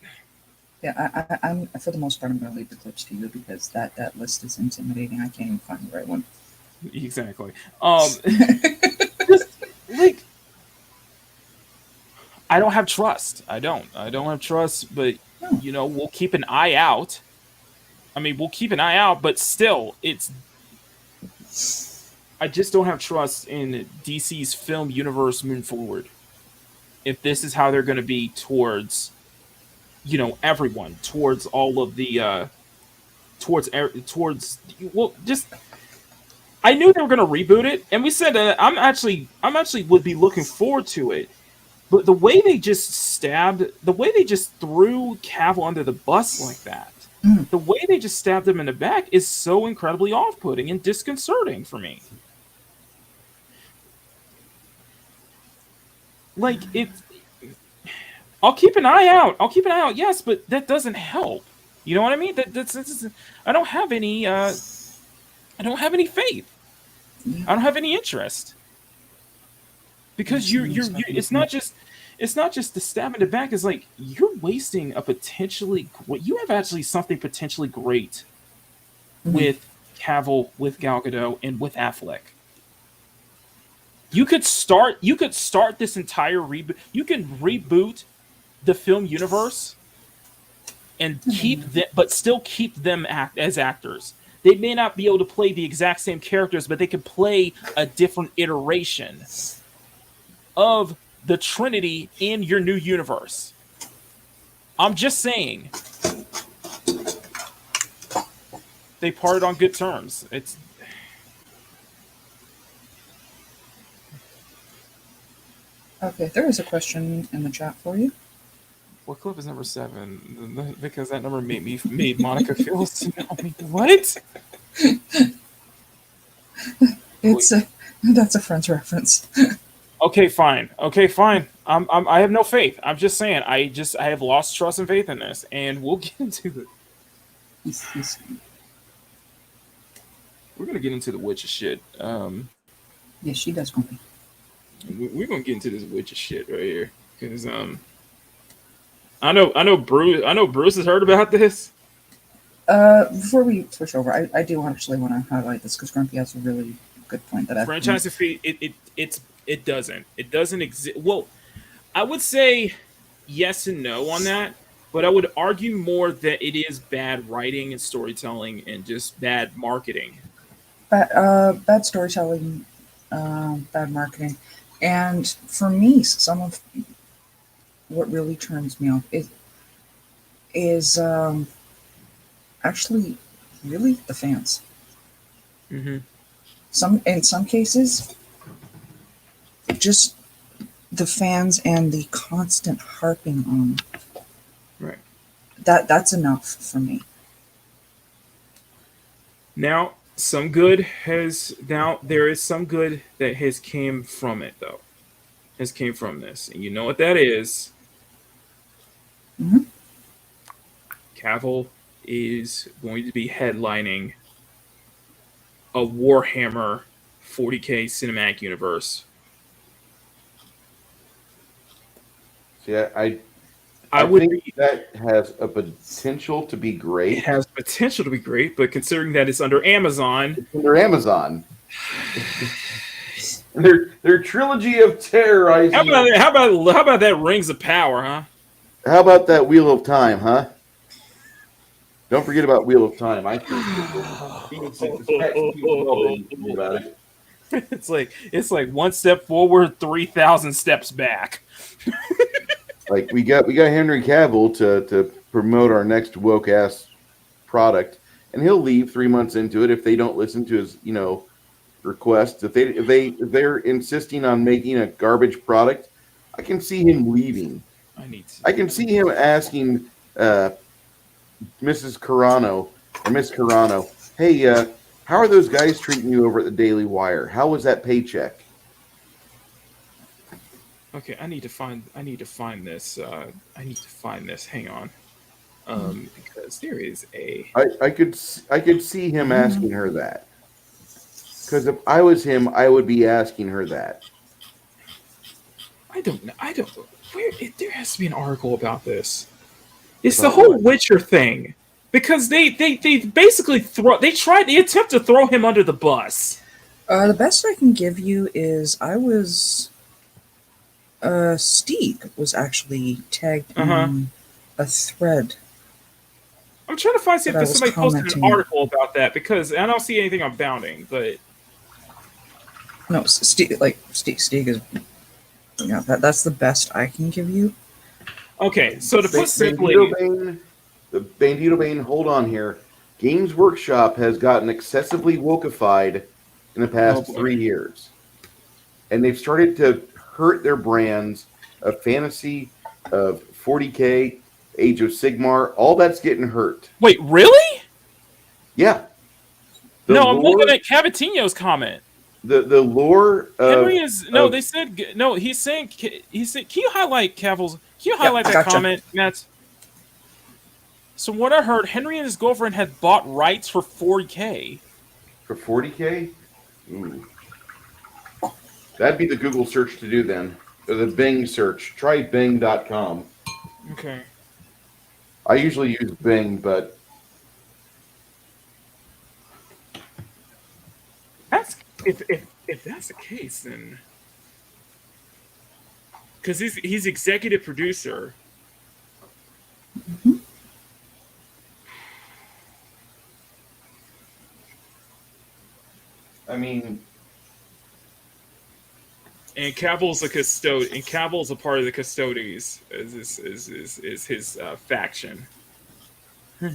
Yeah, I'm for the most part I'm going to leave the clips to you because that list is intimidating. I can't even find the right one. Exactly. Just, like, I don't have trust. I don't have trust. But you know, we'll keep an eye out. I mean, we'll keep an eye out, but still, I just don't have trust in DC's film universe moving forward. If this is how they're going to be towards, you know, everyone, towards all of the, towards well, just. I knew they were going to reboot it, and we said I'm actually would be looking forward to it. But the way they just threw Cavill under the bus like that, the way they just stabbed him in the back is so incredibly off-putting and disconcerting for me. Like, I'll keep an eye out. Yes, but that doesn't help. You know what I mean? That's I don't have any faith. I don't have any interest. Because it's not just the stab in the back. It's like you're wasting a potentially. You have actually something potentially great with Cavill, with Gal Gadot, and with Affleck. You could start this entire reboot. You can reboot the film universe and but still keep them as actors. They may not be able to play the exact same characters, but they could play a different iteration of the Trinity in your new universe. I'm just saying. They parted on good terms. Okay, there is a question in the chat for you. What clip is number 7? Because that number made Monica feel what? That's a Friends reference. Okay, fine. I have no faith. I'm just saying. I have lost trust and faith in this, and we'll get into it. We're gonna get into the witch shit. Yes, she does grumpy. We're gonna get into this witch shit right here because I know Bruce has heard about this. Before we switch over, I do actually want to highlight this because Grumpy has a really good point that franchise defeat. It doesn't exist. Well, I would say yes and no on that, but I would argue more that it is bad writing and storytelling and just bad marketing. Bad storytelling, bad marketing. And for me, some of what really turns me off is actually really the fans. Mm-hmm. In some cases, just the fans and the constant harping on Right. that's enough for me. Now, there is some good that has came from it, though. Has came from this. And you know what that is? Mhm. Cavill is going to be headlining a Warhammer 40K cinematic universe. See, I would think that has a potential to be great. It has potential to be great, but considering that it's under Amazon, It's under Amazon. their trilogy of terrorizing. how about that Rings of Power, huh? How about that Wheel of Time, huh? Don't forget about Wheel of Time. I think about it. It's like one step forward, 3,000 steps back. Like we got Henry Cavill to promote our next woke ass product, and he'll leave 3 months into it if they don't listen to his requests. If they're insisting on making a garbage product, I can see him leaving. I can see him asking Mrs. Carano or Miss Carano, hey, how are those guys treating you over at the Daily Wire? How was that paycheck? Okay, I need to find this. Hang on. Because there is a. I could see him asking her that. Because if I was him, I would be asking her that. I don't know. There has to be an article about this. It's the whole Witcher thing. Because they basically attempt to throw him under the bus. The best I can give you is Steeg was actually tagged in a thread. I'm trying to find if somebody posted an commenting. article about that because I don't see anything on Bounding, but No, Steeg is. Yeah, that's the best I can give you. okay. So to put simply, the Banditobane, hold on here. Games Workshop has gotten excessively wokeified in the past 3 years. And they've started to hurt their brands of Fantasy, of 40K, Age of Sigmar. All that's getting hurt. wait, really? Yeah. I'm looking at Cavatinho's comment. The lore of... Henry is... No, they said... No, he's saying... Can you highlight Cavill's... Can you highlight that comment, Matt? So what I heard, Henry and his girlfriend had bought rights for 40K. For 40K? Ooh. That'd be the Google search to do then. Or the Bing search. Try Bing.com. Okay. I usually use Bing, but... If that's the case, then... Because he's executive producer. Mm-hmm. I mean... And Cavill's a custodian. And Cavill's a part of the Custodies. Is his faction. Oh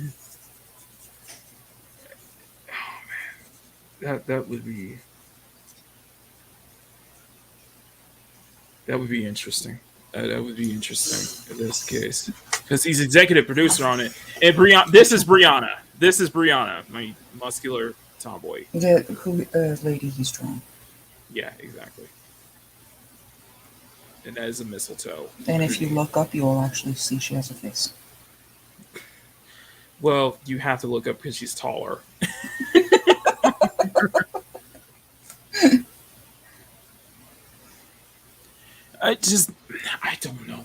man, that would be interesting. That would be interesting if that's the case, because he's executive producer on it. And this is Brianna, my muscular tomboy. The lady he's drawn. Yeah, exactly. And that is a mistletoe. And if you look up, you will actually see she has a face. Well, you have to look up because she's taller. I don't know.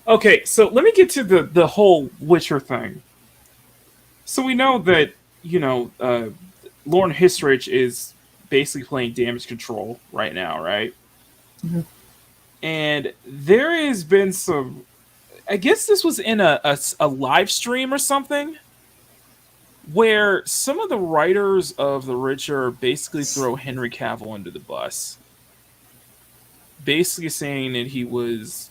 Okay, so let me get to the whole Witcher thing. So we know that, Lauren Histrich is basically playing damage control right now, right? Mm-hmm. And there has been some... I guess this was in a live stream or something, where some of the writers of The Witcher basically throw Henry Cavill under the bus. basically saying that he was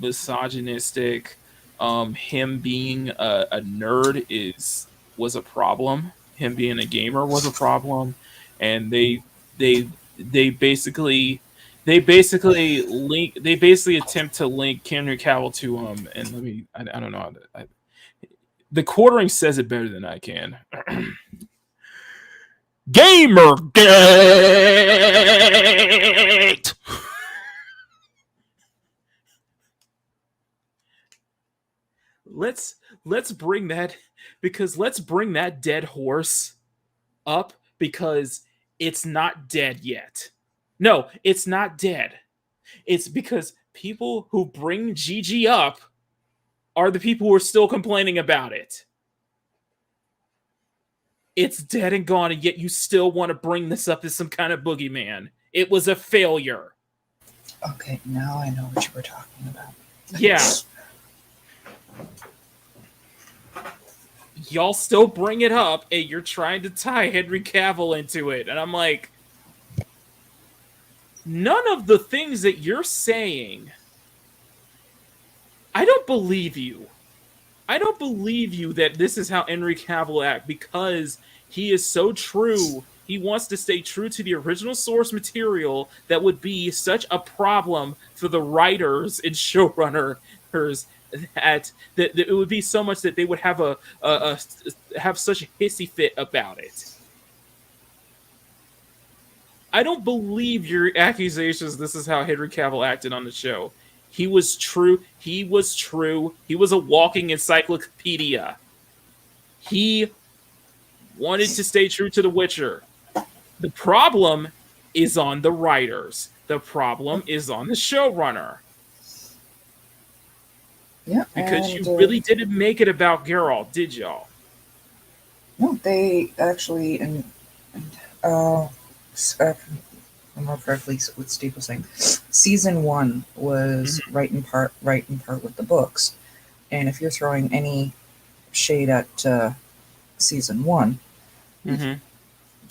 misogynistic. Him being a nerd was a problem. Him being a gamer was a problem, and they basically attempt to link Henry Cavill to and I don't know how the quartering says it better than I can. Gamergate. let's bring that let's bring that dead horse up because it's not dead yet. No, it's not dead. It's because people who bring Gigi up are the people who are still complaining about it. It's dead and gone, and yet you still want to bring this up as some kind of boogeyman. It was a failure. Okay, now I know what you were talking about. Yeah. Y'all still bring it up, and you're trying to tie Henry Cavill into it. And I'm like, none of the things that you're saying, I don't believe you. I don't believe you that this is how Henry Cavill acts, because he is so true. He wants to stay true to the original source material that would be such a problem for the writers and showrunners that it would be so much that they would have have such a hissy fit about it. I don't believe your accusations this is how Henry Cavill acted on the show. He was true. He was true. He was a walking encyclopedia. He wanted to stay true to The Witcher. The problem is on the writers. The problem is on the showrunner. Yeah, because you really didn't make it about Geralt, did y'all? No, they actually, and remember correctly, what Steve was saying, season 1 was right in part with the books, and if you're throwing any shade at season 1, you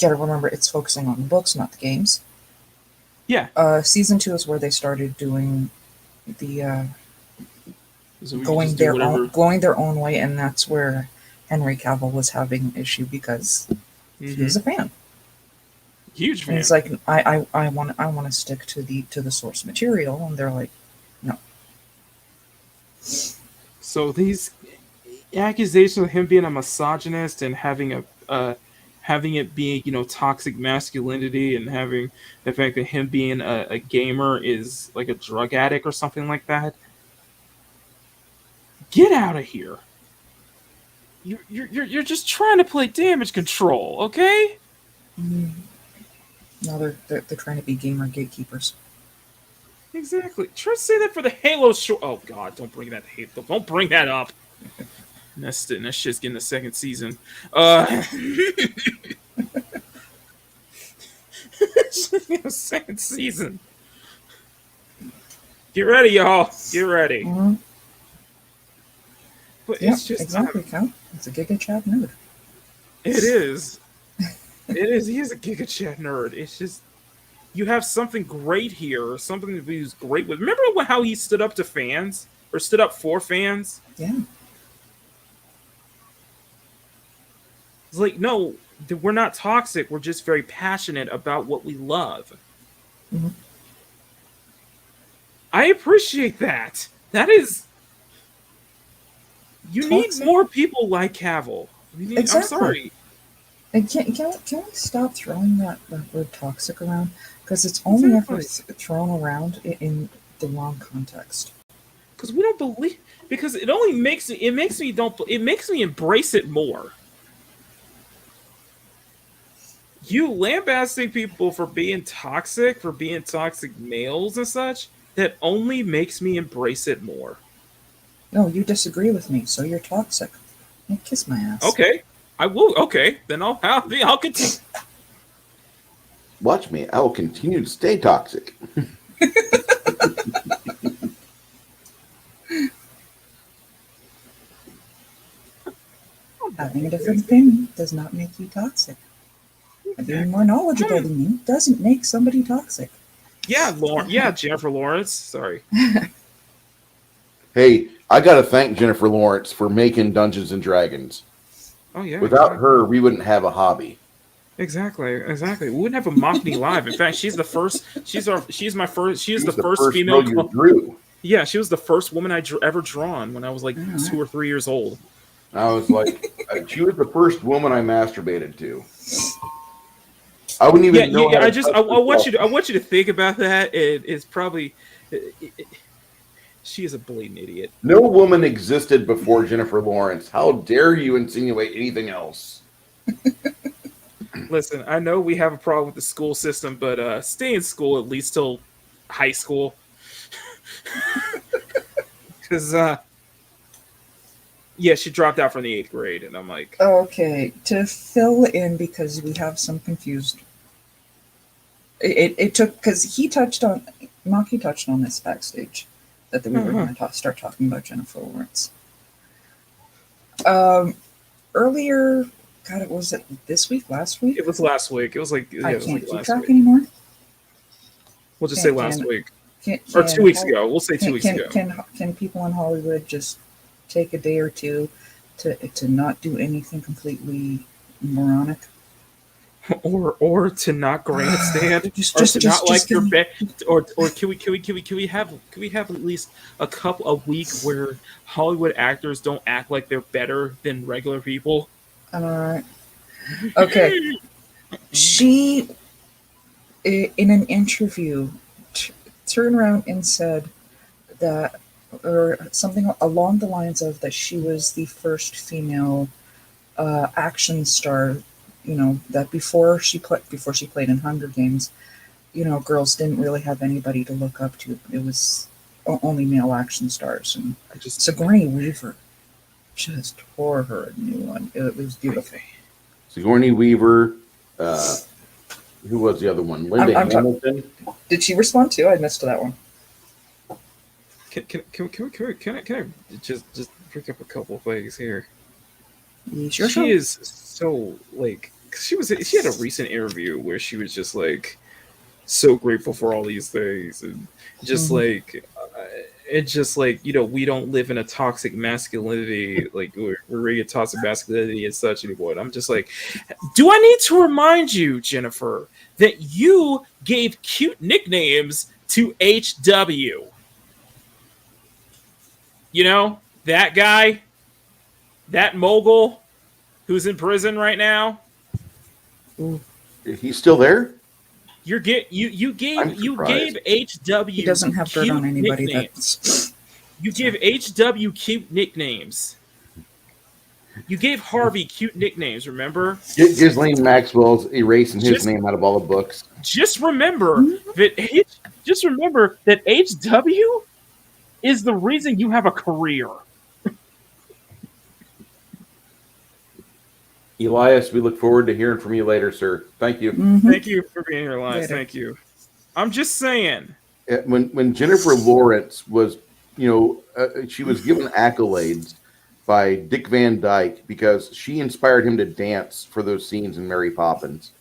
gotta remember it's focusing on the books, not the games. Yeah. Season 2 is where they started doing the going their own way, and that's where Henry Cavill was having an issue because he was a fan. Huge fan. And he's like, I want to stick to the source material, and they're like, no. So these accusations of him being a misogynist and having it being, toxic masculinity, and having the fact that him being a gamer is like a drug addict or something like that. Get out of here. You're just trying to play damage control, okay? No, they're trying to be gamer gatekeepers. Exactly. Try to say that for the Halo show. Oh God, don't bring that don't bring that up. That shit's getting the second season. Second season. Get ready, y'all. Get ready. Mm-hmm. But it's just exactly, Count. It's a Giga Chat nerd. It is. It is. He is a Giga Chat nerd. It's just you have something great here, something that he's great with. Remember how he stood up to fans or stood up for fans? Yeah. It's like, no, we're not toxic. We're just very passionate about what we love. Mm-hmm. I appreciate that. That is. You Toxic. need more people like Cavill. Exactly. I'm sorry. And can we stop throwing that word toxic around? Because it's only ever thrown around in the wrong context. Because we don't believe. Because it only makes me embrace it more. You lambasting people for being toxic males and such, that only makes me embrace it more. No, you disagree with me, so you're toxic. Yeah, kiss my ass. Okay, I will. Okay, then I'll continue. Watch me. I will continue to stay toxic. Having a different opinion does not make you toxic. Being more knowledgeable than you doesn't make somebody toxic. Yeah, Lauren. Yeah, Jennifer Lawrence. Sorry. Hey, I got to thank Jennifer Lawrence for making Dungeons and Dragons. Oh yeah. Without exactly. her, we wouldn't have a hobby. Exactly. We wouldn't have a Makini live. In fact, she's the first. She's my first. She is She the was the first first female. girl you drew. Yeah, she was the first woman I ever drawn when I was like All right. 2 or 3 years old. I was like, she was the first woman I masturbated to. I wouldn't even know. How to I want you to think about that. It's probably. She is a blatant idiot. No woman existed before Jennifer Lawrence. How dare you insinuate anything else? Listen, I know we have a problem with the school system, but stay in school at least till high school. Because, yeah, she dropped out from the 8th grade, and I'm like... Okay, to fill in, because we have some confused... It took... Because Maki touched on this backstage, that we were going to start talking about Jennifer Lawrence. Earlier... God, was it this week? Last week? It was last week. It was like... Yeah, I it was can't like keep last track week. anymore. We'll just say last week. Can- Or 2 weeks can- ago. We'll say 2 weeks ago. Can people in Hollywood just take a day or two to not do anything completely moronic? Or to not grandstand, or to not like your bet, or can we have at least a week where Hollywood actors don't act like they're better than regular people? All right. Okay. She, in an interview, turned around and said that, or something along the lines of that she was the first female action star. You know, that before she played in Hunger Games, you know, girls didn't really have anybody to look up to. It was only male action stars. And Sigourney Weaver just tore her a new one. It was beautiful. Sigourney Weaver. Who was the other one? Linda Hamilton. Did she respond too? I missed that one. Can I just pick up a couple things here? Sure. She is so like she had a recent interview where she was just like so grateful for all these things, and just like it's just like, you know, we don't live in a toxic masculinity, like we're really a toxic masculinity and such anymore. And I'm just like, do I need to remind you, Jennifer, that you gave cute nicknames to HW? You know, that guy, that mogul who's in prison right now. He's still there? You gave HW. He doesn't have dirt on anybody. You give HW cute nicknames. You gave Harvey cute nicknames. Remember? Ghislaine Maxwell's erasing his name out of all the books. Just remember that. Just remember that HW is the reason you have a career. Elias, we look forward to hearing from you later, sir. Thank you. Thank you for being here, Elias. Thank you. I'm just saying. When Jennifer Lawrence was, she was given accolades by Dick Van Dyke because she inspired him to dance for those scenes in Mary Poppins.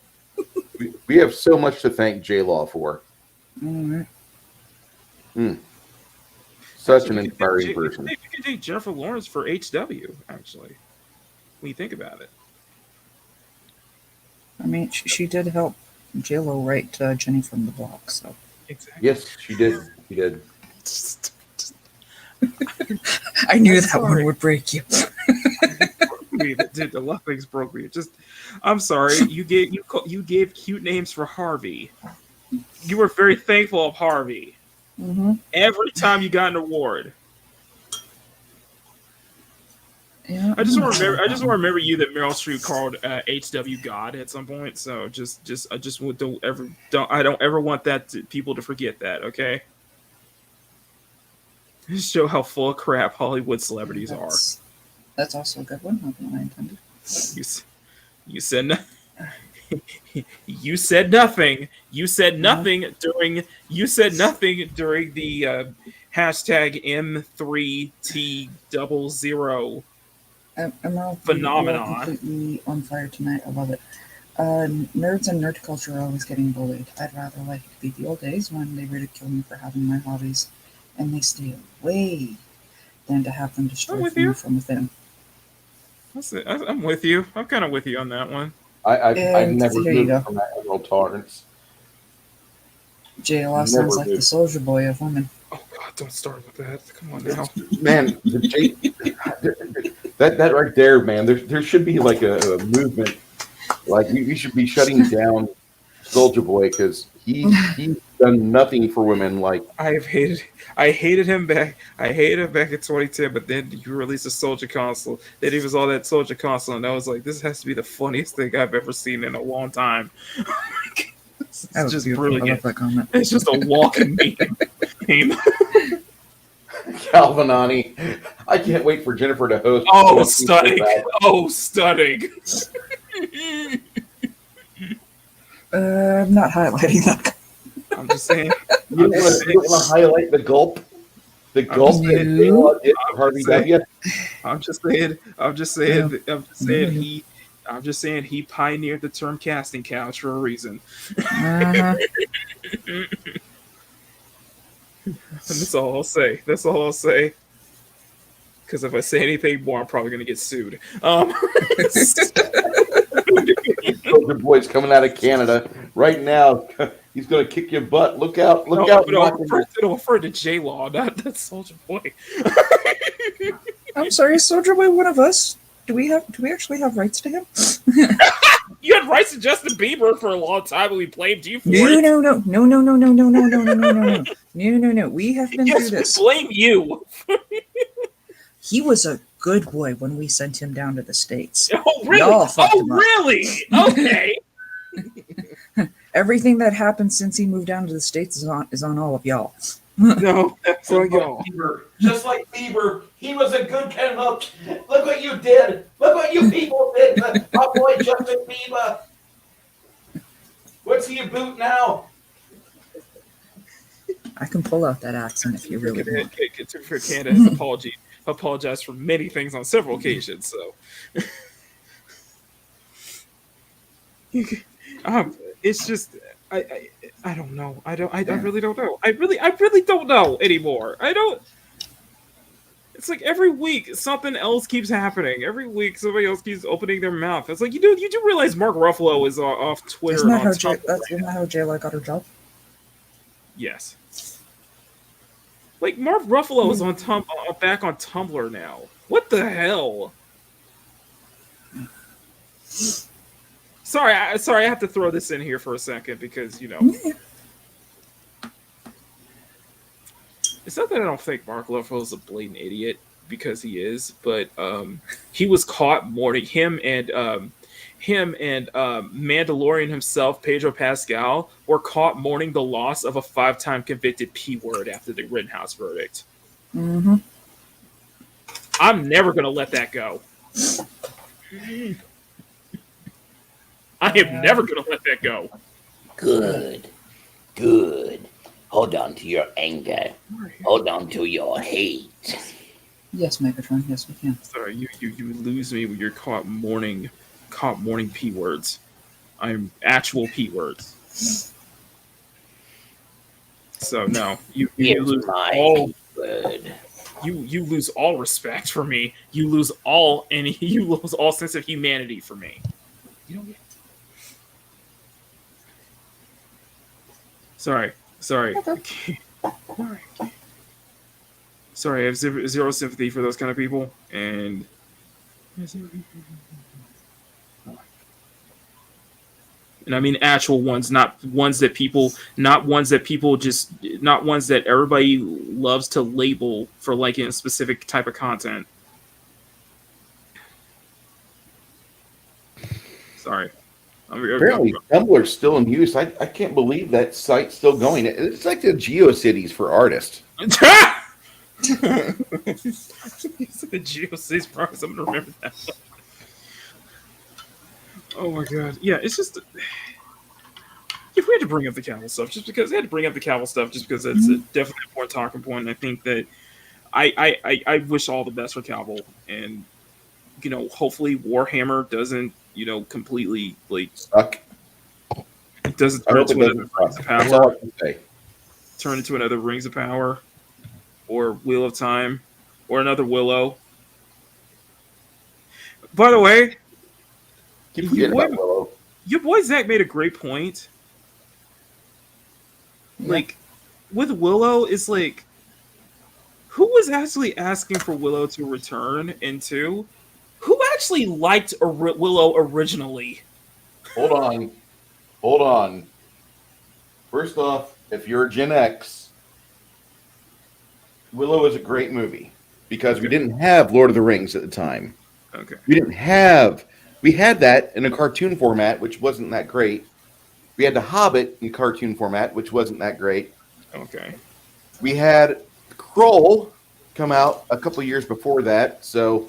We have so much to thank J-Law for. Such an inspiring person. You can take Jennifer Lawrence for HW, actually, when you think about it. I mean, she did help J-Lo write Jenny from the Block, so. Exactly. Yes, she did. She did. I knew that one would break you. A lot of things broke me. I'm sorry. You gave cute names for Harvey. You were very thankful of Harvey. Every time you got an award. Yeah. I just want to remember you that Meryl Streep called HW God at some point. So I don't ever want people to forget that. Okay. Just show how full of crap Hollywood celebrities are. That's also a good one. Not the one I intended. You said you said nothing. You said nothing during the hashtag M3T00 Emerald, phenomenon. completely on fire tonight. I love it. Nerds and nerd culture are always getting bullied. I'd rather like it to be the old days when they ridicule me for having my hobbies and they stay away than to have them I'm destroyed with from me you. from within. That's it. I'm with you. I'm kind of with you on that one. I've And never here you moved go. from that emerald tolerance. JLS sounds Never like the moved. soldier boy of women. Oh God, don't start with that. Come on now. Man, that right there, man. There should be like a movement. Like we should be shutting down Soldier Boy because he's done nothing for women. Like I hated him back. I hated him back in 2010. But then you released a Soldier console. Then he was all that Soldier console, and I was like, this has to be the funniest thing I've ever seen in a long time. It's That was just beautiful. I brilliant. love that comment. It's just a walking meme. Calvinani. I can't wait for Jennifer to host. Oh, stunning! Oh, stunning! I'm not highlighting that. I'm just saying. You don't want to highlight the gulp? The gulp that No. did for Harvey W. I'm just saying he pioneered the term casting couch for a reason. Uh-huh. And that's all I'll say. That's all I'll say. Because if I say anything more, I'm probably going to get sued. Soldier Boy's coming out of Canada right now. He's going to kick your butt. Look out! Look out! For the J Law, not that Soldier Boy. I'm sorry, is Soldier Boy one of us? Do we actually have rights to him? You had rights to Justin Bieber for a long time, and we blamed you for No. it. No. We have been Yes, through this. we blame you. He was a good boy when we sent him down to the States. Oh, really? Y'all fucked him up. Really? Okay. Everything that happened since he moved down to the States is on all of y'all. No, that's on y'all. Just like Bieber, he was a good chemical. Look what you did. Look what you people did. My boy Justin Bieber. What's he a boot now? I can pull out that accent if you really want. For Canada has apologized for many things on several occasions. So, it's just I don't know. I really don't know. I really don't know anymore. I don't. It's like every week something else keeps happening. Every week somebody else keeps opening their mouth. It's like you do realize Mark Ruffalo is off Twitter. Isn't that and how on Tumblr isn't that how JLo got her job? Yes. Like Mark Ruffalo is on back on Tumblr now. What the hell? Sorry, I have to throw this in here for a second because it's not that I don't think Mark Ruffalo is a blatant idiot because he is, but he was caught mourning him and Mandalorian himself, Pedro Pascal, were caught mourning the loss of a 5-time convicted P-word after the Rittenhouse verdict. Mm-hmm. I'm never going to let that go. I am never going to let that go. Good. Hold on to your anger. Hold on to your hate. Yes, Megatron. Yes, we can. Sorry, you lose me when you're caught mourning P-words. I'm actual P-words. So no, you lose all word. You lose all respect for me. You lose all sense of humanity for me. You don't get. Sorry. Okay. Sorry, I have zero sympathy for those kind of people, and I mean actual ones, not ones that everybody loves to label for liking a specific type of content. Sorry. Apparently, Tumblr's still in use. I can't believe that site's still going. It's like the GeoCities for artists. It's like the GeoCities progress. I'm gonna remember that. Oh my god. Yeah, it's just if we had to bring up the Cavill stuff, just because it's a definitely important talking point. And I think that I wish all the best for Cavill, and hopefully Warhammer doesn't completely like Suck. it doesn't I turn hope it into another doesn't Rings suck. of That's all Power, I can say. turn into another Rings of Power, or Wheel of Time, or another Willow. By the way, Keep your forgetting boy, about Willow. your boy Zach made a great point. Yeah. Like with Willow, it's like who was actually asking for Willow to return, and two, who actually liked Willow originally? Hold on. Hold on. First off, if you're Gen X, Willow is a great movie because we didn't have Lord of the Rings at the time. Okay. We had that in a cartoon format, which wasn't that great. We had The Hobbit in cartoon format, which wasn't that great. Okay. We had Kroll come out a couple years before that, so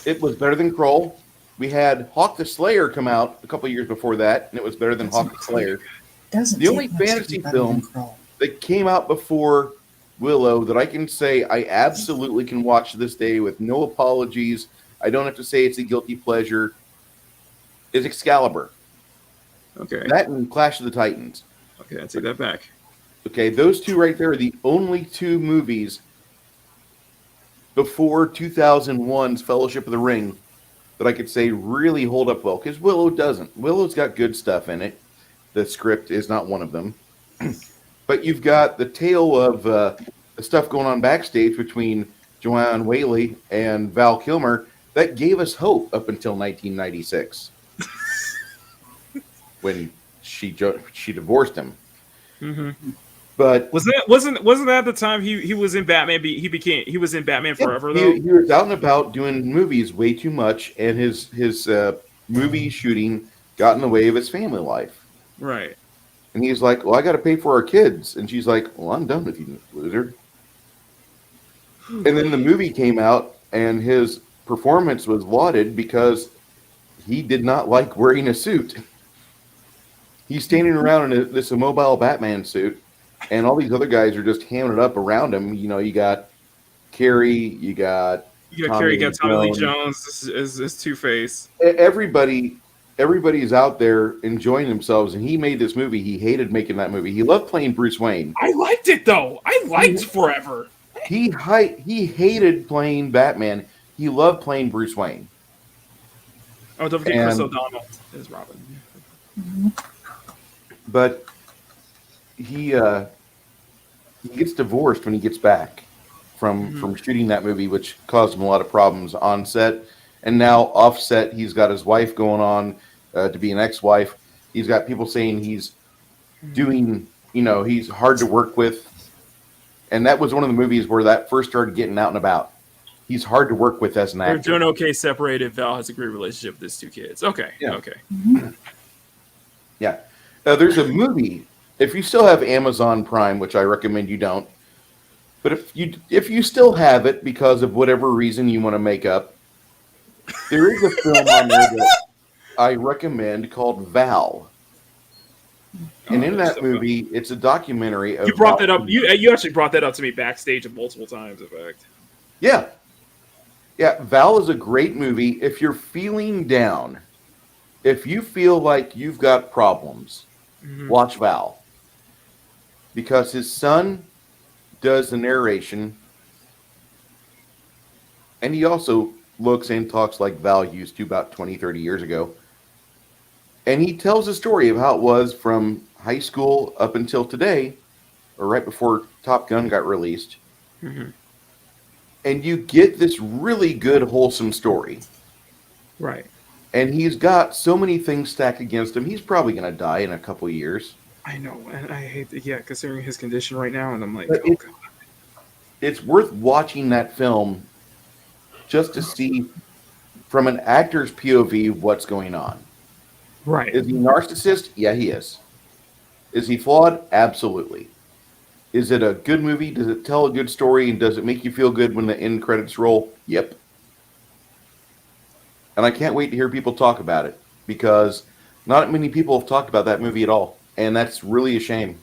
it was better than Kroll. We had Hawk the Slayer come out a couple years before that, and it was better than Hawk the Slayer. Doesn't The take only much to fantasy be better film than Kroll. that came out before Willow that I can say I absolutely can watch to this day with no apologies. I don't have to say it's a guilty pleasure. Is Excalibur. Okay. That and Clash of the Titans. Okay, I take that back. Okay, those two right there are the only two movies before 2001's Fellowship of the Ring that I could say really hold up well, because Willow doesn't. Willow's got good stuff in it. The script is not one of them. But you've got the tale of the stuff going on backstage between Joanne Whaley and Val Kilmer that gave us hope up until 1996 when she divorced him. Mm-hmm. But wasn't that the time he was in Batman? He was in Batman Forever though. He was out and about doing movies way too much, and his movie shooting got in the way of his family life. Right. And he's like, "Well, I got to pay for our kids," and she's like, "Well, I'm done with you, loser." And then the movie came out, and his performance was lauded because he did not like wearing a suit. He's standing around in this immobile Batman suit, and all these other guys are just hamming it up around him. You know, you got Carrie, you got Tommy Lee Jones as Two-Face. Everybody's out there enjoying themselves, and he made this movie. He hated making that movie. He loved playing Bruce Wayne. I liked it though. I liked Forever. He hated playing Batman. He loved playing Bruce Wayne. Oh, don't forget Chris O'Donnell as Robin. But he gets divorced when he gets back from shooting that movie, which caused him a lot of problems on set. And now off set, he's got his wife going on to be an ex-wife. He's got people saying he's doing, he's hard to work with. And that was one of the movies where that first started getting out and about. He's hard to work with as an actor. They're doing okay separated. Val has a great relationship with his two kids. Okay. Yeah. Okay. Yeah. There's a movie. If you still have Amazon Prime, which I recommend you don't, but if you still have it because of whatever reason you want to make up, there is a film on there that I recommend called Val. And in that movie, it's a documentary of... You brought that up. You actually brought that up to me backstage multiple times, in fact. Yeah. Yeah, Val is a great movie. If you're feeling down, if you feel like you've got problems, watch Val. Because his son does the narration, and he also looks and talks like Val used to about 20, 30 years ago. And he tells a story of how it was from high school up until today, or right before Top Gun got released. And you get this really good, wholesome story. Right. And he's got so many things stacked against him. He's probably going to die in a couple years. I know, and I hate that. Yeah, considering his condition right now, and I'm like, But God. It's worth watching that film just to see from an actor's POV what's going on. Right. Is he a narcissist? Yeah, he is. Is he flawed? Absolutely. Is it a good movie? Does it tell a good story? And does it make you feel good when the end credits roll? Yep. And I can't wait to hear people talk about it, because not many people have talked about that movie at all. And that's really a shame.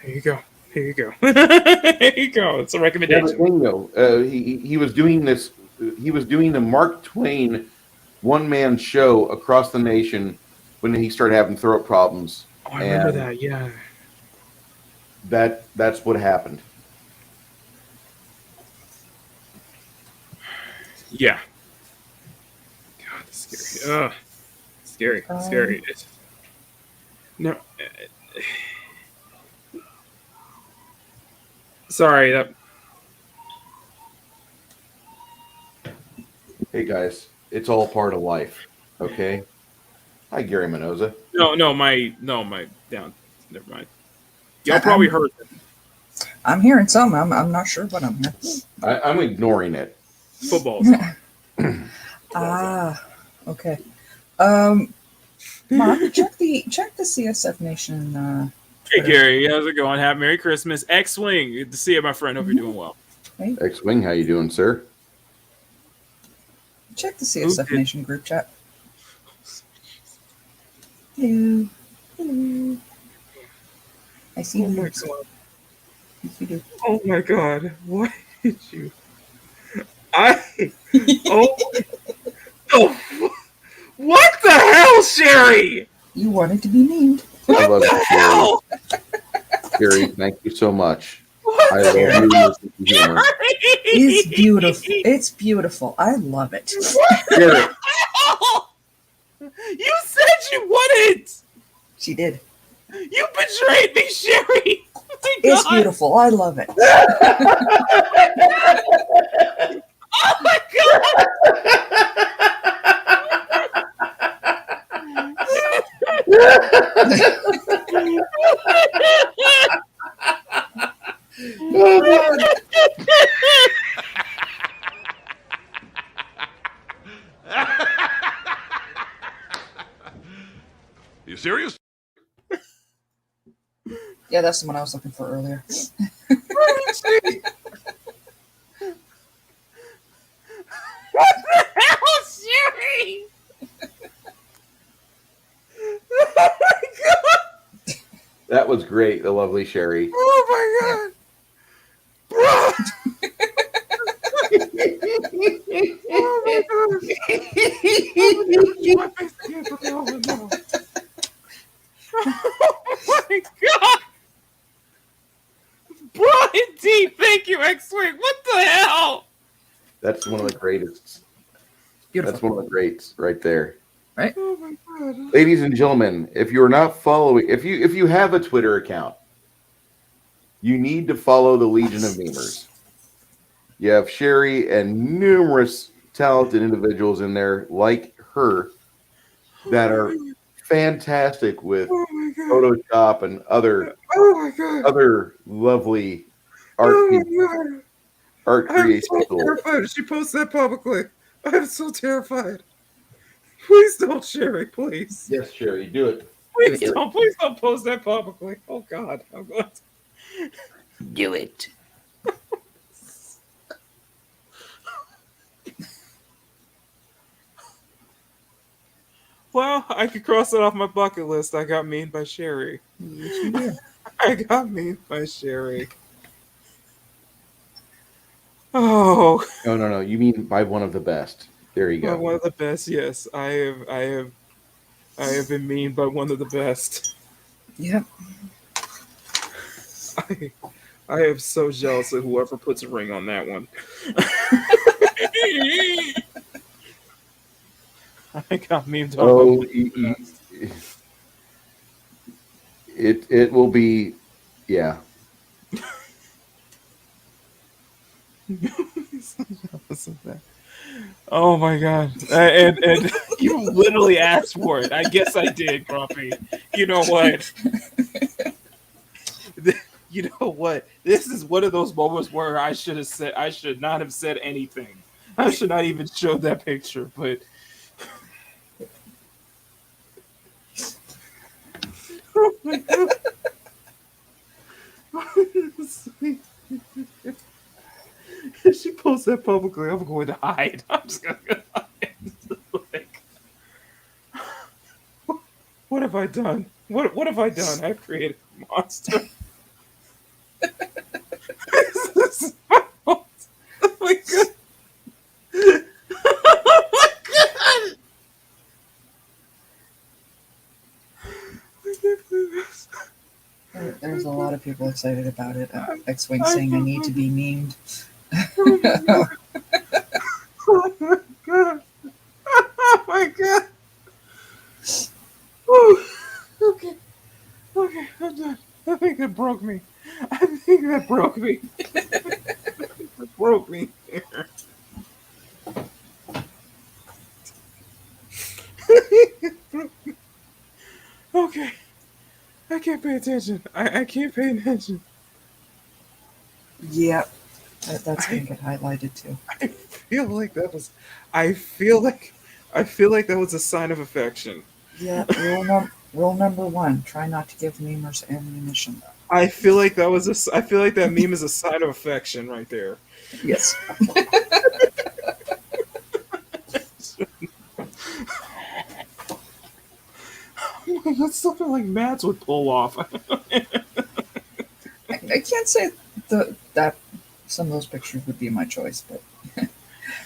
There you go. There you go. There you go. It's a recommendation. The thing, though, he was doing this doing the Mark Twain one-man show across the nation when he started having throat problems. Oh, I remember that. Yeah. That's what happened. Yeah. God, that's scary. Ugh. Scary. Scary. No. Sorry. That. Hey guys, it's all part of life. Okay. Hi, Gerry Minoza. No, my down. Never mind. Y'all probably heard it. I'm hearing some. I'm not sure what I'm hearing. I'm ignoring it. Football's on. Okay. Mark, check the CSF Nation. Hey Gary, how's it going? Happy Merry Christmas. X-Wing, good to see you, my friend. Hope you're doing well. Hey, X-Wing, how you doing, sir? check the CSF Nation group chat. Hello. Hello. I see you. God. Yes, you do. Oh my God! Why did you? What the hell, Sherry? You wanted to be named. I love you, Hell! Gary, thank you so much. I love you. and your sense of humor. It's beautiful. It's beautiful. I love it. Gary, You said you wouldn't. She did. You betrayed me, Sherry. Oh my It's God. beautiful. I love it. Oh my God. You serious? Yeah, that's the one I was looking for earlier. What the hell, Sherry? Oh my God. that was great, the lovely Sherry. Oh my God. Bro. Oh my God. Oh my God. Brian D, thank you, X-Wing. What the hell? That's one of the greatest. Beautiful. That's one of the greats right there. Oh my God. Ladies and gentlemen, if you're not following, if you have a Twitter account, you need to follow the Legion of Memers. You have Sherry and numerous talented individuals in there like her that are fantastic with Oh my God. Photoshop and other Oh my God. other lovely art Oh my people, God. art I'm creation so tools. terrified if she posts that publicly. I'm so terrified. Please don't, Sherry, please. Yes, Sherry, do it. Please don't post that publicly. Oh God. I'm going to... Do it. Well, I could cross it off my bucket list. I got mean by Sherry. Yes, you did. I got mean by Sherry. Oh, No. You mean by one of the best. There you go. one of the best. Yes, I have been mean by one of the best. Yep. I am so jealous of whoever puts a ring on that one. I got memed Oh, off. it will be, yeah. Oh my God! And you literally asked for it. I guess I did, Grumpy. You know what? You know what? This is one of those moments where I should not have said anything. I should not even show that picture. But oh my God! If she posts that publicly, I'm going to hide. I'm just going to hide. Like, what have I done? What have I done? I've created a monster. This is my fault. Oh my God. There's a lot of people excited about it. X-Wing saying I need to be memed. Oh my god. Oh my god. Whew. Okay. Okay, I'm done. I think that broke me. I think that broke me. That broke me. Okay. I can't pay attention. I can't pay attention. Yeah, that's gonna get highlighted too. I feel like that was. I feel like that was a sign of affection. Yeah, rule number 1: try not to give memers ammunition. I feel like that was a. I feel like that meme is a sign of affection right there. Yes. That's something like Mads would pull off. I can't say that some of those pictures would be my choice, but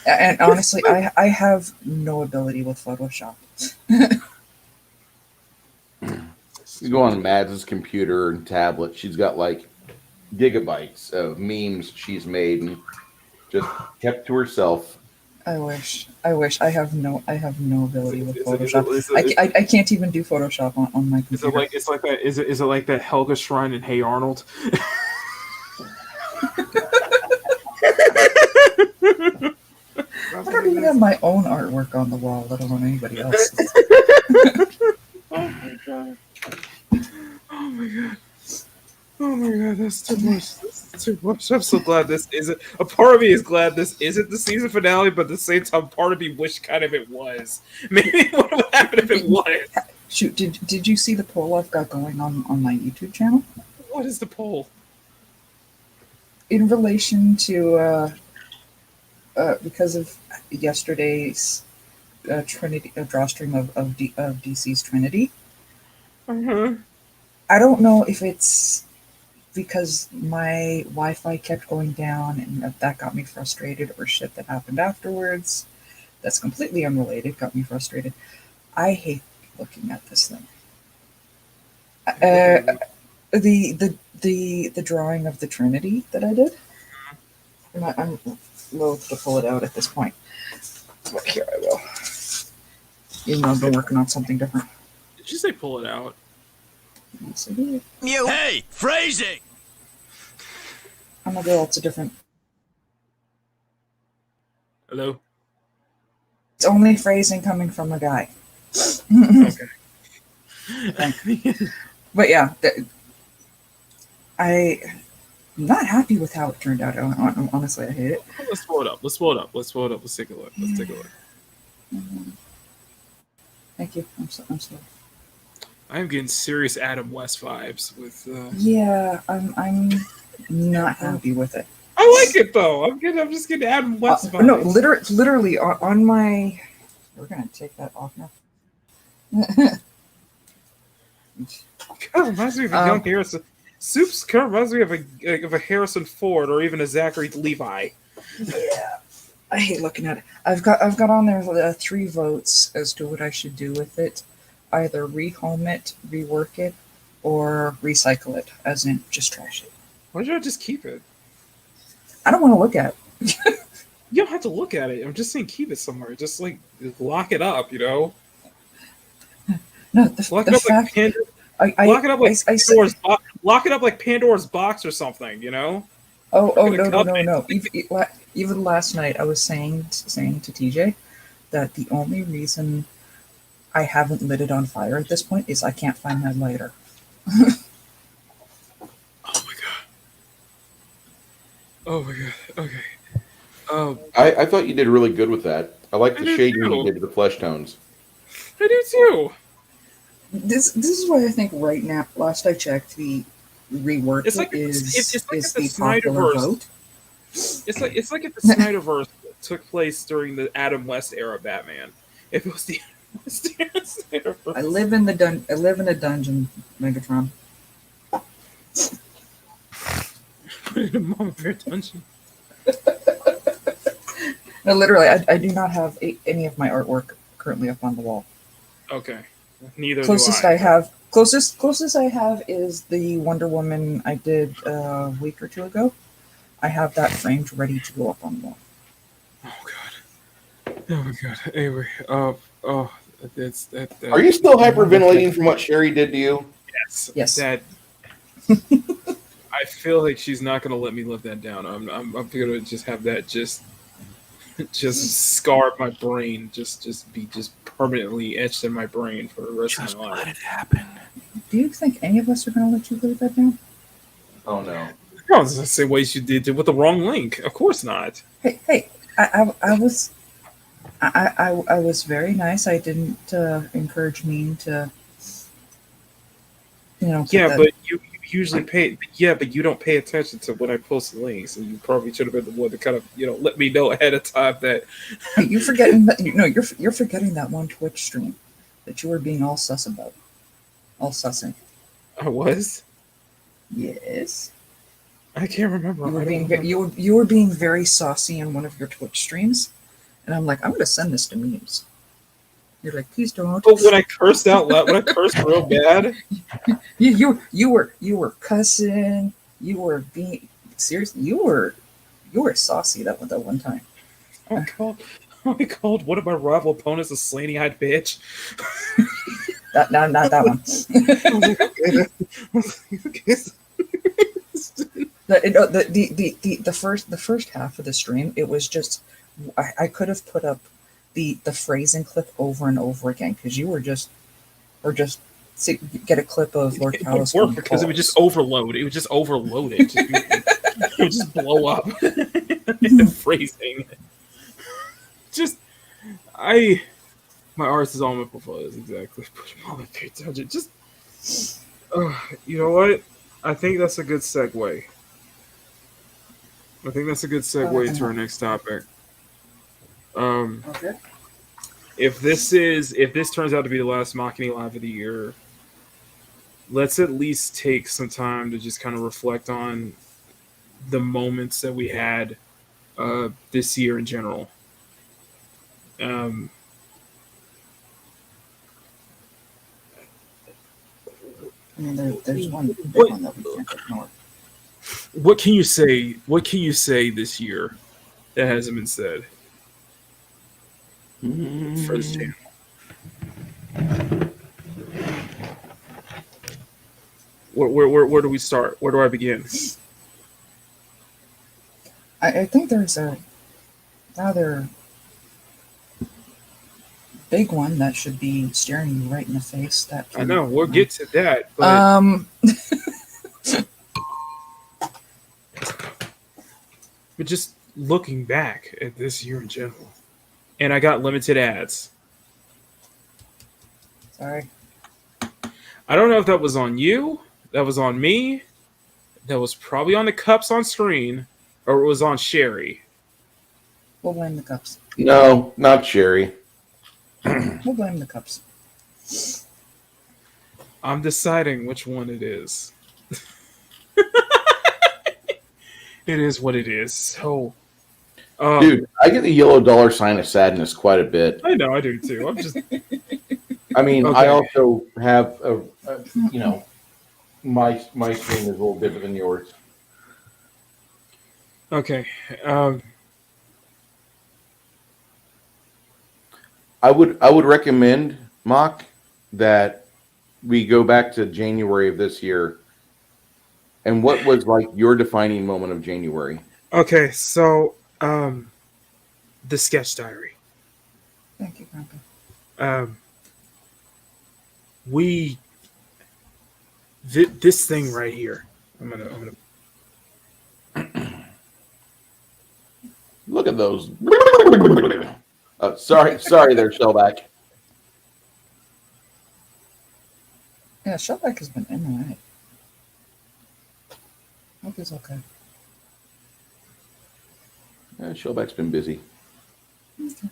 and honestly, I have no ability with Photoshop. You go on Mads' computer and tablet. She's got like gigabytes of memes she's made and just kept to herself. I wish. I have no ability with Photoshop. I can't even do Photoshop on my computer. Is it like that Helga shrine in Hey Arnold? I don't even have my own artwork on the wall, let alone anybody else. Oh my god. Oh my god. Oh my god, that's too much. That's too much. I'm so glad this isn't. A part of me is glad this isn't the season finale, but at the same time, part of me wish kind of it was. Maybe what would happen if it was? Shoot, did you see the poll I've got going on my YouTube channel? What is the poll? In relation to because of yesterday's Trinity Drawstream of DC's Trinity. I don't know if it's because my Wi-Fi kept going down and that got me frustrated, or shit that happened afterwards that's completely unrelated got me frustrated. I hate looking at this thing. The drawing of the Trinity that I did. I'm loath to pull it out at this point. But here I will. Even though I've been working on something different. Did you say pull it out? Yes, I did. Hey, phrasing! I'm a girl, it's a different. Hello? It's only phrasing coming from a guy. Okay. But yeah, I'm not happy with how it turned out. Honestly, I hate it. Let's pull it up. Let's pull it up. Let's pull it up. Let's take a look. Let's take a look. Thank you. I'm sorry. I'm getting serious Adam West vibes with. Yeah, I'm not happy with it. I like it though. I'm just getting Adam West vibes. No, literally on my. We're gonna take that off now. Kind of reminds me of a young Harrison. Soups kind of reminds me of a Harrison Ford or even a Zachary Levi. Yeah, I hate looking at it. I've got on there 3 votes as to what I should do with it. Either rehome it, rework it, or recycle it, as in just trash it. Why don't you just keep it? I don't want to look at it. You don't have to look at it. I'm just saying keep it somewhere. Just like lock it up, you know? No, Lock it up like Pandora's. Lock it up like Pandora's box. Lock it up like Pandora's box or something, you know? Oh no. Even last night I was saying to TJ that the only reason I haven't lit it on fire at this point is I can't find my lighter. Oh my god. Okay. I thought you did really good with that. I like the shading you did to the flesh tones. I do too. This is why I think right now, last I checked, the rework It's like is the the popular vote. It's like if the Snyderverse took place during the Adam West era Batman. If it was the Snyderverse. I live in a dungeon, Megatron. Put it in a Mamabear dungeon. No, literally, I do not have any of my artwork currently up on the wall. Okay. Neither Closest do I. closest I have is the Wonder Woman I did a week or two ago. I have that framed ready to go up on the wall. Oh god. Oh my god. Anyway, that's that. Are you still hyperventilating from what Sherry did to you? Yes. Yes. That. I feel like she's not gonna let me live that down. I'm gonna just have that just scar my brain, just be permanently etched in my brain for the rest of my life. Let it happen. Do you think any of us are going to let you live that down? Oh no. I was the same way you did with the wrong link. Of course not. Hey! I was very nice. I didn't encourage Mean to, put Yeah, that- but you usually pay. Yeah, but you don't pay attention to when I post links, and you probably should have been the one to kind of let me know ahead of time that. Hey, you forgetting that? No, you're forgetting that one Twitch stream that you were being all sus about, all sussing. I was. Yes. I can't remember. You were I don't being remember. you were being very saucy in one of your Twitch streams, and I'm like, I'm going to send this to memes. You're like, please don't. But when I cursed out loud, when I cursed real bad, You were cussing. You were being seriously. You were saucy that one time. I called one of my rival opponents a slanty-eyed bitch. Not that one. The first half of the stream, it was just I could have put up the phrasing clip over and over again because you were just get a clip of Lord It Callus would work because it would just overload. It would just overload it. It would just blow up. The phrasing. My artist is on my portfolio. Is exactly. Just, you know what? I think that's a good segue. I think that's a good segue to our next topic. Okay. If this turns out to be the last Makini Live of the year, let's at least take some time to just kind of reflect on the moments that we had this year in general. I mean, there's one big What- one that we can't ignore. What can you say? What can you say this year that hasn't been said for this channel? Where do we start? Where do I begin? I think there's a rather big one that should be staring you right in the face. That I know we'll get to that, but but just looking back at this year in general, and I got limited ads. Sorry. I don't know if that was on you, that was on me, that was probably on the cups on screen, or it was on Sherry. We'll blame the cups. No, not Sherry. We'll blame the cups. I'm deciding which one it is. It is what it is. So, Dude, I get the yellow dollar sign of sadness quite a bit. I know I do too. I'm just I mean, Okay. I also have my screen is a little different than yours. okay. I would recommend, Mock, that we go back to January of this year. And what was like your defining moment of January? Okay, so the sketch diary. Thank you, Grandpa. This thing right here. I'm gonna Look at those. Sorry there, Shellback. Yeah, Shellback has been in alright. Hope he's okay. Shellback's been busy. Okay.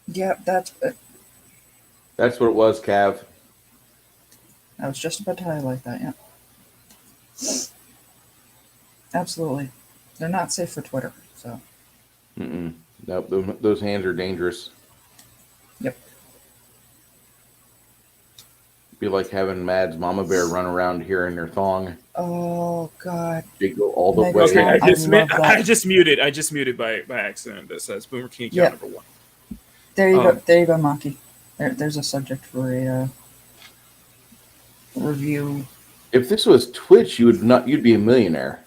Yeah, that's. That's what it was, Cav. I was just about to highlight that. Yeah. Absolutely, they're not safe for Twitter. So. Nope, those hands are dangerous. Yep. Be like having Mad's Mama Bear run around here in their thong. Oh God. Jiggle all the way. Megatron, Okay, I love that. I just muted by accident. That says Boomer King Yeah. count number 1. There you go. There you go, Maki. There's a subject for a review. If this was Twitch, you'd be a millionaire.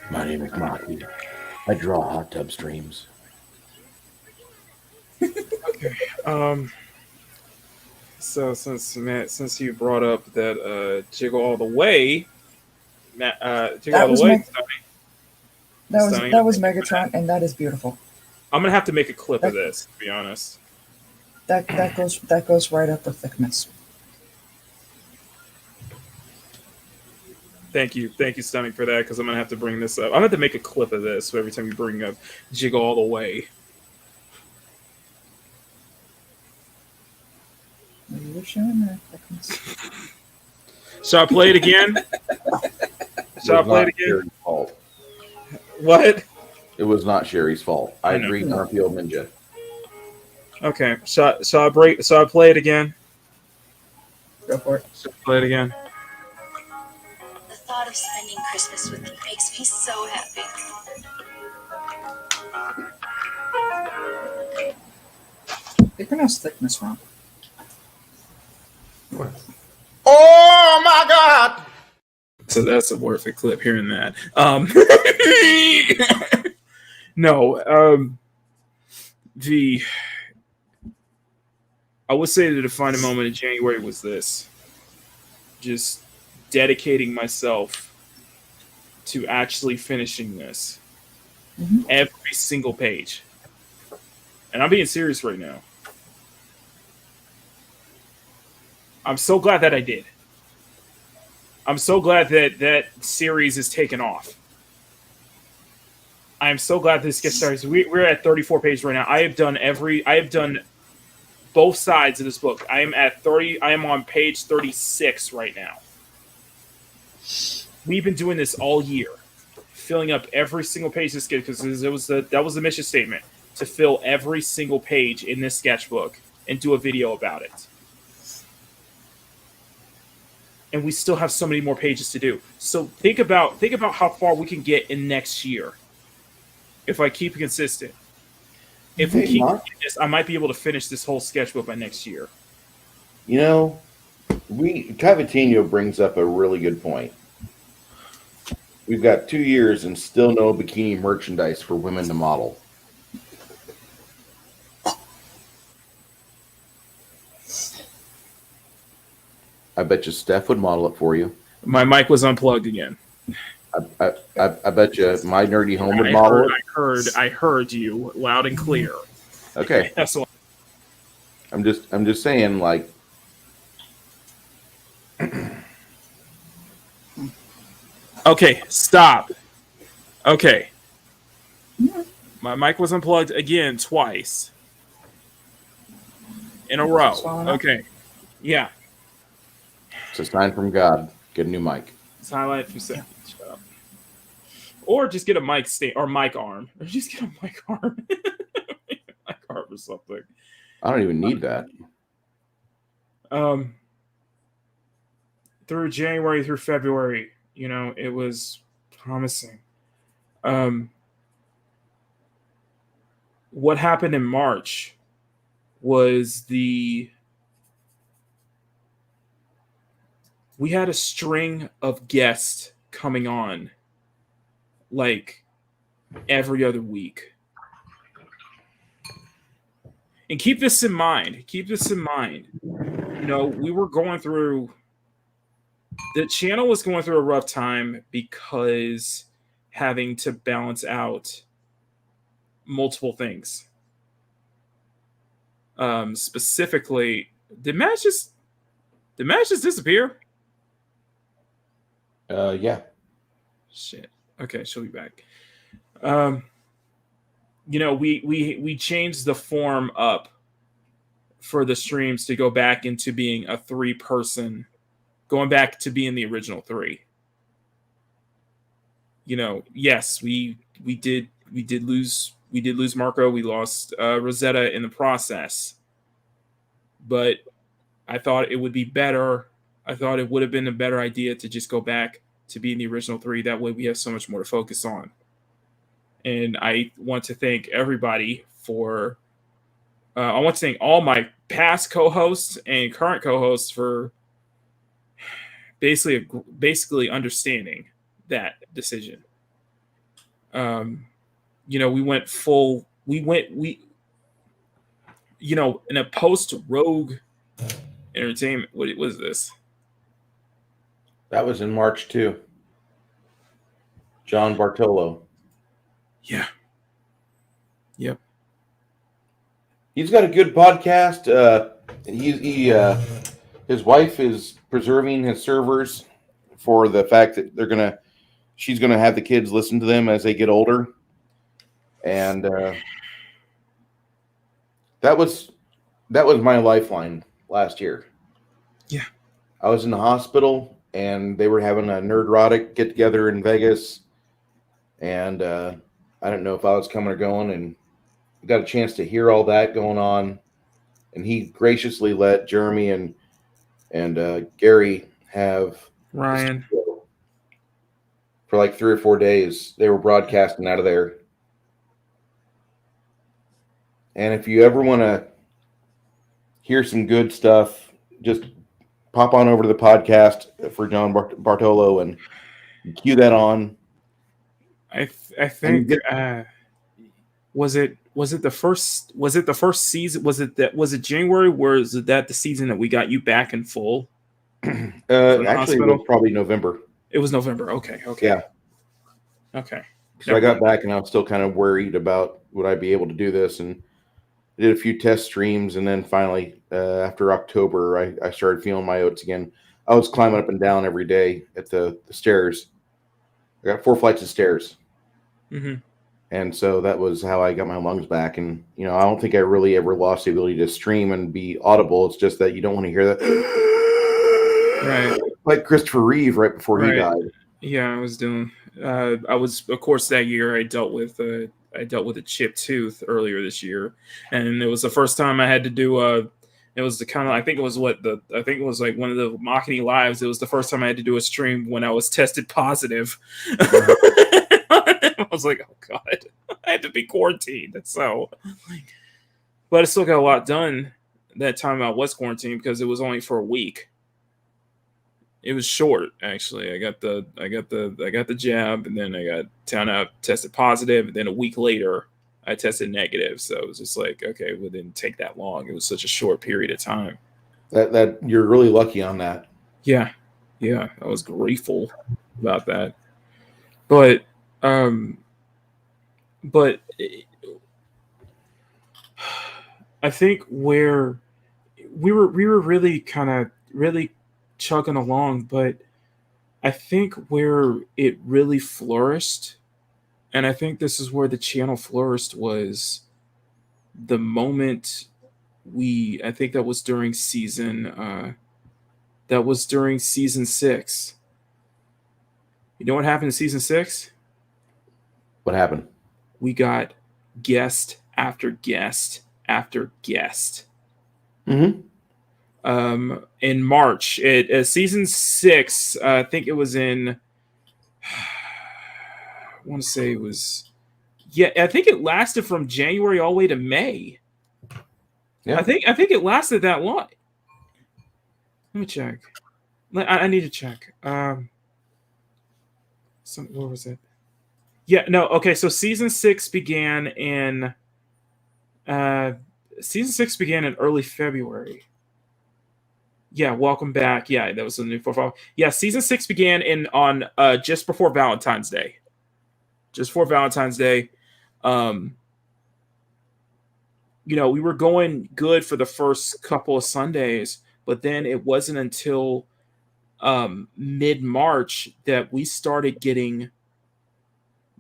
My name is Maki. I draw hot tub streams. Okay. So since you brought up that Jiggle All the Way, Jiggle All the Way, That was Megatron, and that is beautiful. I'm gonna have to make a clip of this, to be honest. That goes right up with thickness. Thank you, Stunning, for that, because I'm gonna have to bring this up. I'm gonna have to make a clip of this so every time you bring up Jiggle All the Way. You're showing that thickness. Shall I play it again? Shall I play it again? Sherry's fault. What? It was not Sherry's fault. I know. agree, Garfield Ninja. Okay. Shall I play it again? Go for it. Shall I play it again? The thought of spending Christmas with you makes me so happy. They pronounce thickness wrong. Oh my God! So that's a worth a clip hearing that. No. I would say the defining moment in January was this. Just dedicating myself to actually finishing this. Mm-hmm. Every single page. And I'm being serious right now. I'm so glad that I did. I'm so glad that that series is taken off. I am so glad this gets started. We're at 34 pages right now. I have done both sides of this book. I am at 30. I am on page 36 right now. We've been doing this all year, filling up every single page of this sketch, because that was the mission statement, to fill every single page in this sketchbook and do a video about it. And we still have so many more pages to do. So think about how far we can get in next year. If I keep it consistent. If we keep this, I might be able to finish this whole sketchbook by next year. You know, Cavatino brings up a really good point. We've got 2 years and still no bikini merchandise for women to model. I bet you Steph would model it for you. My mic was unplugged again. I bet you my nerdy home would model it. I heard you loud and clear. Okay. That's what I'm just saying, like, okay, stop. Okay. My mic was unplugged again twice. In a row. Okay. Yeah. it's a sign from God. Get a new mic. It's highlight for second. Shut up. Or just get a mic stand or mic arm. Or just get a mic arm. Mic arm or something. I don't even need that. Through January through February, it was promising. What happened in March was we had a string of guests coming on like every other week. And keep this in mind. We were going through, the channel was going through a rough time because having to balance out multiple things. Specifically, did Match just disappear? Yeah. Shit. Okay, she'll be back. We changed the form up for the streams to go back into being a 3-person, going back to being the original 3. Yes, we did lose did lose Marco. We lost Rosetta in the process. But I thought it would be better. I thought it would have been a better idea to just go back to being the original 3. That way we have so much more to focus on. And I want to thank everybody for... I want to thank all my past co-hosts and current co-hosts for basically understanding that decision. We went full... We in a post-Rogue Entertainment... What was this? That was in March, too. John Bartolo. Yeah. Yep. He's got a good podcast. His wife is preserving his servers for the fact that she's gonna have the kids listen to them as they get older, and that was my lifeline last year. Yeah, I was in the hospital, and they were having a Nerdrotic get together in Vegas, and I didn't know if I was coming or going, and got a chance to hear all that going on, and he graciously let Jeremy and Gary have Ryan for like 3 or 4 days. They were broadcasting out of there. And if you ever want to hear some good stuff, just pop on over to the podcast for John Bartolo and cue that on. I think was it the first season? Was it January? Was that the season that we got you back in full? Actually, it was probably November. It was November. Okay. Yeah. Okay. So I got back, and I was still kind of worried about would I be able to do this, and I did a few test streams, and then finally, after October, I started feeling my oats again. I was climbing up and down every day at the stairs. I got 4 flights of stairs. Mm-hmm. And so that was how I got my lungs back. And, I don't think I really ever lost the ability to stream and be audible. It's just that you don't want to hear that. Right. Like Christopher Reeve right before he died. Yeah, I was doing. Of course, that year I dealt with a chipped tooth earlier this year, and it was the first time I had to do it was I think it was like one of the Makini lives. It was the first time I had to do a stream when I was tested positive. I was like, oh god, I had to be quarantined. So, but I still got a lot done that time I was quarantined because it was only for a week. It was short, actually. I got the jab, and then I got found out tested positive, and then a week later I tested negative. So it was just like, okay, well, it didn't take that long. It was such a short period of time. That you're really lucky on that. Yeah, I was grateful about that. But I think where we were really kind of really chugging along, but I think where it really flourished, and I think this is where the channel flourished, was the moment I think that was during season 6. You know what happened in season 6? What happened? We got guest after guest after guest. Mm-hmm. In March, season 6, I think it was in. I want to say it was. Yeah, I think it lasted from January all the way to May. Yeah, I think it lasted that long. Let me check. I need to check. Where was it? Yeah, no. Okay, so season 6 began in. Season 6 began in early February. Yeah, welcome back. Yeah, that was the new profile. Yeah, season 6 began on just before Valentine's Day. Just before Valentine's Day. We were going good for the first couple of Sundays, but then it wasn't until mid-March that we started getting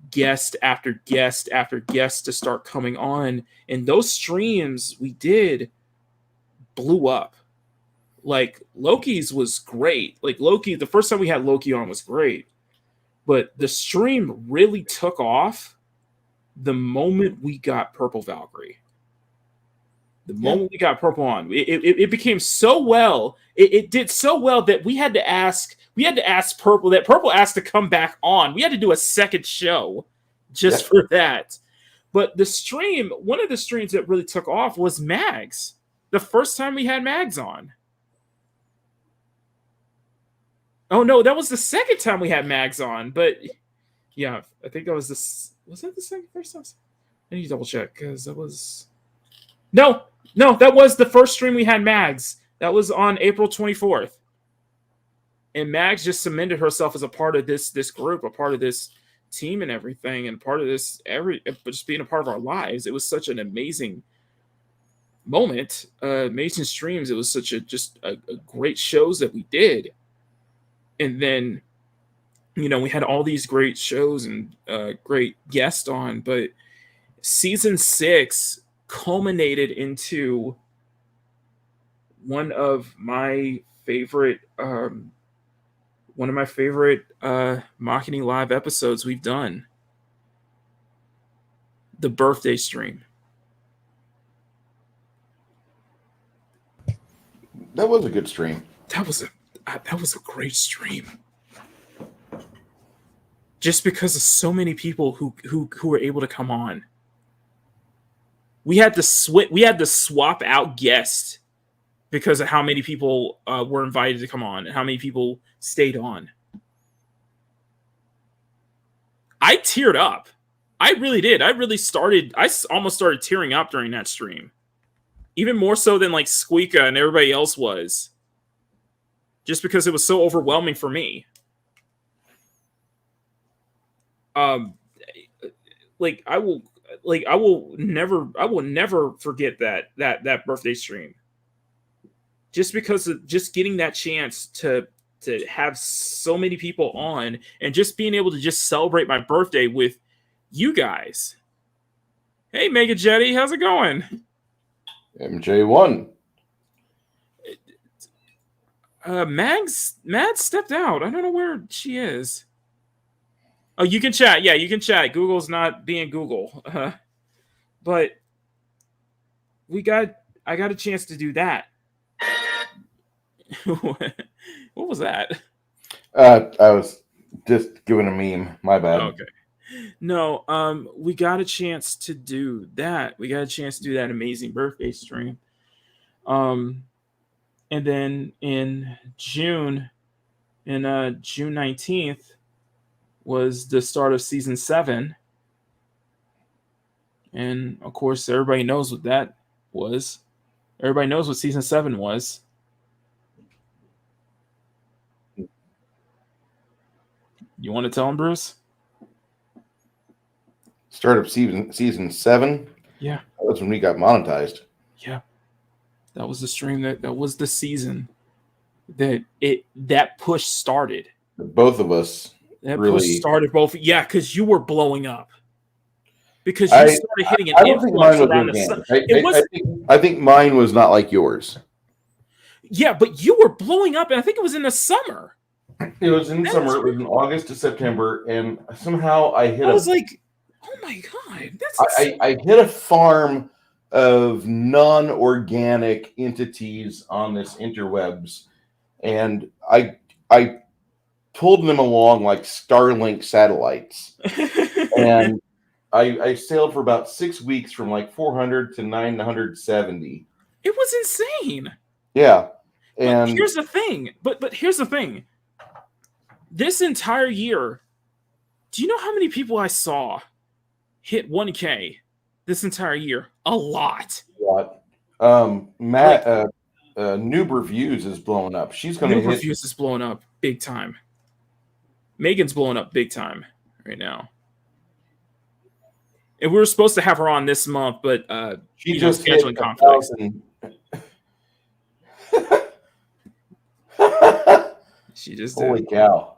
guest after guest after guest to start coming on, and those streams we did blew up. Like, Loki's was great. Like, Loki, the first time we had Loki on was great, but the stream really took off the moment we got Purple Valkyrie. The moment we got Purple on, it became so well. It did so well that we had to ask Purple, that Purple asked to come back on. We had to do a second show just for that. But the stream, one of the streams that really took off was Mags. The first time we had Mags on. Oh no, that was the second time we had Mags on. But yeah, I think that was was that the first time? I need to double check because that was no, that was the first stream we had Mags. That was on April 24th. And Mags just cemented herself as a part of this group, a part of this team and everything, and part of this just being a part of our lives. It was such an amazing moment, amazing streams. It was such a great shows that we did. And then, we had all these great shows and great guests on, but season 6 culminated into one of my favorite Makini live episodes we've done. The birthday stream. That was a good stream. That was a great stream. Just because of so many people who were able to come on. We had to swap out guests because of how many people were invited to come on and how many people stayed on. I teared up. I really did. I almost started tearing up during that stream. Even more so than like Squeeka and everybody else was. Just because it was so overwhelming for me. I will never forget that birthday stream. Just because of just getting that chance to have so many people on and just being able to just celebrate my birthday with you guys. Hey, Mega Jetty, how's it going? MJ1. Mads stepped out. I don't know where she is. Oh, you can chat. Yeah, you can chat. Google's not being Google. But I got a chance to do that. What was that? I was just giving a meme. My bad. Okay. No, we got a chance to do that. We got a chance to do that amazing birthday stream. And then in June 19th was the start of season 7. And of course, everybody knows what that was. Everybody knows what season 7 was. You want to tell them, Bruce? Start of season 7. Yeah. That was when we got monetized. Yeah. That was the stream that was the season that push started. Both of us push started both. Yeah, because you were blowing up. Because you started hitting an influence around the sun. I think mine was not like yours. Yeah, but you were blowing up, and I think it was in the summer. It was in summer. It was in August to September, and somehow I hit. I was like, "Oh my god!" I hit a farm of non-organic entities on this interwebs, and I pulled them along like Starlink satellites, and I sailed for about 6 weeks from like 400 to 970. It was insane. Yeah, and but here's the thing. But here's the thing. This entire year, do you know how many people I saw hit 1K this entire year? A lot. What? Matt, Noob Reviews is blowing up. She's going to hit. Reviews is blowing up big time. Megan's blowing up big time right now. And we were supposed to have her on this month, but she just scheduling conflicts. She just did. Holy cow.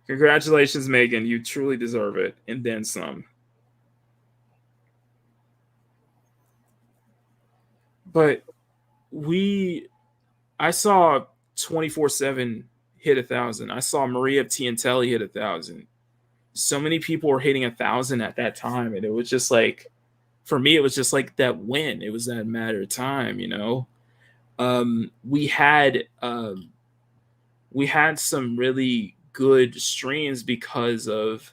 Congratulations, Megan. You truly deserve it. And then some. But I saw 24/7 hit 1,000. I saw Maria Tiantelli hit 1,000. so many people were hitting 1,000 at that time, and it was just like, for me, it was just like that win. It was that matter of time, you know. We had some really good streams because of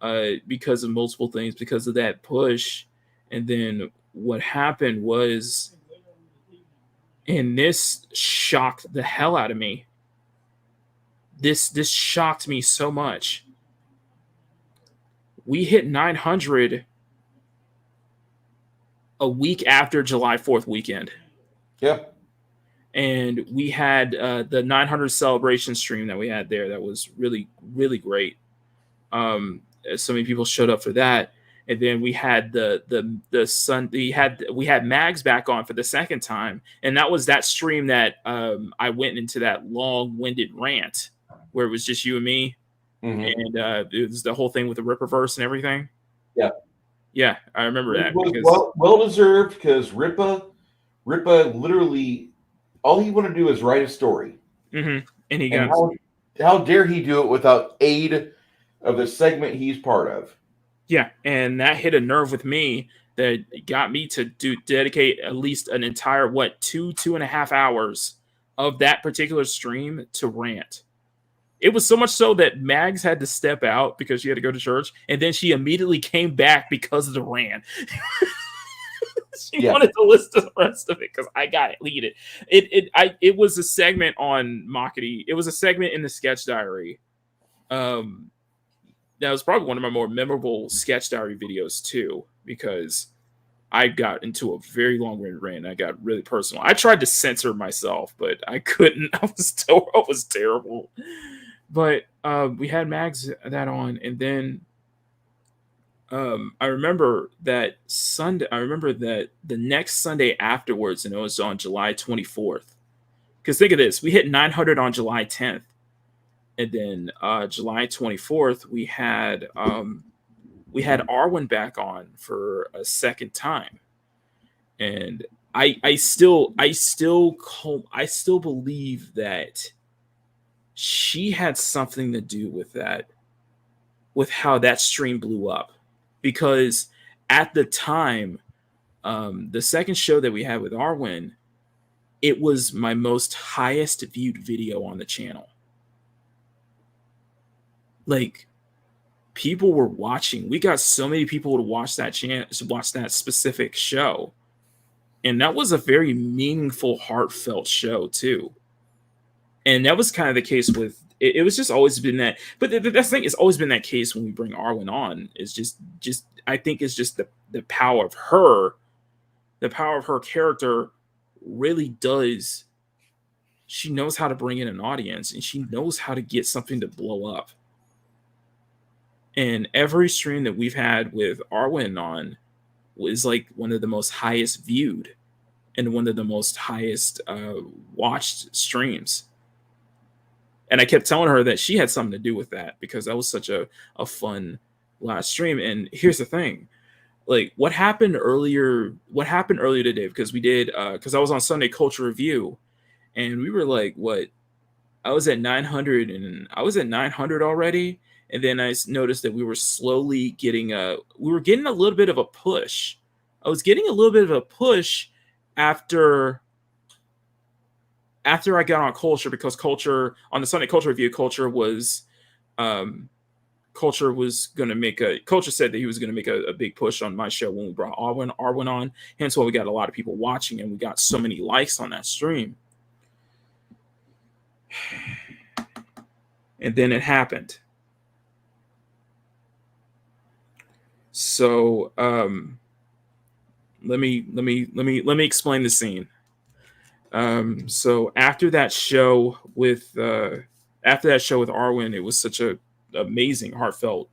multiple things, because of that push. And then what happened was, and this shocked the hell out of me. This shocked me so much. We hit 900 a week after July 4th weekend. Yep. And we had the 900 celebration stream that we had there. That was really, really great. So many people showed up for that. And then we had we had Mags back on for the second time. And that was that stream that I went into that long-winded rant where it was just you and me. Mm-hmm. And it was the whole thing with the Rippaverse and everything. Yeah. Yeah, I remember that. It was well deserved, because Rippa literally, all he wanted to do is write a story. Mm-hmm. And he And got how dare he do it without aid of the segment he's part of? Yeah, and that hit a nerve with me that got me to dedicate at least an entire 2.5 hours of that particular stream to rant. It was so much so that Mags had to step out because she had to go to church, and then she immediately came back because of the rant. She wanted to listen to the rest of it because I got heated. It was a segment on Makini. It was a segment in the sketch diary. That was probably one of my more memorable sketch diary videos too, because I got into a very long-winded rant. I got really personal. I tried to censor myself, but I couldn't. I was terrible. But we had Mags that on, and then I remember that Sunday. I remember that the next Sunday afterwards, and it was on July 24th. Because think of this: we hit 900 on July 10th, and then July 24th we had Arwen back on for a second time, and I still believe that she had something to do with that, with how that stream blew up. Because at the time, the second show that we had with Arwen, it was my most highest viewed video on the channel. Like, people were watching. We got so many people to watch that specific show. And that was a very meaningful, heartfelt show too. And that was kind of the case with it was just always been that. But the thing, it's always been that case when we bring Arwen on. Is just I think it's just the power of her, character really does. She knows how to bring in an audience, and she knows how to get something to blow up. And every stream that we've had with Arwen on was like one of the most highest viewed and one of the most highest watched streams. And I kept telling her that she had something to do with that, because that was such a fun last stream. And here's the thing, like what happened earlier today, because we did, because I was on Sunday Culture Review, and we were like, I was at 900 already. And then I noticed that we were slowly getting a little bit of a push. I was getting a little bit of a push after I got on Culture, because Culture on the Sunday Culture Review, Culture said that he was going to make a big push on my show when we brought Arwen on. Hence why we got a lot of people watching, and we got so many likes on that stream. And then it happened. So let me explain the scene. So after that show with Arwen, it was such a amazing, heartfelt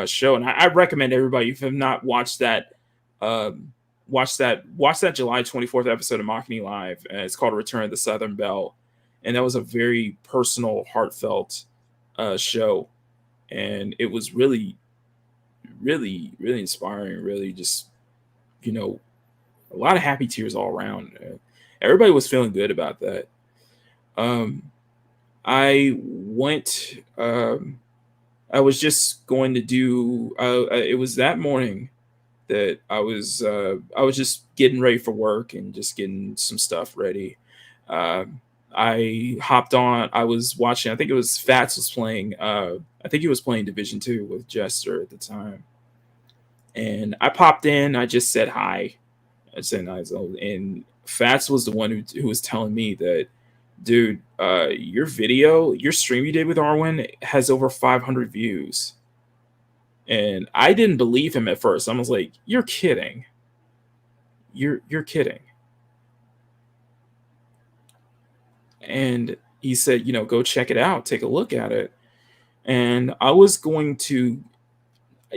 show, and I recommend everybody, if you have not watched that, watch that July 24th episode of Makini Live. It's called Return of the Southern Belle, and that was a very personal, heartfelt show, and it was really, really, really inspiring. Really, just a lot of happy tears all around. Everybody was feeling good about that. I went I was just going to do. It was that morning that I was just getting ready for work and just getting some stuff ready. Uh, I hopped on. I was watching. I think it was Fats was playing. I think he was playing Division 2 with Jester at the time, and I popped in. I just said hi. I said hi, and Fats was the one who was telling me that, dude, your video, your stream you did with Arwen has over 500 views. And I didn't believe him at first. I was like, "You're kidding. You're kidding." And he said, "Go check it out. Take a look at it." And I was going to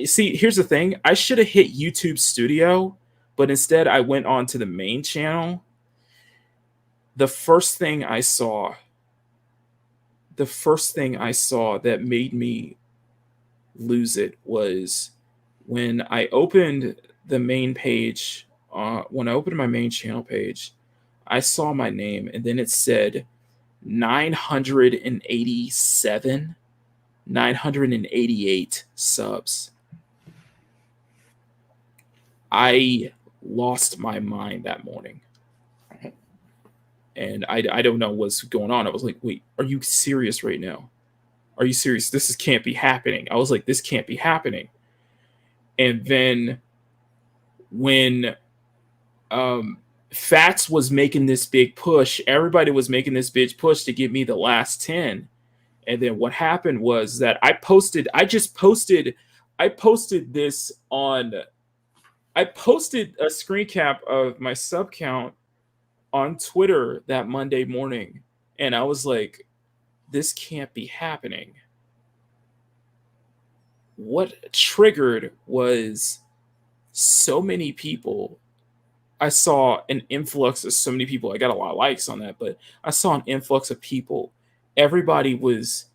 see. Here's the thing: I should have hit YouTube Studio, but instead I went on to the main channel. The first thing I saw that made me lose it was when I opened the main page. When I opened my main channel page, I saw my name, and then it said 987, 988 subs. I lost my mind that morning. And I don't know what's going on. I was like, wait, are you serious right now? Are you serious? This can't be happening. I was like, this can't be happening. And then when Fats was making this big push, everybody was making this big push to give me the last 10. And then what happened was that I posted a screen cap of my sub count on Twitter that Monday morning. And I was like, this can't be happening. What triggered was so many people. I saw an influx of so many people. I got a lot of likes on that, but I saw an influx of people. Everybody was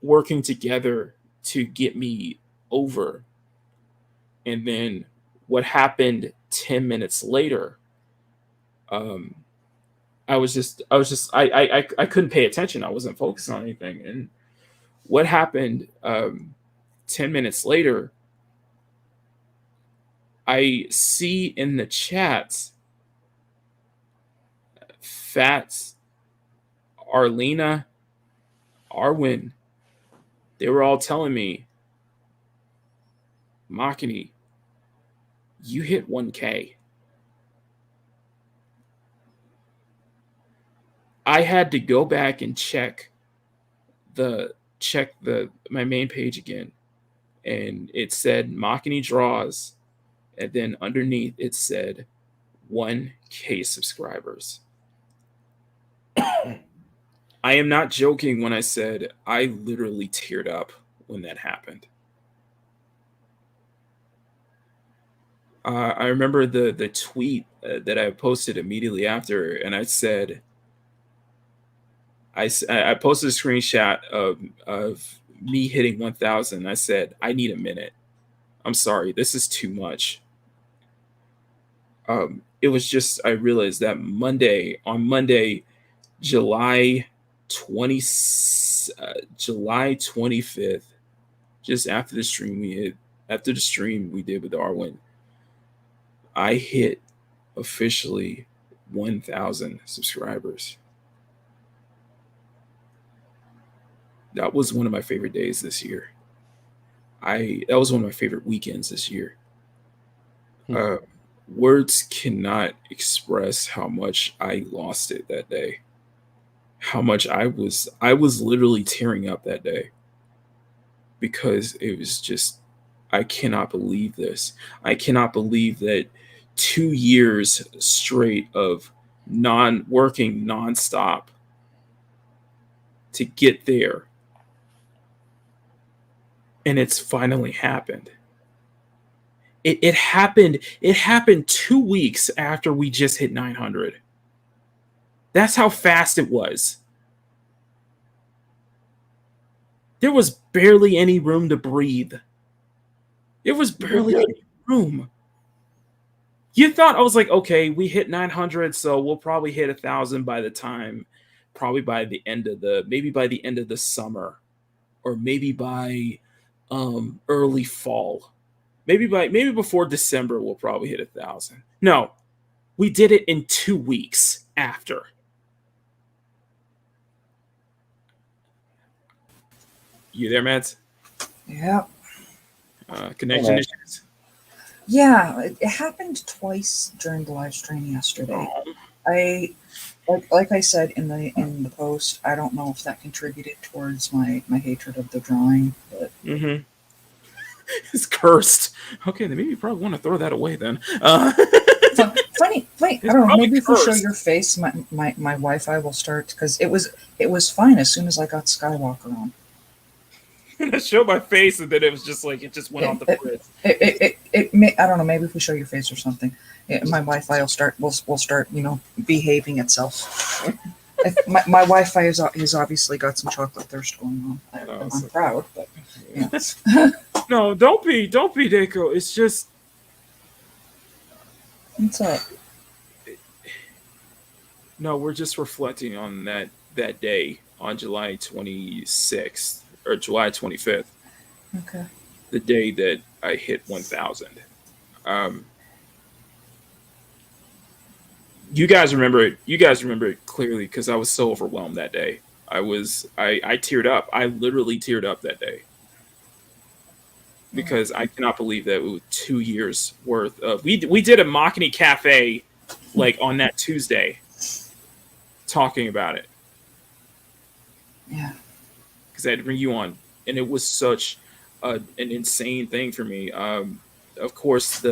working together to get me over. And then what happened 10 minutes later, I couldn't pay attention. I wasn't focused on anything. And what happened 10 minutes later, I see in the chats, Fats, Arlena, Arwen, they were all telling me, Makini, you hit 1K. I had to go back and check my main page again, and it said Makini draws, and then underneath it said 1K subscribers. I am not joking when I said I literally teared up when that happened. I remember the tweet that I posted immediately after, and I said, I posted a screenshot of me hitting 1,000. I said, I need a minute. I'm sorry, this is too much. It was just, I realized that on Monday, July 25th, just after the stream we did with Arwen, I hit officially 1,000 subscribers. That was one of my favorite days this year. That was one of my favorite weekends this year. Words cannot express how much I lost it that day. How much I was literally tearing up that day. Because it was just, I cannot believe this. I cannot believe that 2 years straight of working nonstop to get there. And it's finally happened. It happened 2 weeks after we just hit 900. That's how fast it was. There was barely any room to breathe. There was barely any room. You thought, I was like, okay, we hit 900, so we'll probably hit 1,000 by the end of the summer or maybe by early fall. Maybe before December we'll probably hit 1,000. No, we did it in 2 weeks after. You there, Mads? Yeah. Connection issues. Yeah, it happened twice during the live stream yesterday. I like I said in the post, I don't know if that contributed towards my hatred of the drawing, but It's cursed. Okay, then maybe you probably want to throw that away then. funny. I don't know. Maybe if we show your face, my Wi-Fi will start, because it was fine as soon as I got Skywalker on. And I showed my face, and then it was just like it just went off the fritz. I don't know. Maybe if we show your face or something, my Wi-Fi will start behaving itself. My Wi-Fi has obviously got some chocolate thirst going on. I'm proud, but yeah. No, don't be, Deco. It's just What's up? No, we're just reflecting on that day on July 26th or July 25th. Okay. The day that I hit 1,000. You guys remember it. You guys remember it clearly because I was so overwhelmed that day. I teared up. I literally teared up that day because I cannot believe that it was 2 years worth of. We did a Makini cafe like on that Tuesday, talking about it. Yeah. Because I had to bring you on, and it was such an insane thing for me. Of course,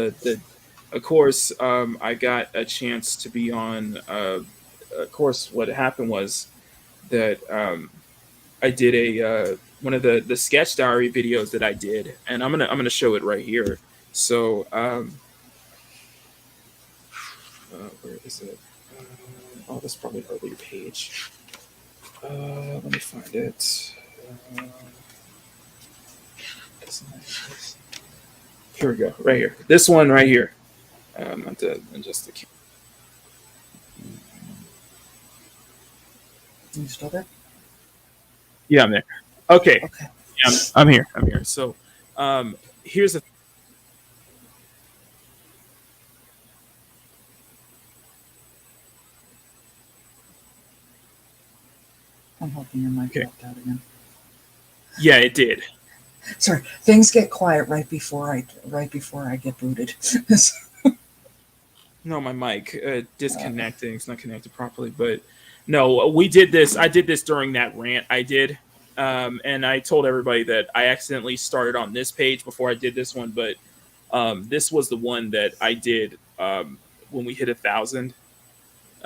I got a chance to be on. Of course, what happened was that I did one of the sketch diary videos that I did, and I'm gonna show it right here. So, where is it? Oh, that's probably an earlier page. Let me find it. Here we go, right here. This one right here. Not to adjust the camera. You still there? Yeah, I'm there. Okay. Okay. Yeah, I'm here. So, here's the. I'm hoping your mic dropped out again. Yeah, it did. Sorry, things get quiet right before I get booted. No, my mic disconnecting. It's not connected properly. But no, we did this. I did this during that rant I did, and I told everybody that I accidentally started on this page before I did this one. But this was the one that I did when we hit 1,000.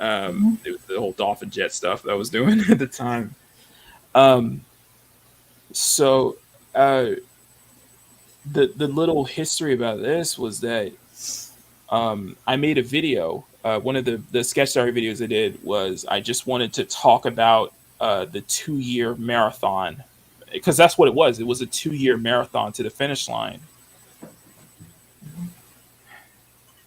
It was the whole dolphin jet stuff that I was doing at the time. So the little history about this was that I made a video. One of the sketch diary videos I did was I just wanted to talk about the 2-year marathon, because that's what it was. It was a 2-year marathon to the finish line.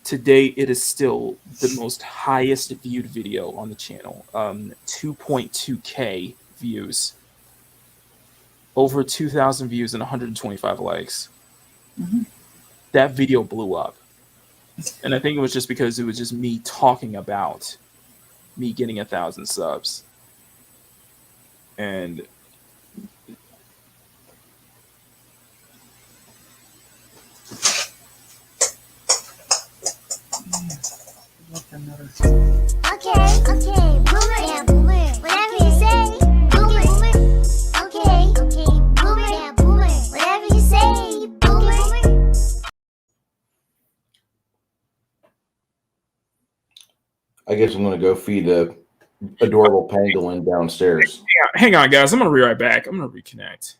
Today, it is still the most highest viewed video on the channel. 2.2K views. Over 2,000 views and 125 likes. That video blew up. And I think it was just because it was just me talking about me getting 1,000 subs. And Okay, boomer, yeah, boomer. Whatever you say, boomer. Okay, boomer, yeah, boomer. Whatever you say, boomer. I guess I'm going to go feed a adorable pangolin downstairs. yeah, hang on, guys. I'm going to be right back. I'm going to reconnect.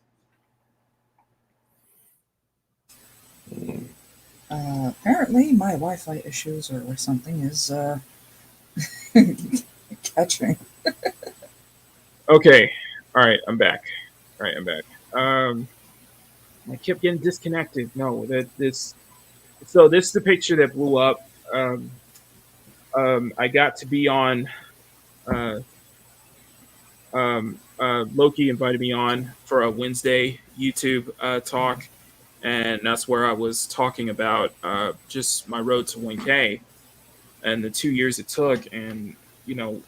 Apparently, my Wi-Fi issues or something is catching. Okay. All right, I'm back. I kept getting disconnected. No, this is the picture that blew up. I got to be on Loki invited me on for a Wednesday YouTube talk, and that's where I was talking about just my road to 1K and the 2 years it took, and you know,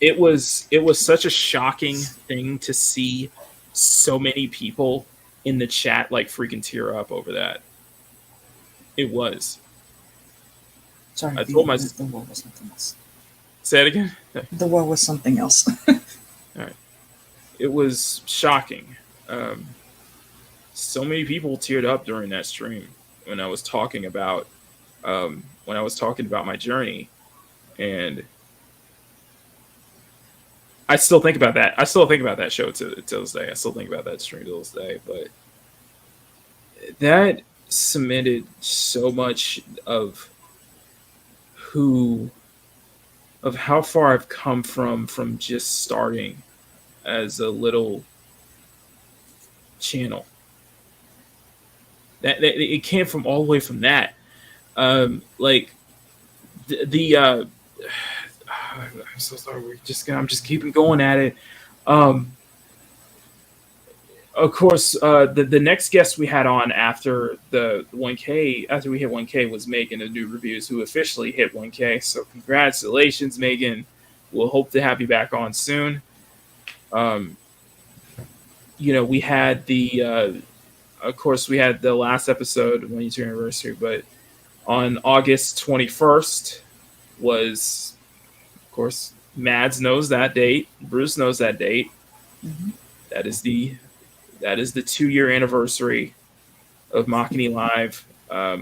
it was such a shocking thing to see so many people in the chat like freaking tear up over that. It was. Sorry, I told the war was something else. Say it again. The war was something else. All right. It was shocking. So many people teared up during that stream when I was talking about my journey, and I still think about that. I still think about that show to this day. I still think about that stream to this day. But that cemented so much of how far I've come from just starting as a little channel. That it came from all the way from that. Like I'm so sorry. I'm just keeping going at it. Of course, the next guest we had on after the 1K, after we hit 1K, was Megan of New Reviews, who officially hit 1K. So congratulations, Megan. We'll hope to have you back on soon. We had of course, we had the last episode, 1 year anniversary, but on August 21st was, of course, Mads knows that date. Bruce knows that date. Mm-hmm. That is the 2-year anniversary of Makini Live.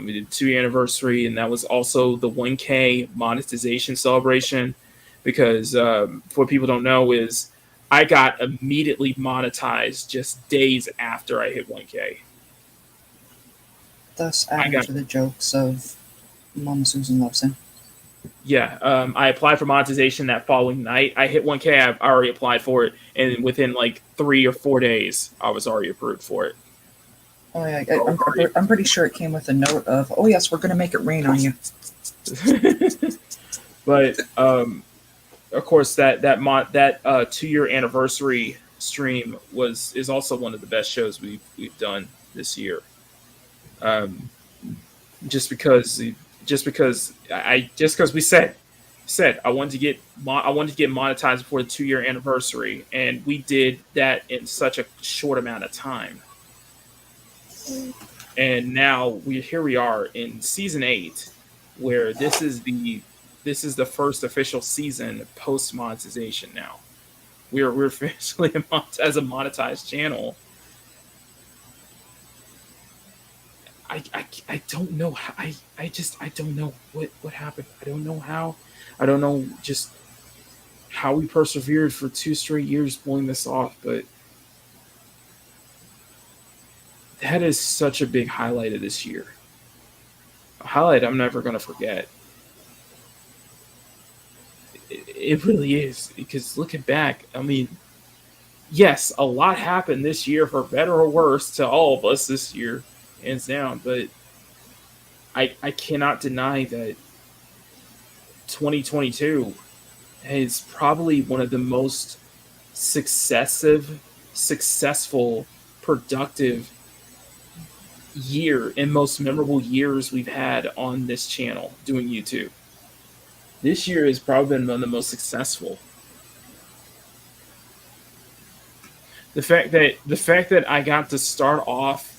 We did 2-year anniversary, and that was also the 1K monetization celebration. Because what people don't know is I got immediately monetized just days after I hit 1K. Thus adding to the jokes of Mama Susan loves him. Yeah, I applied for monetization that following night. I hit 1K. I've already applied for it, and within like 3 or 4 days, I was already approved for it. Oh yeah, I'm pretty sure it came with a note of, "Oh yes, we're going to make it rain on you." But of course, that 2-year anniversary stream is also one of the best shows we've done this year. Just because we said I wanted to get monetized before the 2-year anniversary, and we did that in such a short amount of time. And now we are in season 8, where this is the first official season post monetization. Now we're officially as a monetized channel. I don't know how, I don't know what happened. I don't know how. I don't know just how we persevered for 2 straight years pulling this off, but that is such a big highlight of this year. A highlight I'm never going to forget. It really is, because looking back, I mean, yes, a lot happened this year, for better or worse, to all of us this year, hands down. But I cannot deny that 2022 is probably one of the most successful, productive year and most memorable years we've had on this channel doing YouTube. This year has probably been one of the most successful. The fact that I got to start off,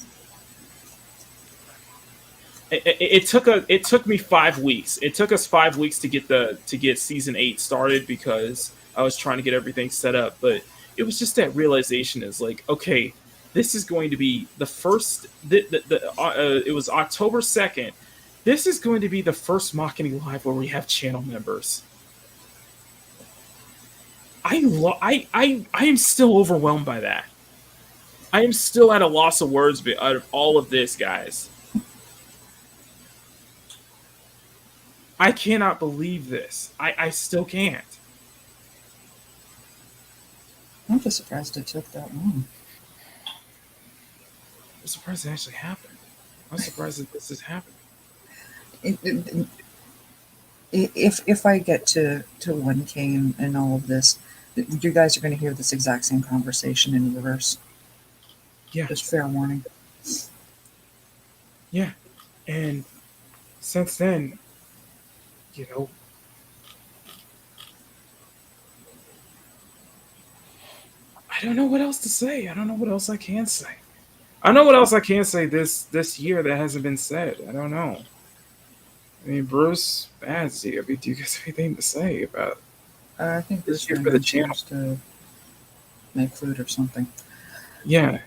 it took me 5 weeks. It took us 5 weeks to get season 8 started, because I was trying to get everything set up. But it was just that realization is like, okay, this is going to be the first. It was October 2nd. This is going to be the first Makini Live where we have channel members. I am still overwhelmed by that. I am still at a loss of words out of all of this, guys. I cannot believe this. I still can't. I'm just surprised it took that long. I'm surprised it actually happened. I'm surprised that this is happening. If I get to 1K and all of this, You guys are going to hear this exact same conversation in reverse. Yeah. Just fair warning. Yeah. And since then, you know, I don't know what else to say. I don't know what else I can say. I know what else I can say this year that hasn't been said. I don't know. I mean, Bruce, Bads, do you guys have anything to say about I think this Bruce year went for the channel? downstairs to make food or something. Yeah.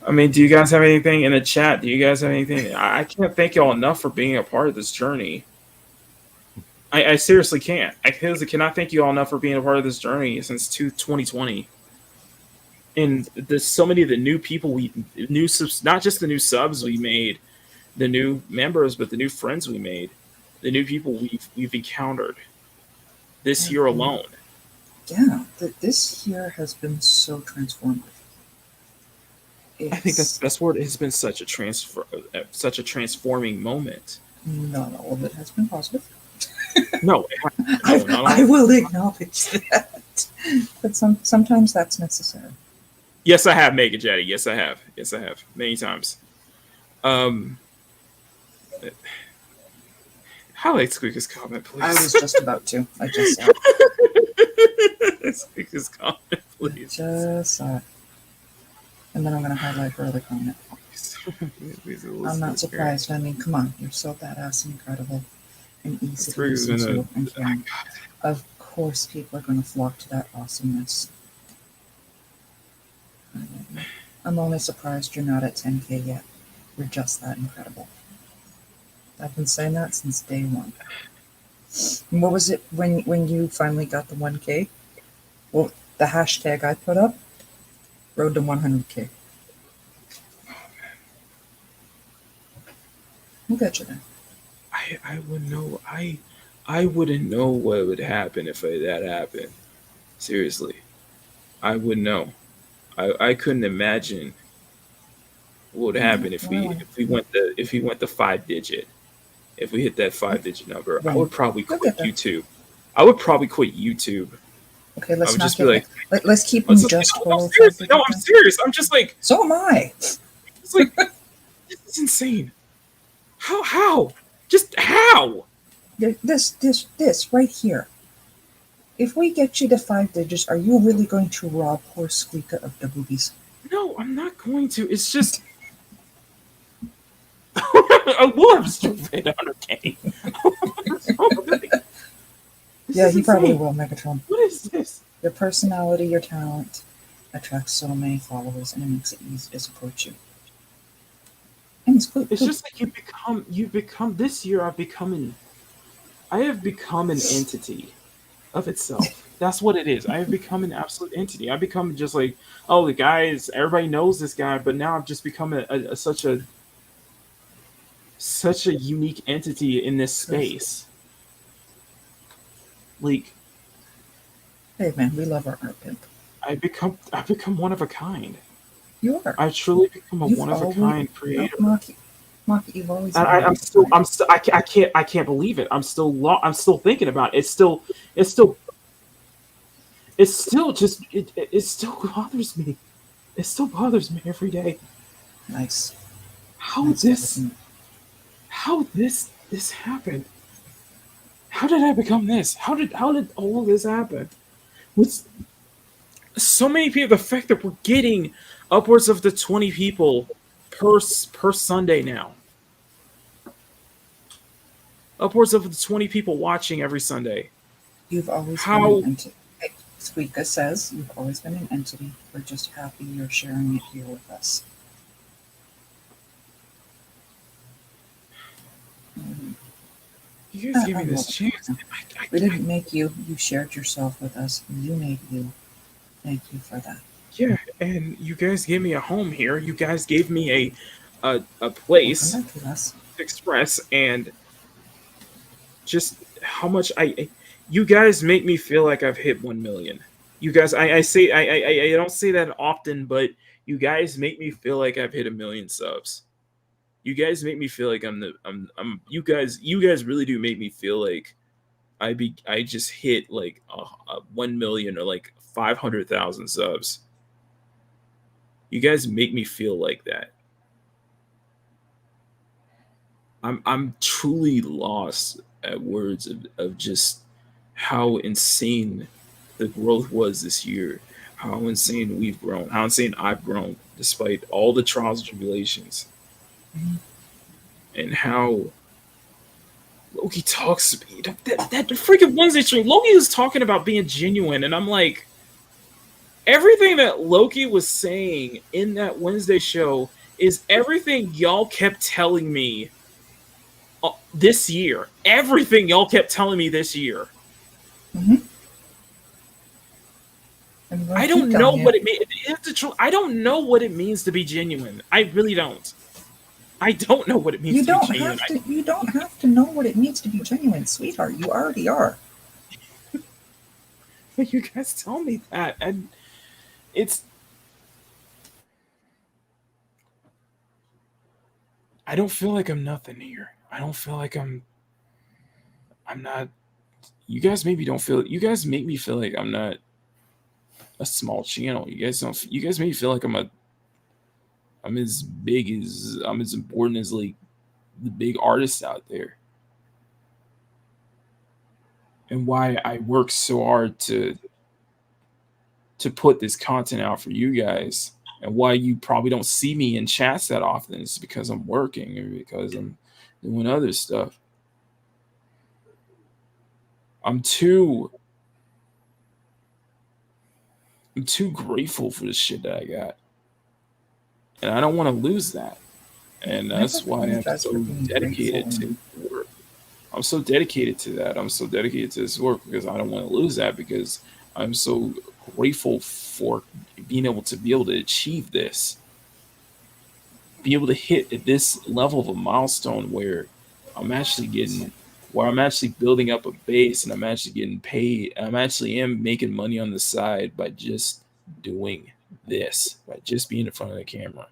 I mean, do you guys have anything in the chat? Do you guys have anything? I can't thank y'all enough for being a part of this journey. I seriously can't. I seriously cannot thank you all enough for being a part of this journey since 2020. And there's so many of the new people not just the new subs we made, the new members, but the new friends we made, the new people we've encountered this year alone. Yeah, this year has been so transformative. I think that's the best word. It has been such a transforming moment. Not all of it has been positive. No, I will acknowledge that. But sometimes that's necessary. Yes, I have, Mega Jetty. Yes, I have. Many times. Highlight Squeaka's comment, please. I was just about to. I just saw it. Squeaka's comment, please. Just saw it. And then I'm going to highlight her other comment. I'm not surprised. I mean, come on. You're so badass and incredible and easy to listen to. And of course, people are going to flock to that awesomeness. I'm only surprised you're not at 10K yet. You're just that incredible. I've been saying that since day one. And what was it when you finally got the 1K? Well, the hashtag I put up, road to 100K. We'll get you there. I wouldn't know. I wouldn't know what would happen if that happened. Seriously, I wouldn't know. I couldn't imagine what would happen if we went the 5-digit. If we hit that 5-digit number, I would probably quit YouTube. I would probably quit YouTube. Okay, let's not just get be like, let's keep them just I'm serious. I'm just like, so am I. It's like this is insane. How? Just how? This right here. If we get you to 5 digits, are you really going to rob poor Squeeka of the boobies? No, I'm not going to. It's just I love stupid 100K. Yeah, he probably will, Megatron. What is this? Your personality, your talent attracts so many followers, and it makes it easy to support you. And it's cool. It's just like you become. This year, I have become an entity of itself. That's what it is. I have become an absolute entity. I've become just like, oh, the guys. Everybody knows this guy, but now I've just become such a unique entity in this space. Like, hey man, we love our art pimp. I've become one of a kind. You are. I've truly become a one of a kind creator. Maki, you've always. I can't believe it. I'm still thinking about it. It still bothers me. It still bothers me every day. Nice. How this happened? How did I become this? How did all of this happen? With so many people, the fact that we're getting upwards of the 20 people per Sunday now. Upwards of the 20 people watching every Sunday. You've always been an entity. Squeeka says you've always been an entity. We're just happy you're sharing it here with us. You guys gave me this chance. We didn't make you. You shared yourself with us. You made you. Thank you for that. Yeah, and you guys gave me a home here. You guys gave me a place to express, and just how much you guys make me feel like I've hit 1 million. You guys, I don't say that often, but you guys make me feel like I've hit 1 million subs. You guys make me feel like you guys really do make me feel like I just hit like 1 million or like 500,000 subs. You guys make me feel like that. I'm truly lost at words of just how insane the growth was this year, how insane we've grown, how insane I've grown despite all the trials and tribulations, and how Loki talks that freaking Wednesday stream. Loki was talking about being genuine, and I'm like, everything that Loki was saying in that Wednesday show is everything y'all kept telling me this year. Everything y'all kept telling me this year. I don't know what it means. I don't know what it means to be genuine. I really don't. I don't know what it means to be genuine. You don't have to know what it means to be genuine, sweetheart. You already are. But you guys tell me that, and it's. I don't feel like I'm nothing here. I don't feel like I'm not. You guys maybe don't feel. You guys make me feel like I'm not a small channel. You guys don't. You guys make me feel like I'm as big as I'm as important as like the big artists out there. And why I work so hard to put this content out for you guys, and why you probably don't see me in chats that often is because I'm working or because I'm doing other stuff. I'm too grateful for the shit that I got. And I don't want to lose that. And that's why I'm so dedicated to work. I'm so dedicated to that. I'm so dedicated to this work because I don't want to lose that, because I'm so grateful for being able to achieve this. Be able to hit this level of a milestone where I'm actually building up a base, and I'm actually getting paid. I'm actually making money on the side by just doing this, by just being in front of the camera.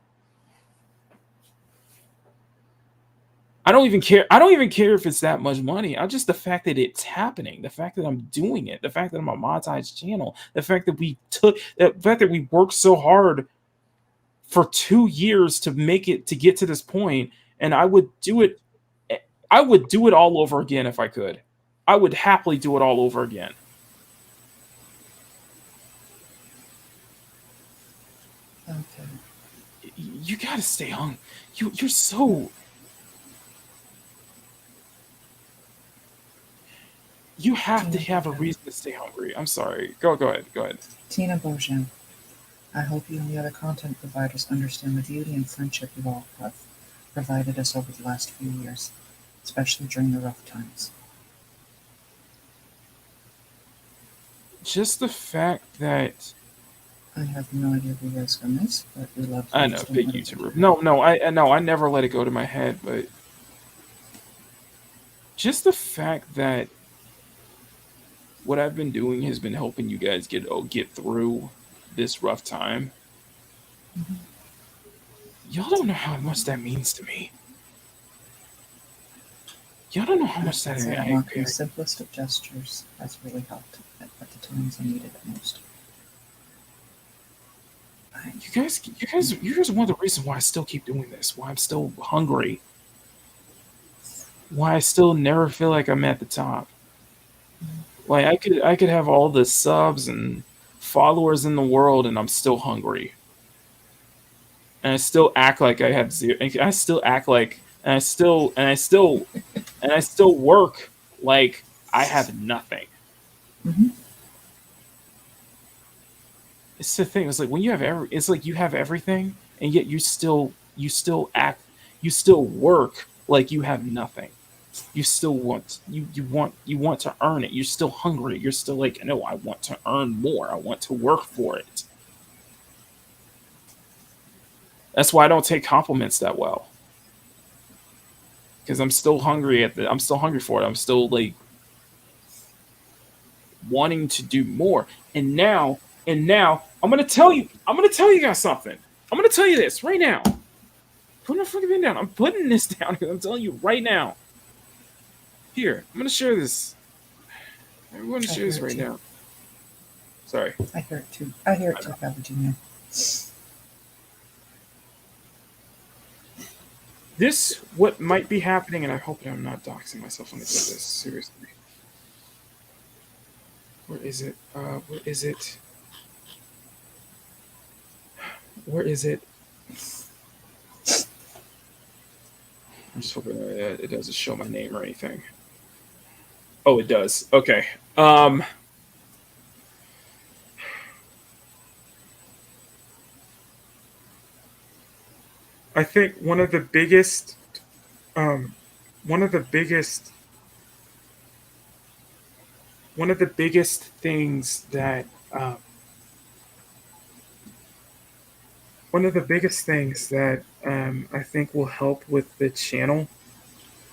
I don't even care. I don't even care if it's that much money. I just, the fact that it's happening, the fact that I'm doing it, the fact that I'm a monetized channel, the fact that we worked so hard for 2 years to get to this point, and I would do it all over again if I could. I would happily do it all over again. Okay. You gotta stay hungry. You're so. You have to have a reason to stay hungry. I'm sorry. Go ahead. Tina Bojan, I hope you and the other content providers understand the beauty and friendship you all have provided us over the last few years, especially during the rough times. Just the fact that I have no idea who you guys are this, but we love you. I know, big YouTuber. No, I never let it go to my head, but just the fact that what I've been doing has been helping you guys get through this rough time. Mm-hmm. Y'all don't know how much that means to me. Y'all don't know how much that means. The simplest of gestures has really helped at the times I needed it most. You guys are one of the reasons why I still keep doing this. Why I'm still hungry. Why I still never feel like I'm at the top. Like I could have all the subs and followers in the world, and I'm still hungry. And I still act like I have zero. I still act like, and I still work like I have nothing. Mm-hmm. It's the thing. It's like when you have it's like you have everything, and yet you still work like you have nothing. You still want to earn it. You're still hungry. You're still like, no, I want to earn more. I want to work for it. That's why I don't take compliments that well. Because I'm still hungry I'm still hungry for it. I'm still like wanting to do more. And now I'm gonna tell you guys something. I'm gonna tell you this right now. Put the fucking thing down. I'm putting this down because I'm telling you right now. Here, I'm gonna share this. Everyone is I serious hear it right too. now. Sorry. I hear it too. I hear it too, Virginia. This, what might be happening, and I hope I'm not doxing myself when I say this, seriously. Where is it? Where is it? Where is it? I'm just hoping it doesn't show my name or anything. Oh, it does. Okay. I think one of the biggest things that I think will help with the channel,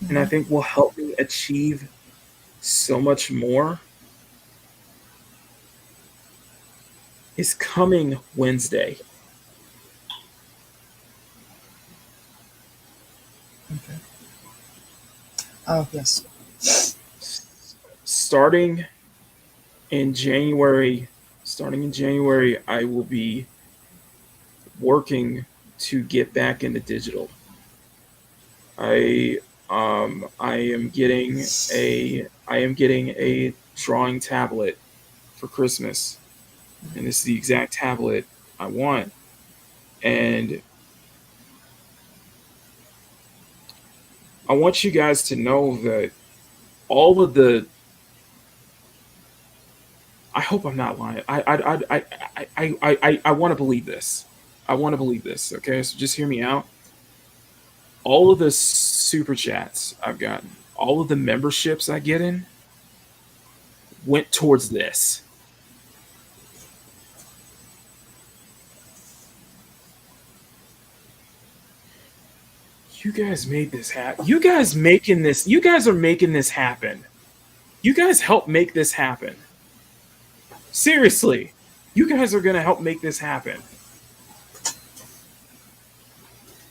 and I think will help me achieve so much more, is coming Wednesday. Okay. Oh, yes. Starting in January, I will be working to get back into digital. I am getting a drawing tablet for Christmas, and this is the exact tablet I want. And I want you guys to know that all of the. I hope I'm not lying. I want to believe this. I want to believe this. Okay, so just hear me out. All of the super chats I've gotten, all of the memberships I get in, went towards this. You guys made this happen. You guys are making this happen. You guys help make this happen. Seriously, you guys are going to help make this happen.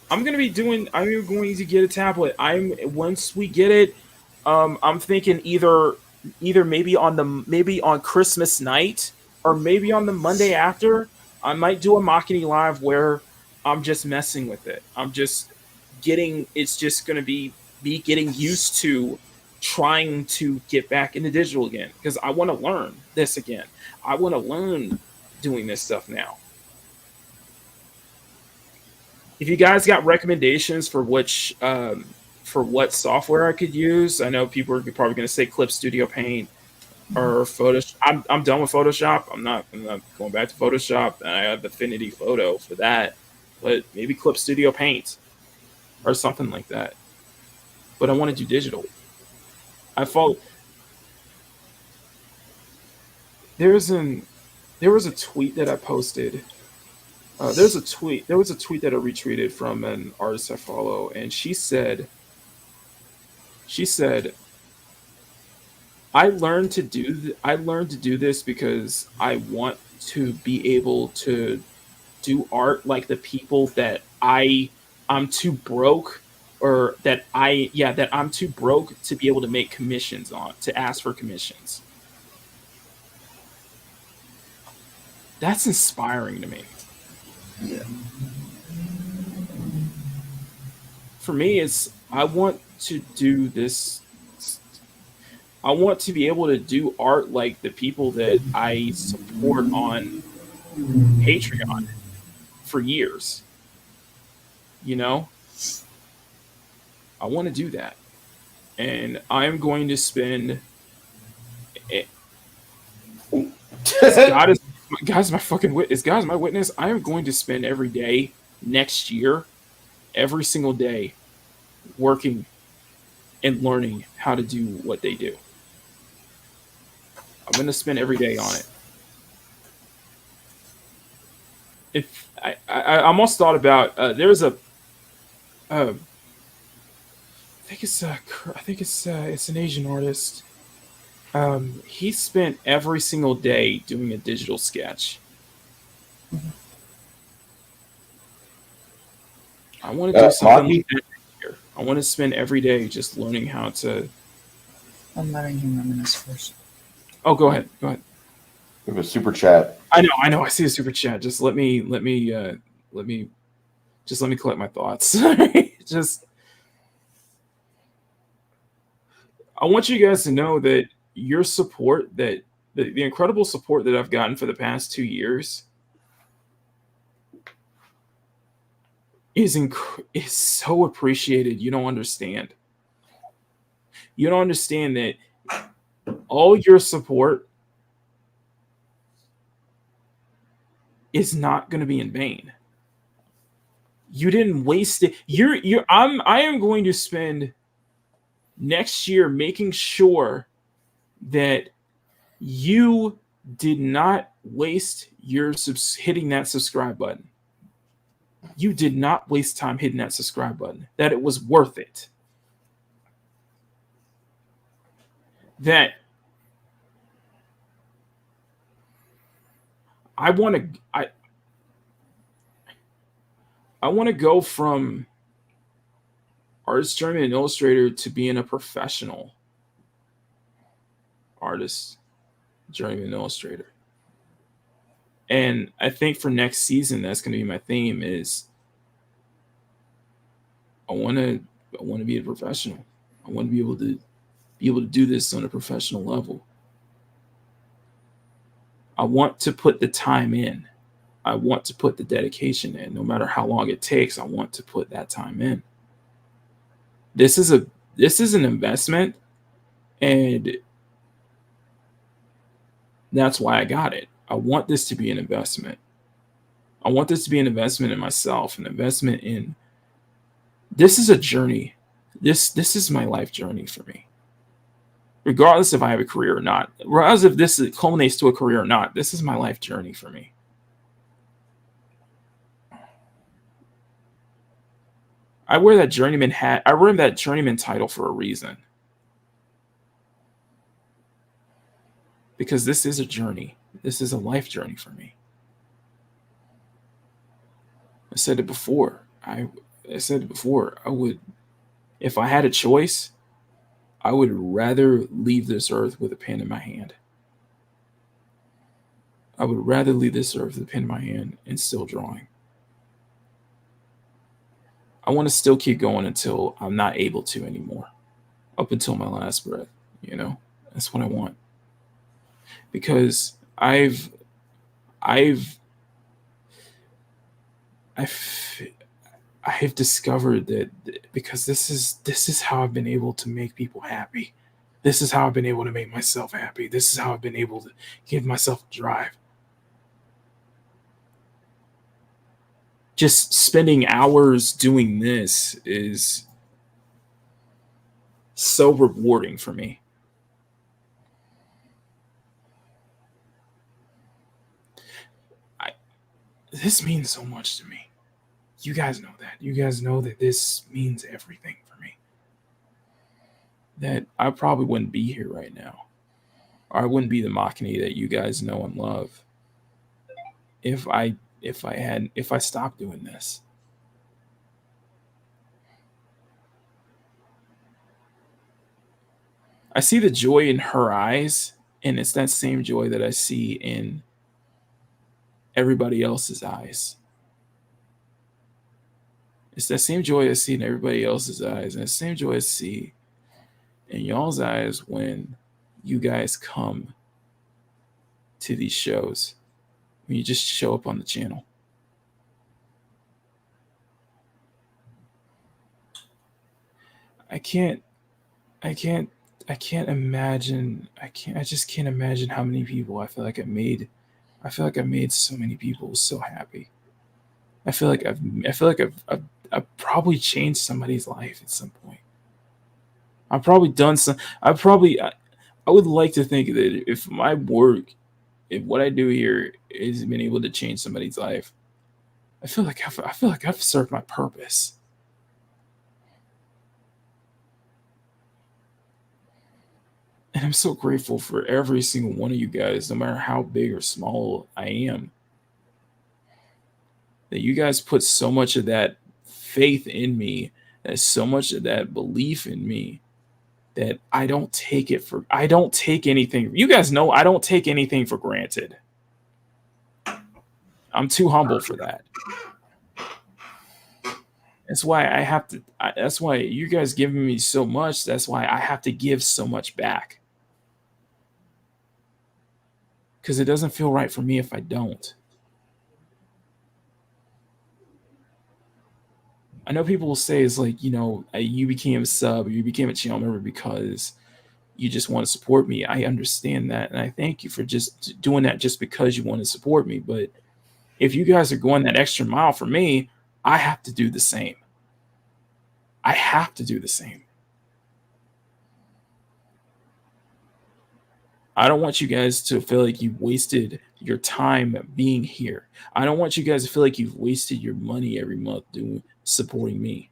I'm going to get a tablet. Once we get it, I'm thinking either maybe on Christmas night or maybe on the Monday after, I might do a Makini live where I'm just messing with it. It's just going to be getting used to trying to get back into digital again, because I want to learn this again. I want to learn doing this stuff now. If you guys got recommendations for what software I could use, I know people are probably going to say Clip Studio Paint or Photoshop. I'm done with Photoshop. I'm not going back to Photoshop. I have Affinity Photo for that, but maybe Clip Studio Paint or something like that. But I want to do digital. There was a tweet that I posted. There was a tweet that I retweeted from an artist I follow, and she said, I learned to do this because I want to be able to do art like the people that I'm too broke, or that I'm too broke to be able to make commissions on, to ask for commissions. That's inspiring to me. Yeah. For me, I want to do this. I want to be able to do art like the people that I support on Patreon for years. You know? I want to do that. And I'm going to spend... God's my fucking witness. God's my witness. I am going to spend every day next year, every single day, working and learning how to do what they do. I'm going to spend every day on it. If I almost thought about there's a I think it's an Asian artist. He spent every single day doing a digital sketch. Mm-hmm. I want to do something like that here. I want to spend every day just learning how to. I'm letting him reminisce first. Oh, go ahead. Go ahead. We have a super chat. I know. I see a super chat. Just let me collect my thoughts. Just, I want you guys to know that your support, that the incredible support that I've gotten for the past 2 years is so appreciated. You don't understand. You don't understand that all your support is not going to be in vain. You didn't waste it. I am going to spend next year making sure that you did not waste your hitting that subscribe button. You did not waste time hitting that subscribe button. That it was worth it. That I want to go from artist, journeyman, and illustrator to being a professional artist, journeyman, and illustrator. And I think for next season, that's going to be my theme. Is I want to be a professional. I want to be able to do this on a professional level. I want to put the time in. I want to put the dedication in. No matter how long it takes, I want to put that time in. This is an investment, and that's why I got it. I want this to be an investment. I want this to be an investment in myself, an investment in. This is a journey. This is my life journey for me. Regardless if I have a career or not, regardless if this culminates to a career or not, this is my life journey for me. I wear that journeyman hat. I wear that journeyman title for a reason. Because this is a journey. This is a life journey for me. I said it before. I would, if I had a choice, I would rather leave this earth with a pen in my hand. I would rather leave this earth with a pen in my hand and still drawing. I want to still keep going until I'm not able to anymore. Up until my last breath, That's what I want. Because I've discovered that because this is how I've been able to make people happy. This is how I've been able to make myself happy. This is how I've been able to give myself a drive. Just spending hours doing this is so rewarding for me. This means so much to me. You guys know that. You guys know that this means everything for me. That I probably wouldn't be here right now. Or I wouldn't be the Makini that you guys know and love if I stopped doing this. I see the joy in her eyes, and it's that same joy that I see in everybody else's eyes. It's that same joy I see in everybody else's eyes, and the same joy I see in y'all's eyes when you guys come to these shows, when you just show up on the channel. I just can't imagine how many people I feel like I made so many people so happy. I feel like I've probably changed somebody's life at some point. I've probably done some. I would like to think that if my work, if what I do here is been able to change somebody's life, I feel like I've served my purpose. And I'm so grateful for every single one of you guys, no matter how big or small I am, that you guys put so much of that faith in me, that so much of that belief in me, that I don't take anything. You guys know I don't take anything for granted. I'm too humble for that. That's why that's why you guys giving me so much. That's why I have to give so much back. Because it doesn't feel right for me if I don't. I know people will say it's like, you became a sub or you became a channel member because you just want to support me. I understand that. And I thank you for just doing that just because you want to support me. But if you guys are going that extra mile for me, I have to do the same. I have to do the same. I don't want you guys to feel like you wasted your time being here. I don't want you guys to feel like you've wasted your money every month supporting me.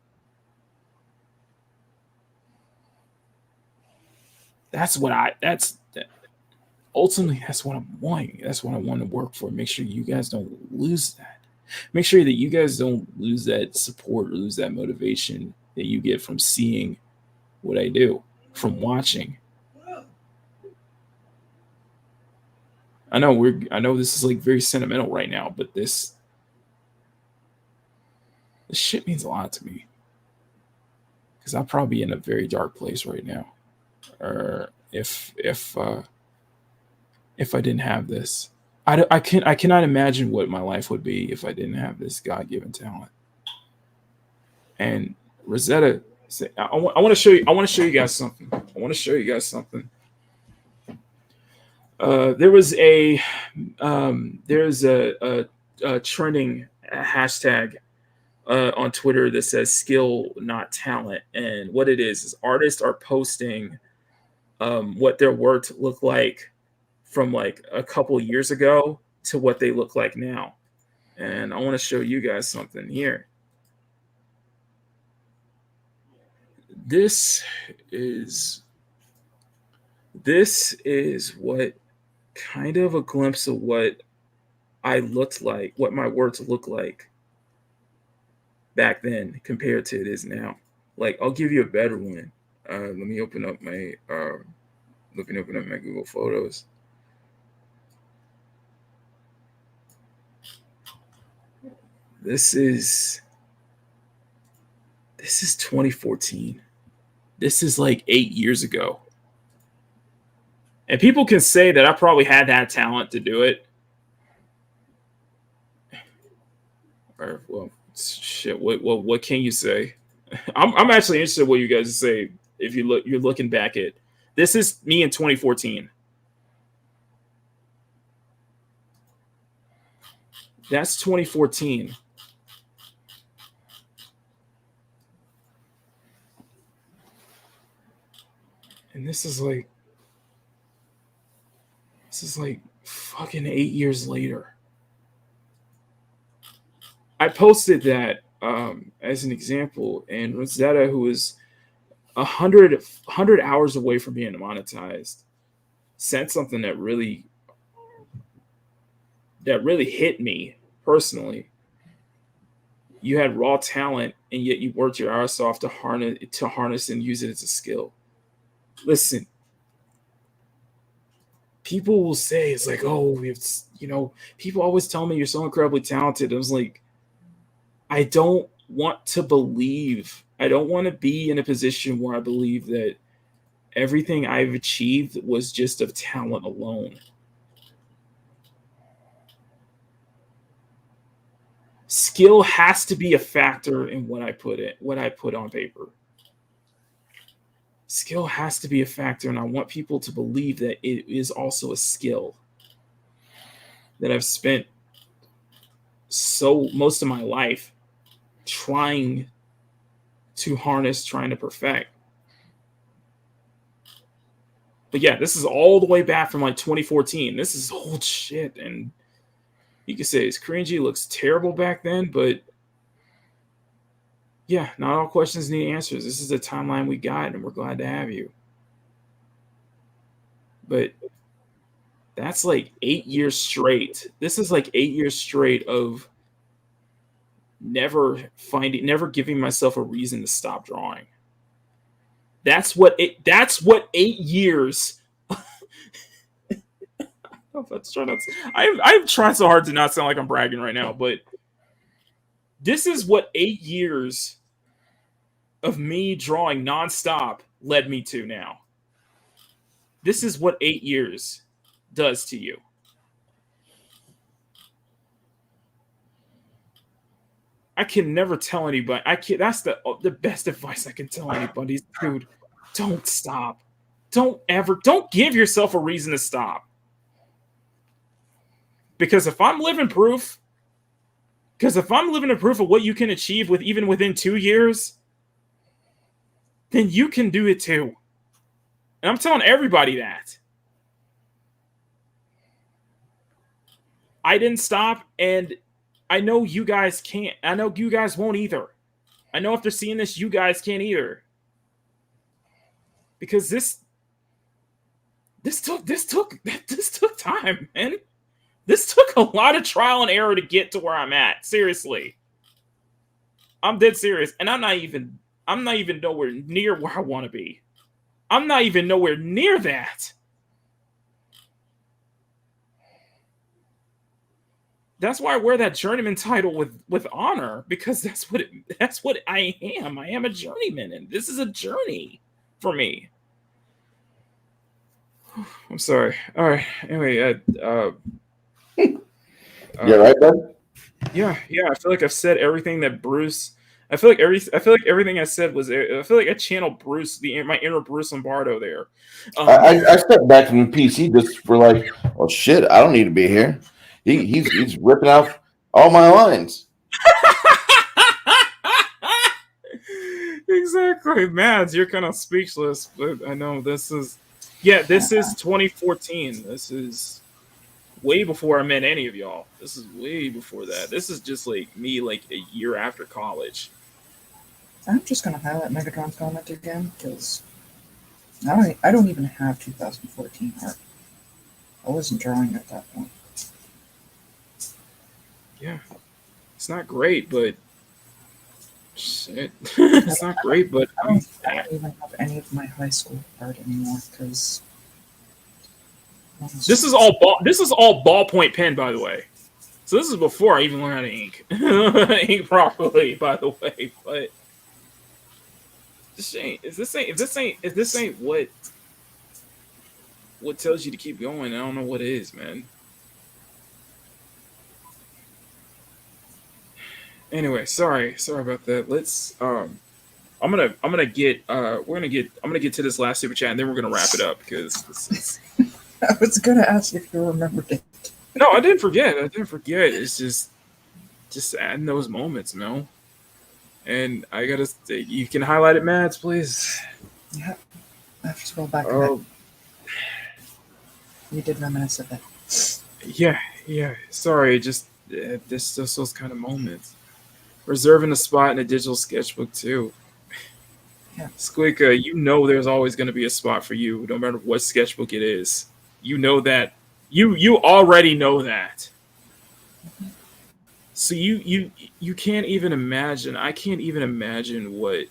Ultimately, that's what I'm wanting. That's what I want to work for. Make sure you guys don't lose that. Make sure that you guys don't lose that support or lose that motivation that you get from seeing what I do, from watching. I know this is like very sentimental right now, but this shit means a lot to me. Because I'll probably be in a very dark place right now. Or if I didn't have this. I cannot imagine what my life would be if I didn't have this God-given talent. And Rosetta, I want to show you guys something. There's a trending hashtag on Twitter that says skill, not talent. And what it is artists are posting what their work looked like from like a couple years ago to what they look like now. And I want to show you guys something here. This is what kind of a glimpse of what I looked like, what my work looked like back then compared to it is now. Like, I'll give you a better one. Let me open up my Google Photos. This is 2014. This is like 8 years ago. And people can say that I probably had that talent to do it. Or, well, shit. What can you say? I'm actually interested in what you guys say. If you're looking back at this is me in 2014. That's 2014. And this is like fucking 8 years later. I posted that as an example, and Rosetta, who is 100 hours away from being monetized, sent something that really hit me personally. You had raw talent, and yet you worked your ass off to harness and use it as a skill. Listen, people will say it's like, oh, people always tell me you're so incredibly talented. I was like, I don't want to be in a position where I believe that everything I've achieved was just of talent alone. Skill has to be a factor in what I put on paper. Skill has to be a factor, and I want people to believe that it is also a skill that I've spent most of my life trying to harness, trying to perfect. But yeah, this is all the way back from like 2014. This is old shit, and you can say it's cringy, looks terrible back then, but yeah, not all questions need answers. This is the timeline we got, and we're glad to have you. But that's like 8 years straight. This is like 8 years straight of never giving myself a reason to stop drawing. That's what 8 years. I'm trying so hard to not sound like I'm bragging right now, but this is what 8 years of me drawing nonstop led me to now. This is what 8 years does to you. I can never tell anybody. That's the best advice I can tell anybody. Dude, don't stop. Don't give yourself a reason to stop. Because if I'm living proof of what you can achieve even within 2 years, then you can do it too. And I'm telling everybody that. I didn't stop, and I know you guys can't. I know you guys won't either. I know if they're seeing this, you guys can't either. Because this took time, man. This took a lot of trial and error to get to where I'm at. Seriously. I'm dead serious. And I'm not even nowhere near where I want to be. I'm not even nowhere near that. That's why I wear that journeyman title with honor, because that's what I am. I am a journeyman, and this is a journey for me. I'm sorry. All right. Anyway, yeah, right, bud. Yeah. I feel like I've said everything that Bruce. I feel like everything I said was. I feel like I channeled Bruce, my inner Bruce Lombardo there. I stepped back from the PC just for like, well, shit, I don't need to be here. He's ripping out all my lines. Exactly, Mads, you're kind of speechless, but I know this is 2014. This is way before I met any of y'all. This is way before that. This is just like me, like a year after college. I'm just gonna highlight Megatron's comment again because I don't even have 2014 art. I wasn't drawing at that point. Yeah, it's not great, but shit, it's not great, but I don't even have any of my high school art anymore because this is all ballpoint pen, by the way. So this is before I even learned how to ink ink properly, by the way. But if this ain't what tells you to keep going, I don't know what is, man. Anyway, sorry about that. Let's I'm gonna get to this last super chat, and then we're gonna wrap it up because this is... I was gonna ask if you remembered it. No, I didn't forget. It's just adding those moments, Mel. And I gotta say, you can highlight it, Mads, please. Yeah, I have to scroll back a bit. You did reminisce of it. Yeah. Sorry, just those kind of moments. Reserving a spot in a digital sketchbook too. Yeah. Squeeka, you know there's always going to be a spot for you, no matter what sketchbook it is. You know that. You already know that. Mm-hmm. So you can't even imagine. I can't even imagine what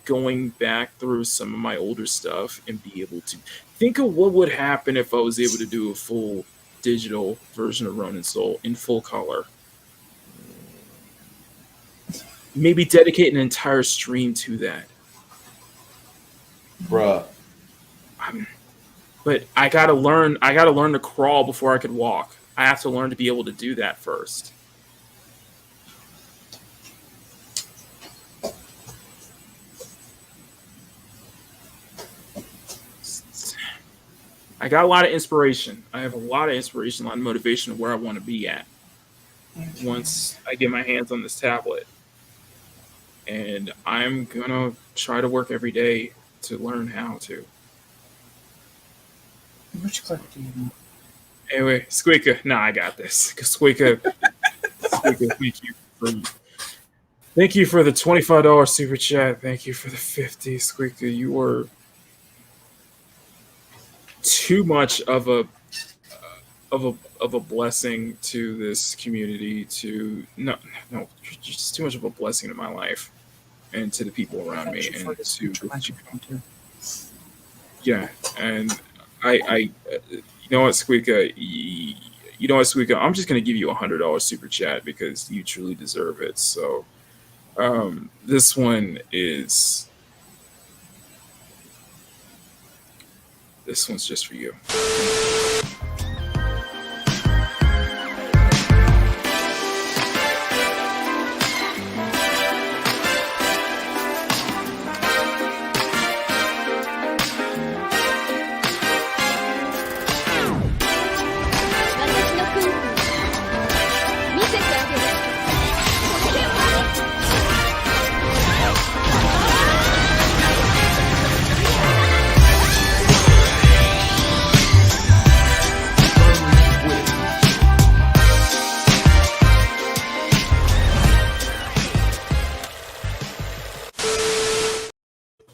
going back through some of my older stuff and be able to think of what would happen if I was able to do a full digital version of Ronin Soul in full color. Maybe dedicate an entire stream to that. Bruh. But I gotta learn to crawl before I could walk. I have to learn to be able to do that first. I got a lot of inspiration. I have a lot of inspiration, a lot of motivation of where I want to be at once I get my hands on this tablet. And I'm gonna try to work every day to learn how to. Which clip do you know? Anyway, Squeeka, I got this. Squeeka, thank you for the $25 super chat. Thank you for the 50, Squeeka. You were too much of a blessing to this community. No, just too much of a blessing to my life. and to the people around me, For and his to future microphone too. yeah, and I you know what, Squeeka, you know what, Squeeka, I'm just gonna give you $100 super chat because you truly deserve it. So, this one's just for you.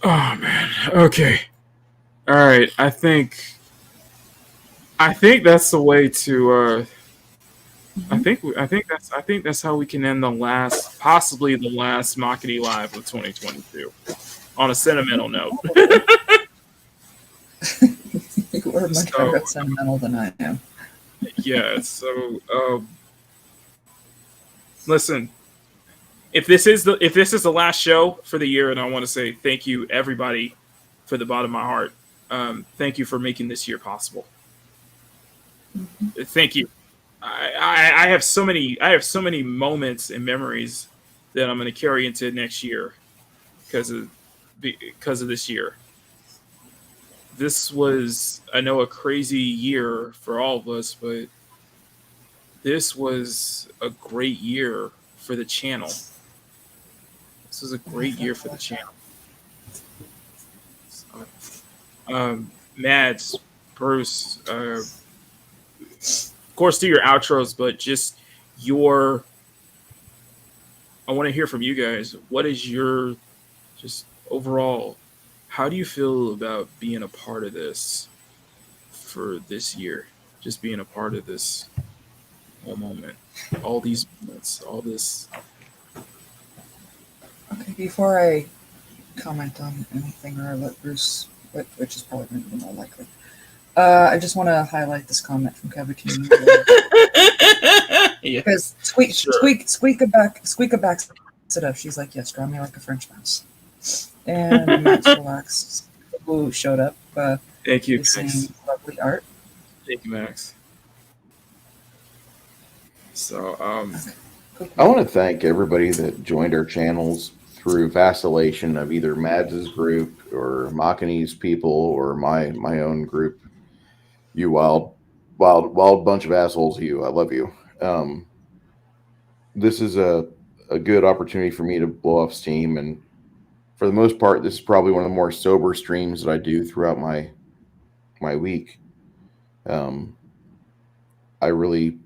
Oh man. Okay. All right. I think that's the way to. I think that's how we can end possibly the last Makini Live of 2022, on a sentimental note. You are much better at sentimental than I am. Yeah. So, listen. If this is the last show for the year, and I want to say thank you everybody for the bottom of my heart. Thank you for making this year possible. Thank you. I have so many moments and memories that I'm going to carry into next year because of this year. This was, I know, a crazy year for all of us, but this was a great year for the channel. This was a great year for the channel. So, Mads, Bruce, of course, do your outros, but just I want to hear from you guys. What is your, just overall, how do you feel about being a part of this for this year? Just being a part of this whole moment, all these moments, all this. Okay, before I comment on anything or let Bruce, which is probably going to be more likely, I just want to highlight this comment from Makini. Yeah. Because Squeeka backs it up. She's like, yes, draw me like a French mouse. And Max Relax, who showed up, thank you, is Max. saying lovely art. Thank you, Max. So, I want to thank everybody that joined our channels through vacillation of either Mads' group or Makini's people or my own group. You wild bunch of assholes, you. I love you. This is a good opportunity for me to blow off steam, and for the most part, this is probably one of the more sober streams that I do throughout my week. I really,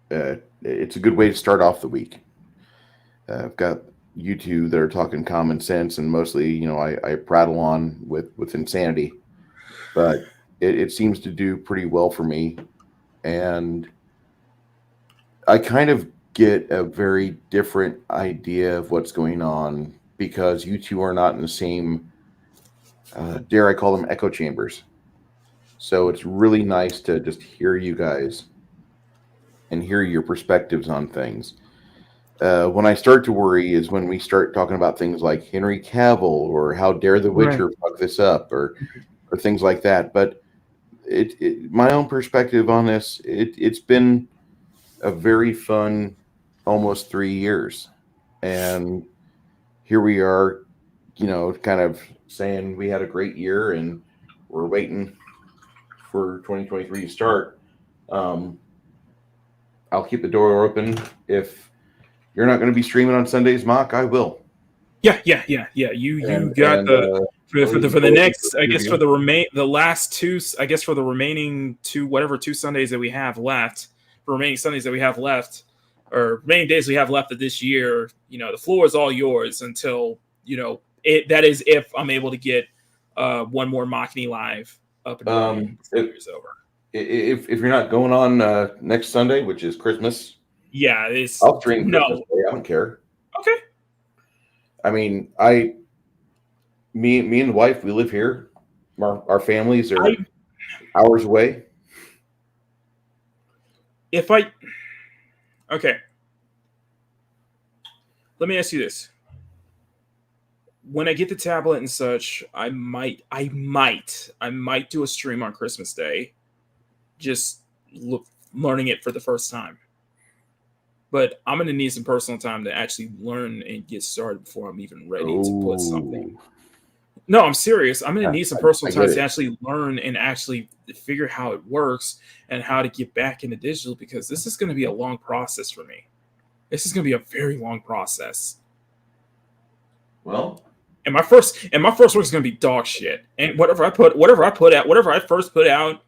it's a good way to start off the week. I've got you two that are talking common sense, and mostly, I prattle on with insanity, but it seems to do pretty well for me, and I kind of get a very different idea of what's going on because you two are not in the same, dare I call them, echo chambers. So it's really nice to just hear you guys and hear your perspectives on things. When I start to worry is when we start talking about things like Henry Cavill or how dare the Witcher fuck this up or things like that. But my own perspective on this, it's been a very fun almost 3 years. And here we are, kind of saying we had a great year and we're waiting for 2023 to start. I'll keep the door open. If you're not going to be streaming on Sundays, Mock, I will. Yeah. You got for the next, I guess, for the remaining two Sundays that we have left, remaining Sundays that we have left, or remaining days we have left of this year. The floor is all yours until that is if I'm able to get one more Makini live up and running before the year's over. If you're not going on next Sunday, which is Christmas, yeah, I'll stream Christmas Day. I don't care. Okay. I mean, me and the wife, we live here. Our families are hours away. Okay, let me ask you this. When I get the tablet and such, I might do a stream on Christmas Day, just learning it for the first time. But I'm gonna need some personal time to actually learn and get started before I'm even ready to put something. No, I'm serious. I'm gonna need some personal time to actually learn and actually figure how it works and how to get back into digital, because this is gonna be a long process for me. This is gonna be a very long process. Well, and my first work is gonna be dog shit. And whatever I first put out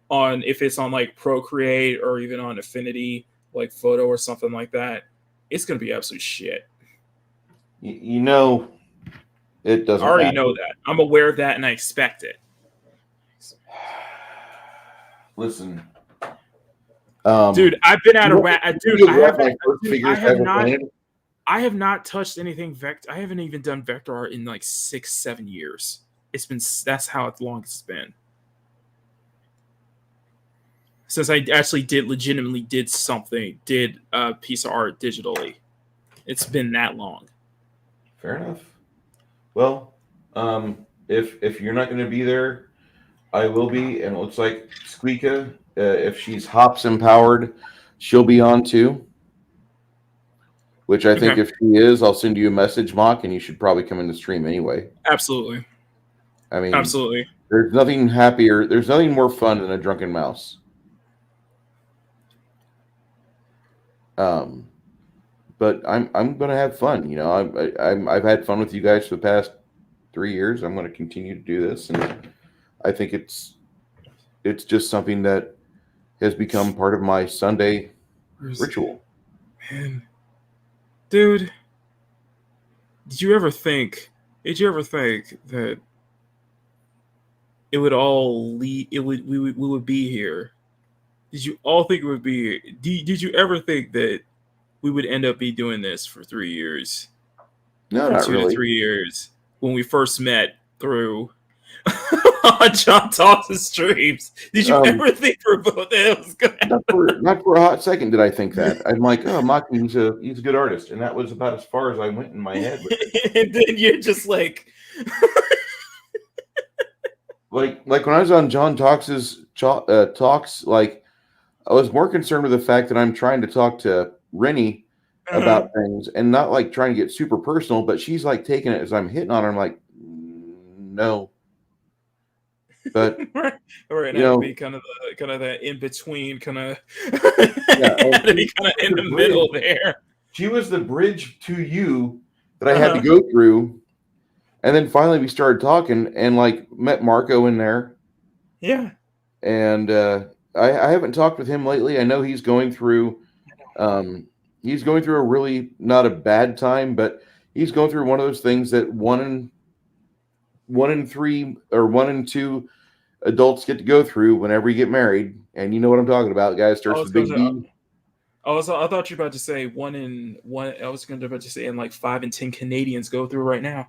on, if it's on like Procreate or even on Affinity, like Photo or something like that, it's gonna be absolute shit. You know, it doesn't. I already know that. I'm aware of that, and I expect it. Listen, dude, I've been out of dude. I have not touched anything vector. I haven't even done vector art in like 6-7 years. That's how long it's been since I actually legitimately did a piece of art digitally. It's been that long. Fair enough. Well, if you're not going to be there, I will be, and it looks like Squeeka, if she's hops empowered, she'll be on too. Which I think if she is, I'll send you a message, Mock, and you should probably come in the stream anyway. Absolutely. I mean, absolutely. There's nothing happier. There's nothing more fun than a drunken mouse. But I'm gonna have fun. You know, I've had fun with you guys for the past 3 years. I'm going to continue to do this, and I think it's just something that has become part of my Sunday ritual. Man. Dude, did you ever think that it would all lead? We would be here. Did you all think it would be? Did you ever think that we would end up be doing this for 3 years? No, not really. 2 to 3 years when we first met through on John Talks' streams. Did you ever think for both that was going to happen? Not for a hot second did I think that. I'm like, oh, Makini's he's a good artist, and that was about as far as I went in my head with it. And then you're just like. like when I was on John Talks' talks, like I was more concerned with the fact that I'm trying to talk to Rennie about things and not like trying to get super personal, but she's like taking it as I'm hitting on her. I'm like, no. But right, you know, be kind of that in between, kind of be kind of in the middle there. She was the bridge to you that I had to go through, and then finally we started talking and like met Marco in there. Yeah, and I haven't talked with him lately. I know he's going through a really not a bad time, but he's going through one of those things that one in 3 or 1 in 2 adults get to go through whenever you get married, and you know what I'm talking about, guys. Starts with big D. I thought you were about to say 1 in 1. I was going to about to say, and like 5 in 10 Canadians go through right now.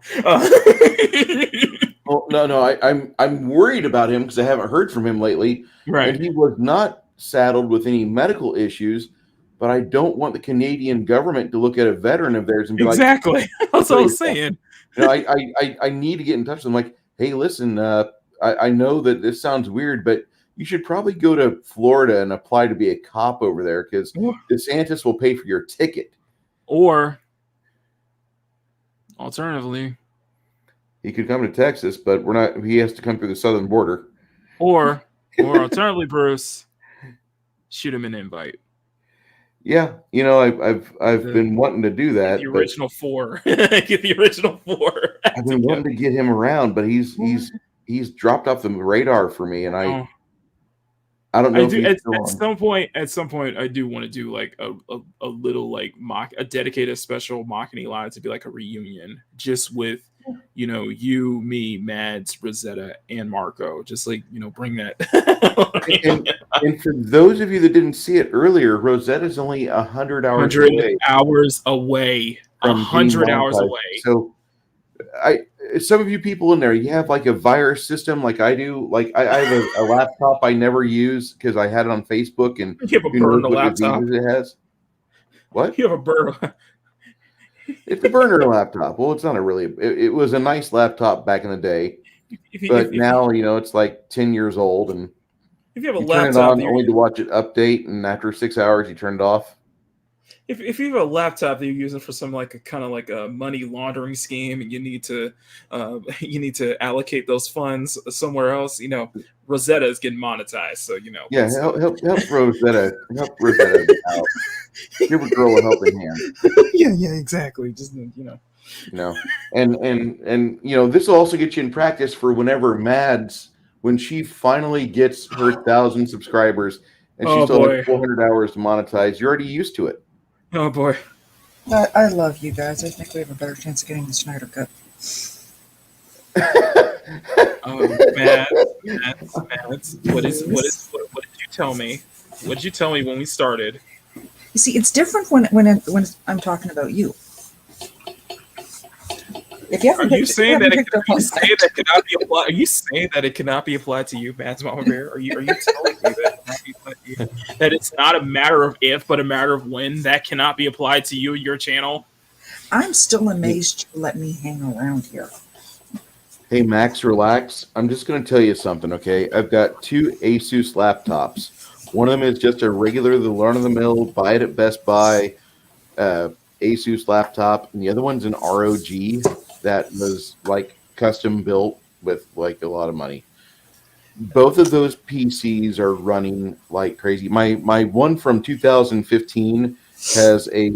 Well, no, I'm worried about him because I haven't heard from him lately. Right, and he was not saddled with any medical issues, but I don't want the Canadian government to look at a veteran of theirs and be exactly. Like, that's what I was saying. You know, I need to get in touch with them. Like, hey, listen, I know that this sounds weird, but you should probably go to Florida and apply to be a cop over there because DeSantis will pay for your ticket. Or, alternatively, he could come to Texas, but we're not. He has to come through the southern border. Or alternatively, Bruce, shoot him an invite. Yeah, you know, I've been wanting to do that. The original 4. Get the original 4. I've been wanting to get him around, but he's dropped off the radar for me, and I don't know. At some point, I do want to do like a little like a dedicated special Makini live to be like a reunion, just with you, me, Mads, Rosetta, and Marco. Just like bring that. and for those of you that didn't see it earlier, Rosetta's only 100 hours away. from 100 being hours monetized. away. So, some of you people in there, you have like a virus system, like I do. Like I have a laptop I never use because I had it on Facebook, and You have a who knows burner what laptop. diseases it has. What? You have a burner. It's a burner laptop. Well, it's not a really. It was a nice laptop back in the day, but now it's like 10 years old, and if you have a you turn it laptop, on only to watch it update, and after 6 hours, you turn it off. If you have a laptop that you're using for some like a kind of like a money laundering scheme, and you need to allocate those funds somewhere else, Rosetta is getting monetized. So Yeah, help Rosetta out. Give a girl a helping hand. yeah, exactly. Just and this will also get you in practice for whenever Mads, when she finally gets her 1,000 subscribers and she's still like 400 hours to monetize. You're already used to it. Oh boy. I love you guys. I think we have a better chance of getting the Snyder Cut. Mads, what did you tell me? What did you tell me when we started? You see, it's different when I'm talking about you. If you haven't, Are you saying that it cannot be applied? Are you saying that it cannot be applied to you, Mads Mamabear? Are you telling me that it's not a matter of if, but a matter of when that cannot be applied to you, your channel? I'm still amazed you let me hang around here. Hey, Max, relax. I'm just going to tell you something, okay? I've got 2 Asus laptops. One of them is just a regular, the run-of-the-mill, buy it at Best Buy Asus laptop, and the other one's an ROG that was like custom built with like a lot of money. Both of those PCs are running like crazy. My one from 2015 has a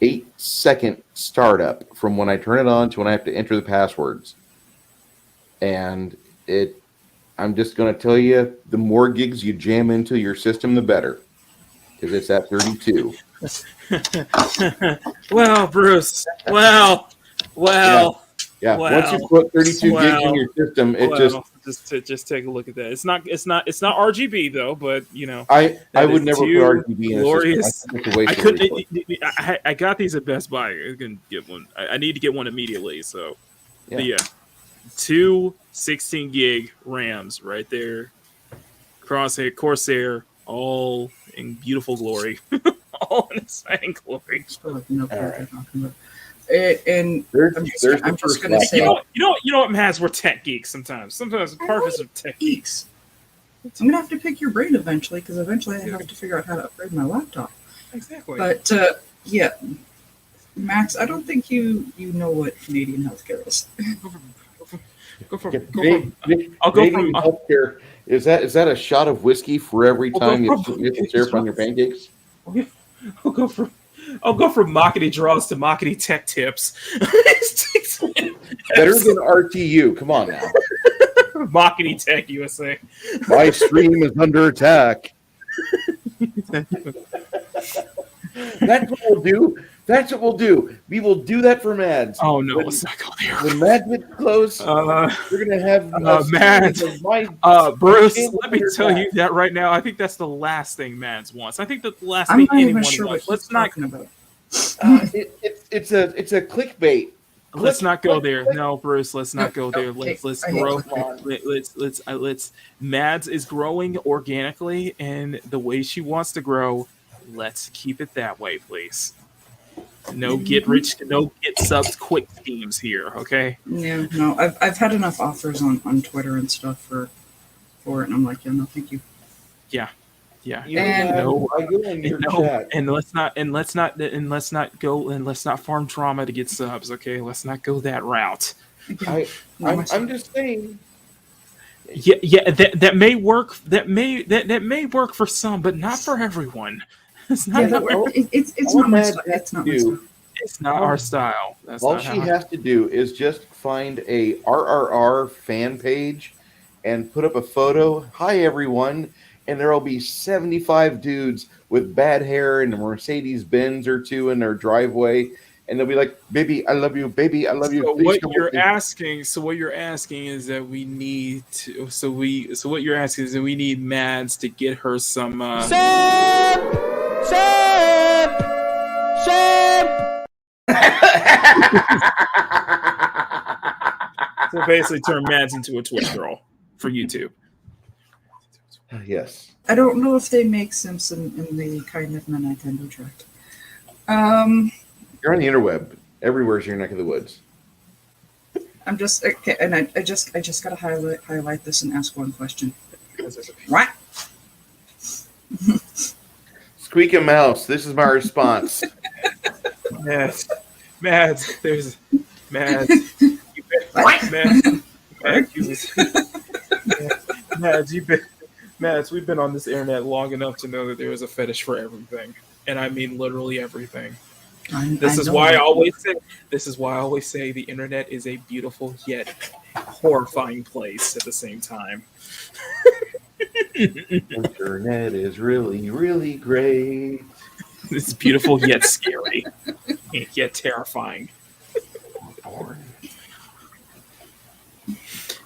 8-second startup from when I turn it on to when I have to enter the passwords. And I'm just going to tell you, the more gigs you jam into your system, the better, because it's at 32. Well, Bruce. Well. Yeah. Wow. Once you put 32 gigs in your system, it just take a look at that. It's not RGB though, but I would never put RGB in a system. I got these at Best Buy. I can get one. I need to get one immediately. So yeah. 2 16 gig RAMs right there. Corsair, all in beautiful glory. All in its same glory. And I'm just going to say, you know what, Mads? We're tech geeks sometimes. Sometimes part of us are tech geeks. I'm going to have to pick your brain eventually, because eventually I have to figure out how to upgrade my laptop. Exactly. But yeah, Max, I don't think you know what Canadian healthcare is. Go for Canadian healthcare. Is that a shot of whiskey for every time you get syrup on your pancakes? I'll go from Makini draws to Makini tech tips. Better than RTU. Come on now. Makini Tech USA. My stream is under attack. That's what we'll do. That's what we'll do. We will do that for Mads. Oh no, let's not go there. When Mads gets close, we're gonna have Mads. Bruce, let me tell you that right now. I think that's the last thing Mads wants. I think that's the last thing anyone wants. Let's not. It's a clickbait. Let's not go there. No, Bruce, let's not go there. Let's grow. Let's. Mads is growing organically, and the way she wants to grow. Let's keep it that way, please. No get subs quick schemes here, okay? Yeah, no, I've had enough offers on Twitter and stuff for it, and I'm like, yeah, no, thank you. Yeah. And let's not farm drama to get subs, okay? Let's not go that route. I'm just saying. Yeah, that may work. That may work for some, but not for everyone. It's not. It's not my style. It's not our style. All she has to do is just find a RRR fan page and put up a photo. Hi, everyone. And there will be 75 dudes with bad hair and a Mercedes Benz or two in their driveway. And they'll be like, baby, I love you. Baby, I love you. So what you're asking is that we need to. So what you're asking is that we need Mads to get her some. So basically, turn Mads into a Twitch girl for YouTube. Yes. I don't know if they make Simpson in the kind of men I tend to attract. You're on the interweb. Everywhere's your neck of the woods. I'm just okay, and I just gotta highlight this and ask one question. What? Squeeka Mouse. This is my response. Mads, there's Mads. Mads, we've been on this internet long enough to know that there is a fetish for everything, and I mean literally everything. This is why I always say the internet is a beautiful yet horrifying place at the same time. Internet is really, really great. It's beautiful yet scary, yet terrifying.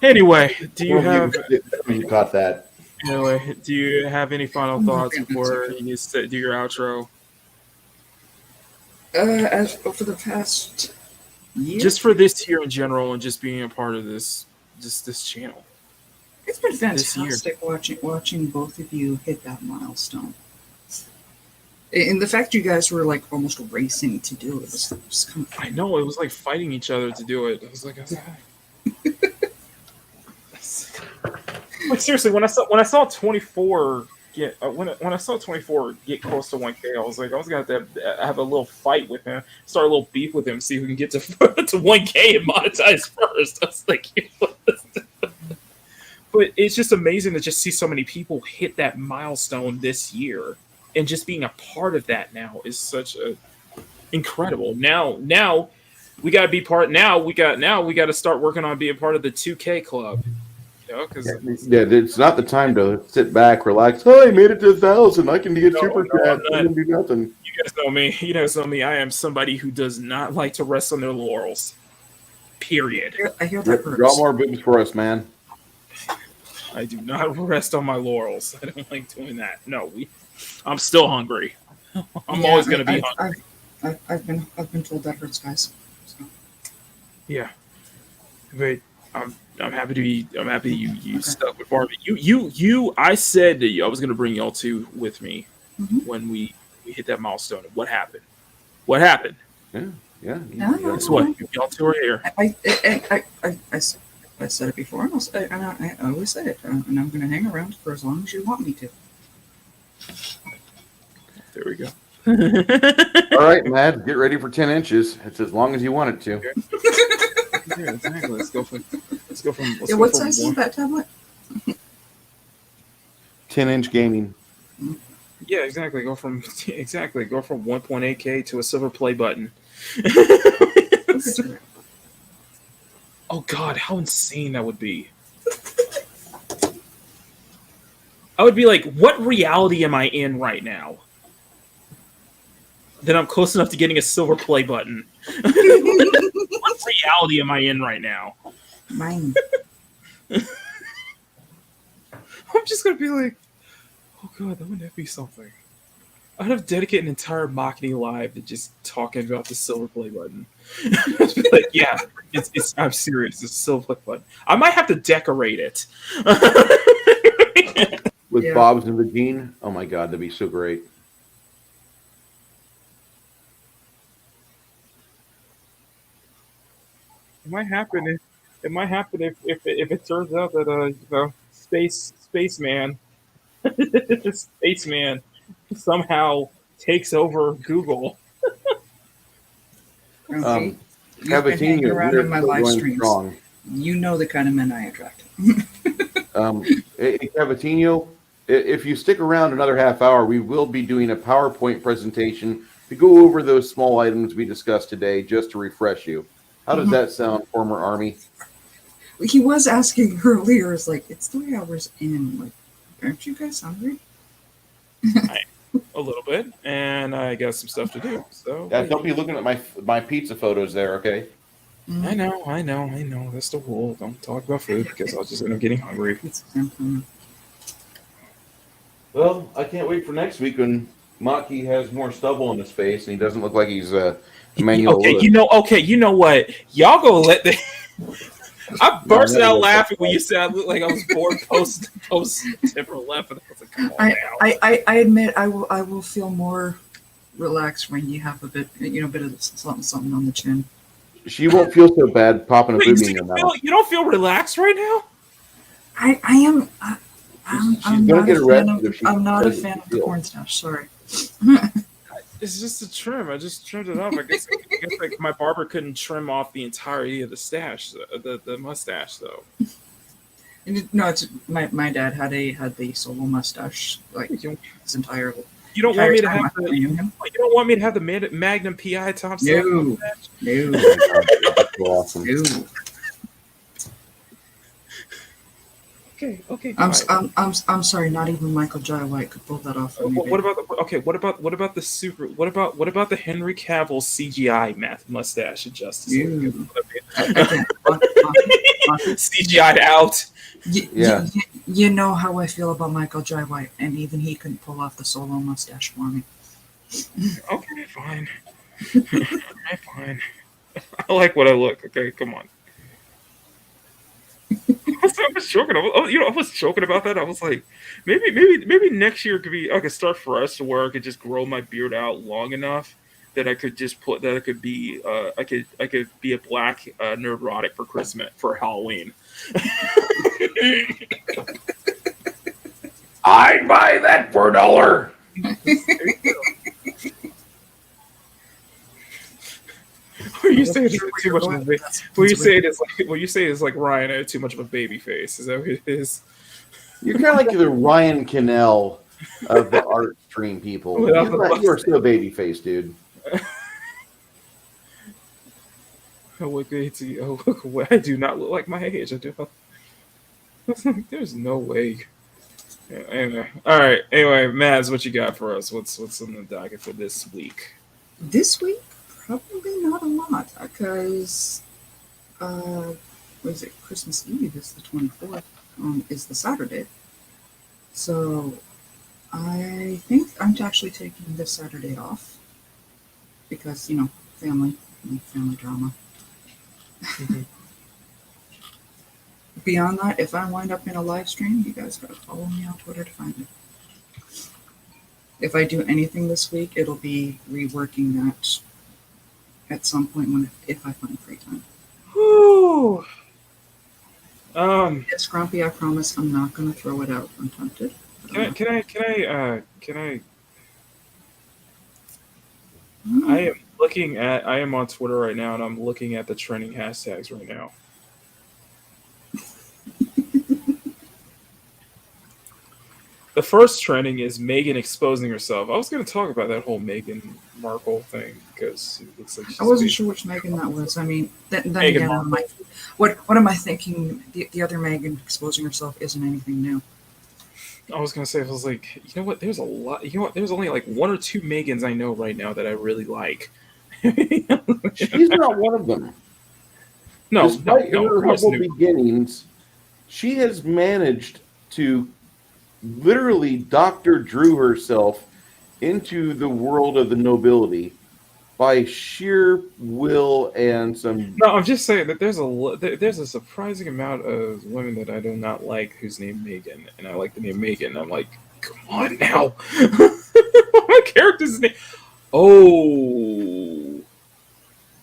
Anyway, do you have? You caught that. Anyway, do you have any final thoughts before you do your outro? As for the past year, Just for this year in general, and just being a part of this channel. it's been fantastic watching both of you hit that milestone. And the fact you guys were like almost racing to do it was kind of fun. I know, it was like fighting each other to do it. I was like, like seriously, when I saw 24 get when I saw 24 get close to 1K, I was like, I was gonna have a little fight with him, start a little beef with him, see who can get to 1K and monetize first. I was like, but it's just amazing to just see so many people hit that milestone this year, and just being a part of that now is such a incredible. Now we gotta be part. Now we got to start working on being part of the 2K club. You know, because it's not the time to sit back, relax. Oh, I made it to 1,000. I can get super chat. I can do nothing. You guys know me. You guys know me. I am somebody who does not like to rest on their laurels. Period. I hear that. Draw more boobs for us, man. I do not rest on my laurels. I don't like doing that. No, I'm still hungry. I'm always going to be hungry. I've been told that hurts, guys. So. Yeah, but I'm happy you stuck with Barbie. You. I said that I was going to bring y'all two with me when we hit that milestone. What happened? Yeah. Guess what? Y'all two are here. I said it before, and I always say it, and I'm going to hang around for as long as you want me to. There we go. All right, Mad, get ready for 10 inches. It's as long as you want it to. Yeah, exactly. Let's go from. What size is that tablet? 10-inch gaming. Yeah, exactly. Go from 1.8K to a silver play button. Oh God, how insane that would be! I would be like, what reality am I in right now? That I'm close enough to getting a silver play button. What reality am I in right now? Mine. I'm just gonna be like, oh God, wouldn't that be something? I'd have dedicated an entire Makini live to just talking about the silver play button. Like, yeah, I'm serious. It's a silver play button. I might have to decorate it. With Bob's and Vagine. Oh my God, that'd be so great. It might happen if it turns out that Spaceman somehow takes over Google. You've been hanging around in my live streams. Strong. You know the kind of men I attract. Cavatinho, if you stick around another half hour, we will be doing a PowerPoint presentation to go over those small items we discussed today, just to refresh you. How does that sound, former Army? He was asking earlier, it's like, it's 3 hours in. Like, aren't you guys hungry? A little bit, and I got some stuff to do. So yeah, don't be looking at my pizza photos there, okay? I know. That's the rule. Don't talk about food because I'll just end up getting hungry. Well, I can't wait for next week when Maki has more stubble on his face, and he doesn't look like he's Emmanuel Okay, Lewis. you know what? Y'all go let the. I bursted No, out no, laughing when you said I looked like I was born post temporal left, and I was like, come on now. I admit I will feel more relaxed when you have a bit of something on the chin. She won't feel so bad popping a Wait, booby so in your mouth. you don't feel relaxed right now? I am. I'm gonna not get a fan arrested of. if she I'm not a doesn't fan of the feel. corn stash. Sorry. It's just a trim. I just trimmed it off. I guess like my barber couldn't trim off the entirety of the stash, the mustache though. No, it's my dad had the solo mustache like his entire. You don't want me to time have I knew him. you don't want me to have the Magnum PI top side No, mustache? no, That's awesome. no. Okay. I'm sorry. Not even Michael Jai White could pull that off for me. What about the Henry Cavill CGI mustache in Justice League? CGI'd out. Yeah. You know how I feel about Michael Jai White, and even he couldn't pull off the solo mustache for me. Okay, fine. Okay, fine. I like what I look. Okay, come on. I was joking. I was joking about that. I was like, maybe next year could be like a start for us to where I could just grow my beard out long enough that I could just put that I could be I could be a black neurotic for Christmas for Halloween. I'd buy that for $1. What you say it's too much of a baby? What you say is like Ryan had too much of a baby face. Is that what it is? You're kind of like the Ryan Cannell of the art stream people. You are still a baby face, dude. I do not look like my age. I do. There's no way. Yeah, anyway, all right. Anyway, Mads, what you got for us? What's on the docket for this week? This week, probably not a lot, because what is it? Christmas Eve is the 24th. Is the Saturday. So I think I'm actually taking this Saturday off because family drama. Mm-hmm. Beyond that, if I wind up in a live stream, you guys gotta follow me on Twitter to find it. If I do anything this week, it'll be reworking that at some point if I find free time. Whew. It's grumpy. I promise. I'm not gonna throw it out. I'm tempted. Can I? I am on Twitter right now, and I'm looking at the trending hashtags right now. The first trending is Meghan exposing herself. I was going to talk about that whole Meghan Markle thing because it looks like she's I wasn't sure which Meghan that was. I mean, then again, what am I thinking? The other Meghan exposing herself isn't anything new. I was going to say, I was like, you know what? There's a lot. You know what? There's only like one or two Megans I know right now that I really like. She's not one of them. No, Despite her of course humble new. beginnings, she has managed to literally Dr. Drew herself into the world of the nobility by sheer will and some. No, I'm just saying that there's a surprising amount of women that I do not like who's named Megan, and I like the name Megan. I'm like, come on now, my character's name. Oh,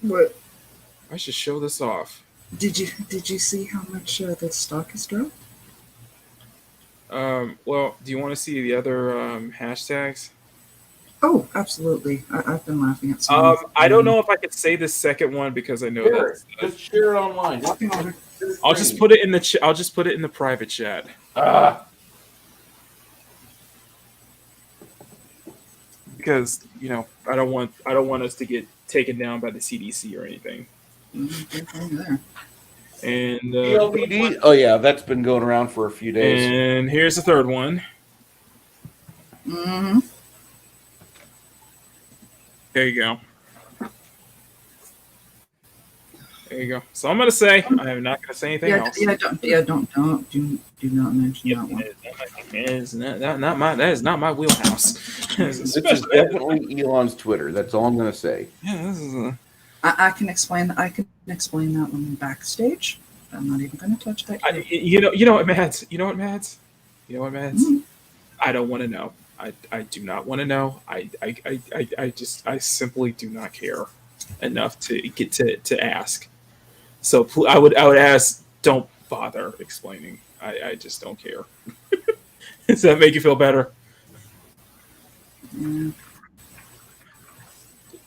What? I should show this off. Did you see how much the stock has dropped? Well, do you want to see the other hashtags? Oh, absolutely. I've been laughing at some. I don't know if I could say the second one because I know that. Just share it online. I'll just put it in the. I'll just put it in the private chat. Because I don't want us to get taken down by the CDC or anything. There. And LVD? Oh yeah, that's been going around for a few days. And here's the third one. Mm-hmm. There you go. There you go. So I'm gonna say I'm not gonna say anything else. Do not mention that one. That is not my wheelhouse. This is definitely Elon's Twitter. That's all I'm going to say. Yeah, this is I can explain that one backstage. I'm not even going to touch that. you know what, Mads? You know what, Mads? Mm-hmm. I don't want to know. I do not want to know. I simply do not care enough to get to ask. So I would ask, don't bother explaining. I just don't care. Does that make you feel better? Yeah.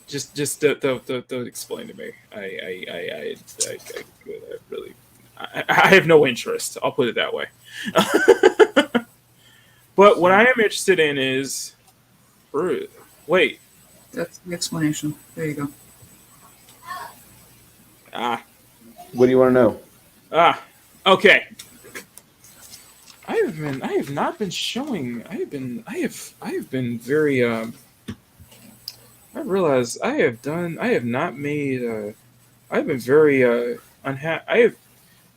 Just don't explain to me. I really I have no interest. I'll put it that way. But what I am interested in is, wait. That's the explanation. There you go. What do you want to know? Okay. I have not been showing. I have been very. I realize I have not made. I've been very unhappy.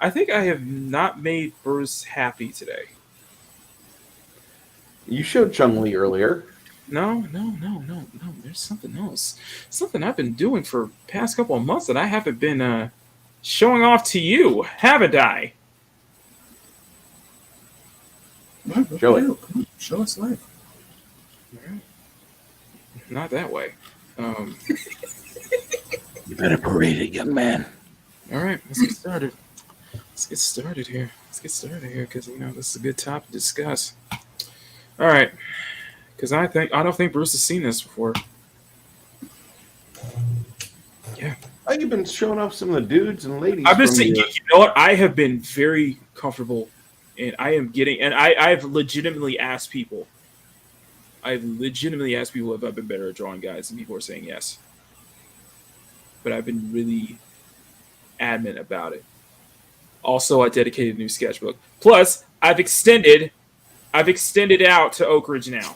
I think I have not made Bruce happy today. You showed Chun-Li earlier. No. There's something else. Something I've been doing for past couple of months that I haven't been showing off to you. Haven't I? Show it. Show us live. Not that way. You better parade it, young man. All right, let's get started. Let's get started here because this is a good topic to discuss. All right, because I don't think Bruce has seen this before. Yeah. Oh, you've been showing off some of the dudes and ladies. I've been saying, you know what? I have been very comfortable, and I've legitimately asked people. I've legitimately asked people if I've been better at drawing guys, and people are saying yes. But I've been really adamant about it. Also, I dedicated a new sketchbook. Plus, I've extended out to Oak Ridge now.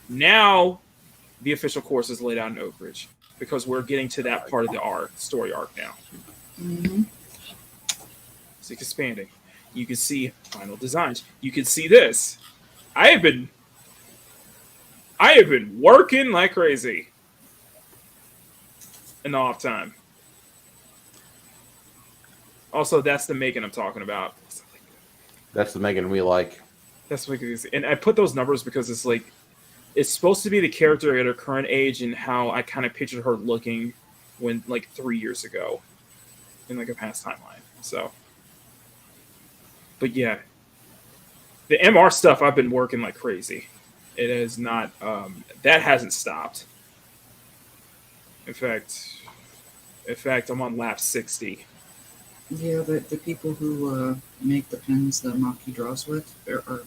Now, the official course is laid out in Oak Ridge because we're getting to that part of the story arc now. Mm-hmm. It's expanding. You can see final designs. You can see this. I have been working like crazy in the off time. Also, that's the Megan I'm talking about. That's the Megan we like. That's what it is. And I put those numbers because it's supposed to be the character at her current age and how I kind of pictured her looking when 3 years ago in a past timeline. So, but yeah, the MR stuff I've been working like crazy. It is not that hasn't stopped. In fact, I'm on lap 60. Yeah, the people who make the pens that Maki draws with are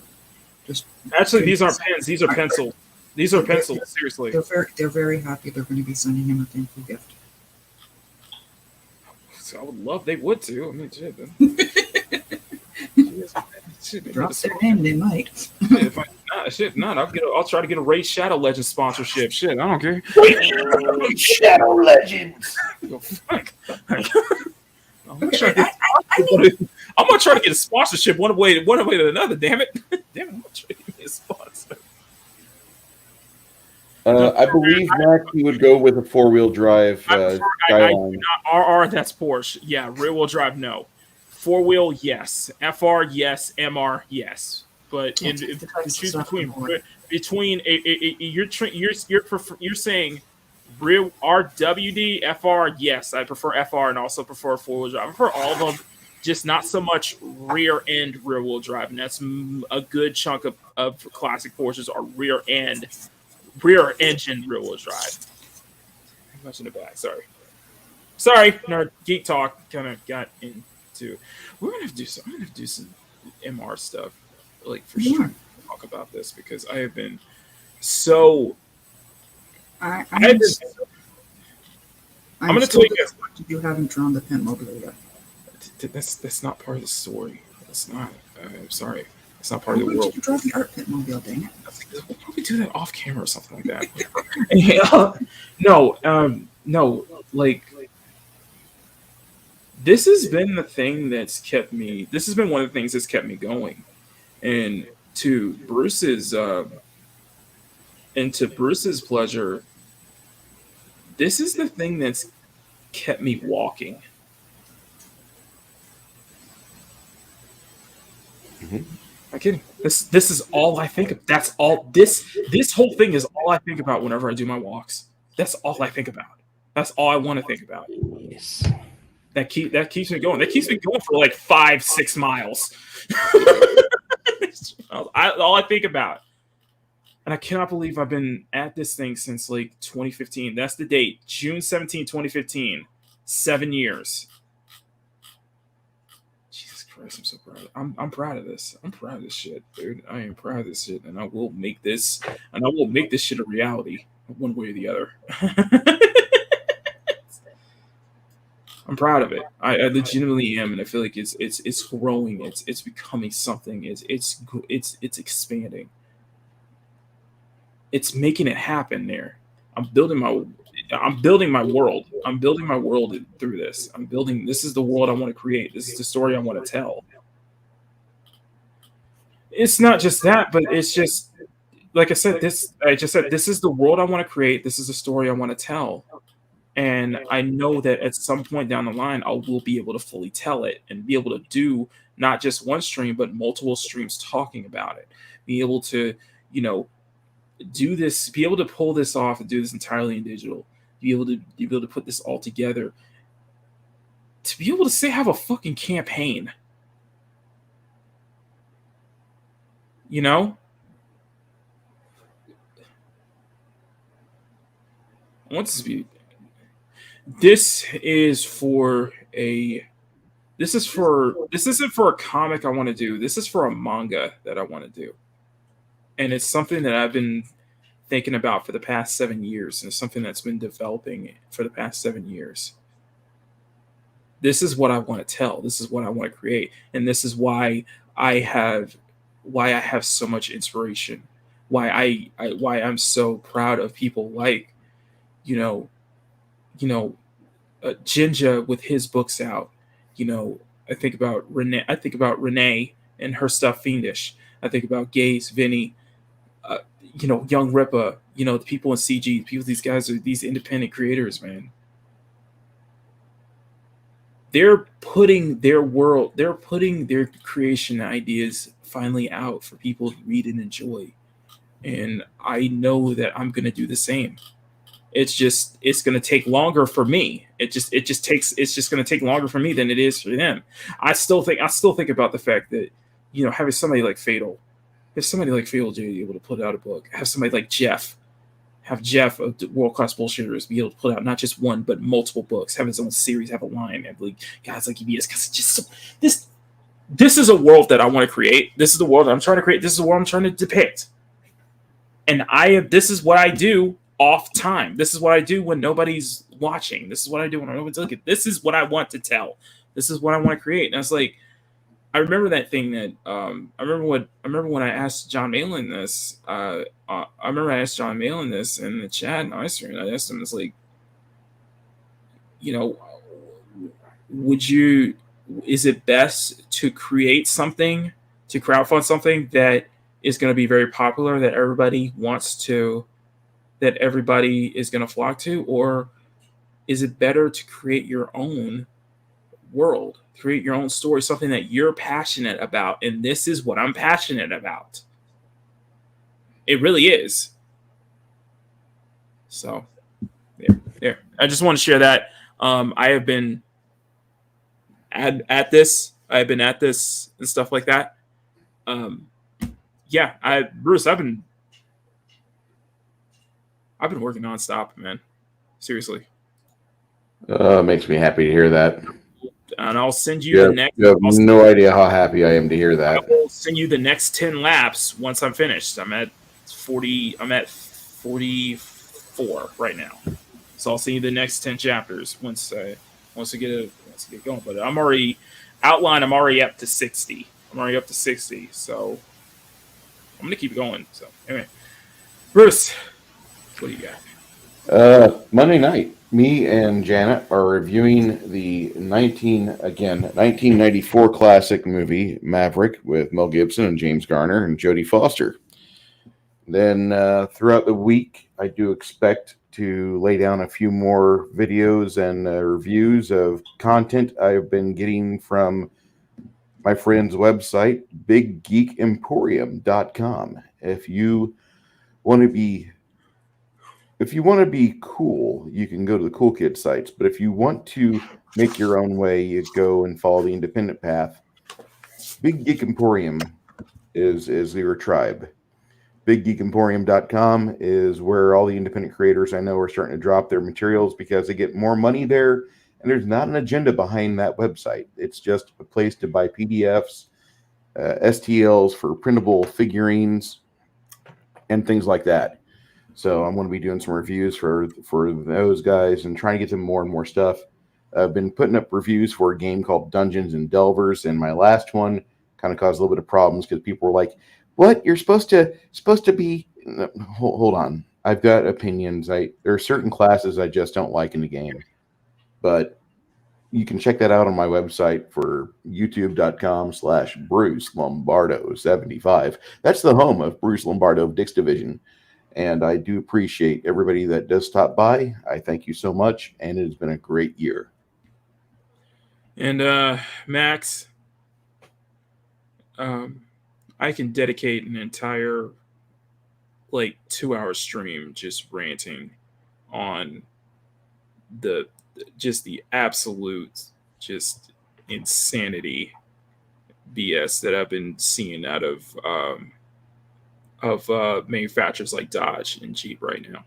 just... Actually, these aren't pens. These are pencils. These are pencils, seriously. They're very happy they're going to be sending him a thankful gift. So I would love they would too. I mean, shit. Drop their name, they might. If I'll try to get a Raid Shadow Legends sponsorship. Shit, I don't care. Shadow Legends. Yo, fuck. I'm gonna try to get a sponsorship one way to another. Damn it! Damn it! I'm gonna try to get a sponsor. I believe Mac, you would go with a 4-wheel drive. I do not RR. That's Porsche. Yeah, rear-wheel drive. No. 4-wheel. Yes. FR. Yes. MR. Yes. But if you choose between you're saying rear RWD FR. Yes, I prefer FR and also prefer 4-wheel drive. I prefer all of them, just not so much rear wheel drive, and that's a good chunk of classic Porsches are rear engine rear wheel drive. Much in the back. Sorry, nerd geek talk kind of got into. I'm gonna do some MR stuff, for sure. Talk about this because I have been so. I'm going to tell you guys. You haven't drawn the Pentmobile yet. That's not part of the story. That's not. I'm sorry. It's not part of the world. You draw the art Pentmobile, dang it. We'll probably do that off camera or something like that. No. this has been the thing that's kept me. This has been one of the things that's kept me going. And to Bruce's pleasure, this is the thing that's kept me walking. I'm kidding. This is all I think of. That's all. This whole thing is all I think about whenever I do my walks. That's all I think about. That's all I want to think about. Yes. That keeps me going. That keeps me going for like 5-6 miles. All I think about. And I cannot believe I've been at this thing since like 2015. That's the date. June 17, 2015. 7 years. Jesus Christ, I'm so proud. I'm proud of this. I'm proud of this shit, dude. I am proud of this shit. And I will make this shit a reality one way or the other. I'm proud of it. I legitimately am, and I feel like it's growing. It's becoming something. It's expanding. It's making it happen there. I'm building my world. I'm building my world through this. This is the world I want to create. This is the story I want to tell. It's not just that, but it's just like I said, this is the world I want to create. This is the story I want to tell. And I know that at some point down the line, I will be able to fully tell it and be able to do not just one stream, but multiple streams talking about it. Be able to, do this, be able to pull this off and do this entirely in digital. Be able to put this all together. To be able to have a fucking campaign. I want this to be. This isn't for a comic I want to do. This is for a manga that I want to do. And it's something that I've been thinking about for the past 7 years. And it's something that's been developing for the past 7 years. This is what I want to tell. This is what I want to create. And this is why I have so much inspiration. Why I'm so proud of people like, Jinja with his books out. I think about Renee and her stuff, Fiendish. I think about Gaze, Vinny, Young Rippa, the people in CG, these guys are these independent creators, man. They're putting their creation ideas finally out for people to read and enjoy. And I know that I'm going to do the same. It's going to take longer for me. It's just going to take longer for me than it is for them. I still think about the fact that, having somebody like Fatal, if somebody like Fatal J be able to put out a book, have somebody like Jeff of the World Class Bullshitters be able to put out not just one but multiple books, have his own series, have a line, and like guys like EBS, because it's just this is a world that I want to create. This is the world that I'm trying to create. This is the world I'm trying to depict. And this is what I do off time. This is what I do when nobody's watching. This is what I do when nobody's looking. This is what I want to tell. This is what I want to create. And it's like, I remember that thing that I remember when I asked John Malin this. I remember I asked John Malin this in the chat in Iceland. I asked him, it's like, is it best to create something, to crowdfund something that is going to be very popular, that everybody is going to flock to, or is it better to create your own world, create your own story, something that you're passionate about? And this is what I'm passionate about. It really is. So, there. I just want to share that. I have been at this. I've been at this and stuff like that. Bruce, I've been working nonstop, man. Seriously. Makes me happy to hear that. And I'll send you the next. You have no idea how happy I am to hear that. I will send you the next 10 laps once I'm finished. I'm at 40. I'm at 44 right now. So I'll send you the next 10 chapters once I get going. But I'm already outlined. I'm already up to 60. So I'm gonna keep going. So anyway, Bruce, what do you got? Monday night. Me and Janet are reviewing the 1994 classic movie Maverick with Mel Gibson and James Garner and Jodie Foster. Then throughout the week, I do expect to lay down a few more videos and reviews of content I've been getting from my friend's website, biggeekemporium.com. If you want to be cool, you can go to the Cool Kid sites. But if you want to make your own way, you go and follow the independent path. Big Geek Emporium is your tribe. BigGeekEmporium.com is where all the independent creators I know are starting to drop their materials because they get more money there, and there's not an agenda behind that website. It's just a place to buy PDFs, STLs for printable figurines, and things like that. So I'm going to be doing some reviews for those guys and trying to get them more and more stuff. I've been putting up reviews for a game called Dungeons and Delvers, and my last one kind of caused a little bit of problems because people were like, "What? You're supposed to be?" Hold on. I've got opinions. There are certain classes I just don't like in the game, but you can check that out on my website for youtube.com/Bruce Lombardo 75. That's the home of Bruce Lombardo of Dick's Division. And I do appreciate everybody that does stop by. I thank you so much, and it has been a great year. And Max, I can dedicate an entire 2-hour stream just ranting on the absolute just insanity BS that I've been seeing out of manufacturers like Dodge and Jeep right now.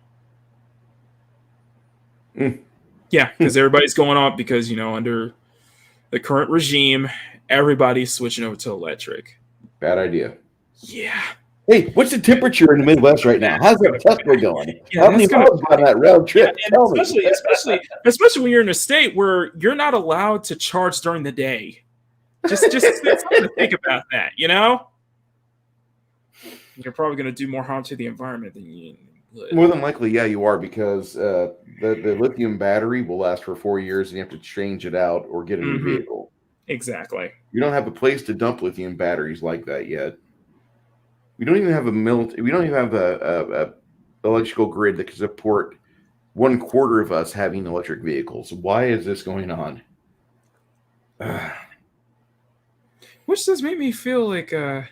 Yeah, because everybody's going up because, under the current regime, everybody's switching over to electric. Bad idea. Yeah. Hey, what's the temperature in the Midwest right now? How's that Tesla going? Yeah, how many miles on that round trip? Yeah, especially when you're in a state where you're not allowed to charge during the day. Just something to think about that, You're probably going to do more harm to the environment than you would. More than likely, yeah, you are, because the lithium battery will last for 4 years, and you have to change it out or get a new vehicle. Exactly. You don't have a place to dump lithium batteries like that yet. We don't even have a electrical grid that can support 1/4 of us having electric vehicles. Why is this going on? Which does make me feel like I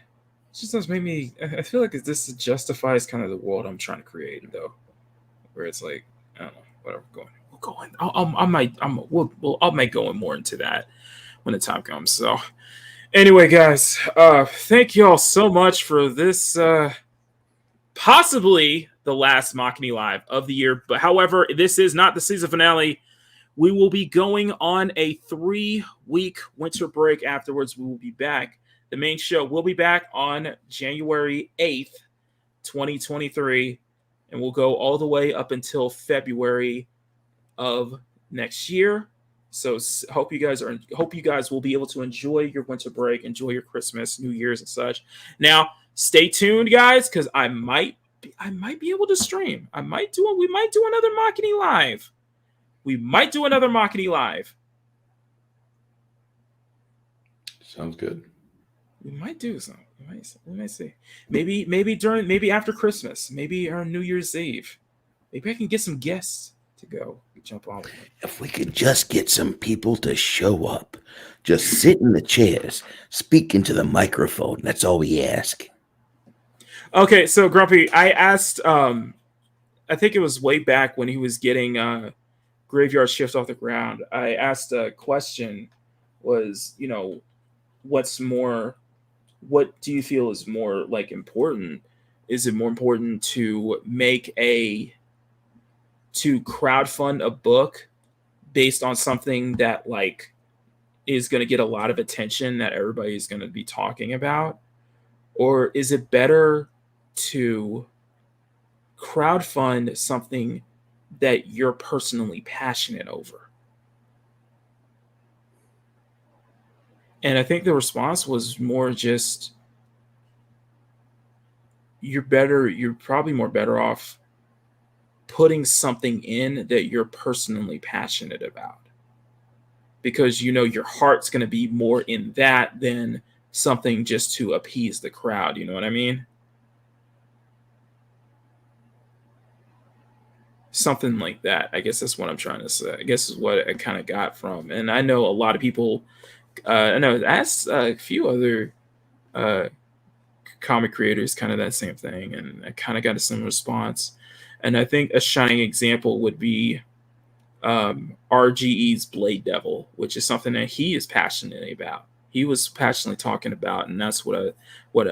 feel like this justifies kind of the world I'm trying to create, though, where it's like, I don't know, whatever. I might go more into that when the time comes. So, anyway, guys, thank you all so much for this, possibly the last Makini Live of the year. But however, this is not the season finale. We will be going on a 3-week winter break afterwards. We will be back. The main show will be back on January 8th, 2023, and we'll go all the way up until February of next year. So hope you guys will be able to enjoy your winter break, enjoy your Christmas, New Year's, and such. Now, stay tuned, guys, because I might be able to stream. We might do another Makini Live. Sounds good. We might do something. We might see. Maybe after Christmas. Maybe on New Year's Eve. Maybe I can get some guests to go jump on with me. If we could just get some people to show up, just sit in the chairs, speak into the microphone. That's all we ask. Okay, so Grumpy, I asked. I think it was way back when he was getting Graveyard Shift off the ground. I asked a question. Was what do you feel is more important? Is it more important to crowdfund a book based on something that is going to get a lot of attention that everybody's going to be talking about? Or is it better to crowdfund something that you're personally passionate over? And I think the response was more just, you're probably more better off putting something in that you're personally passionate about, because you know your heart's going to be more in that than something just to appease the crowd. You know what I mean? Something like that. I guess that's what I'm trying to say. I guess is what I kind of got from. And I know a lot of people, I know that's a few other comic creators kind of that same thing. And I kind of got a similar response. And I think a shining example would be RGE's Blade Devil, which is something that he is passionate about. He was passionately talking about, and that's what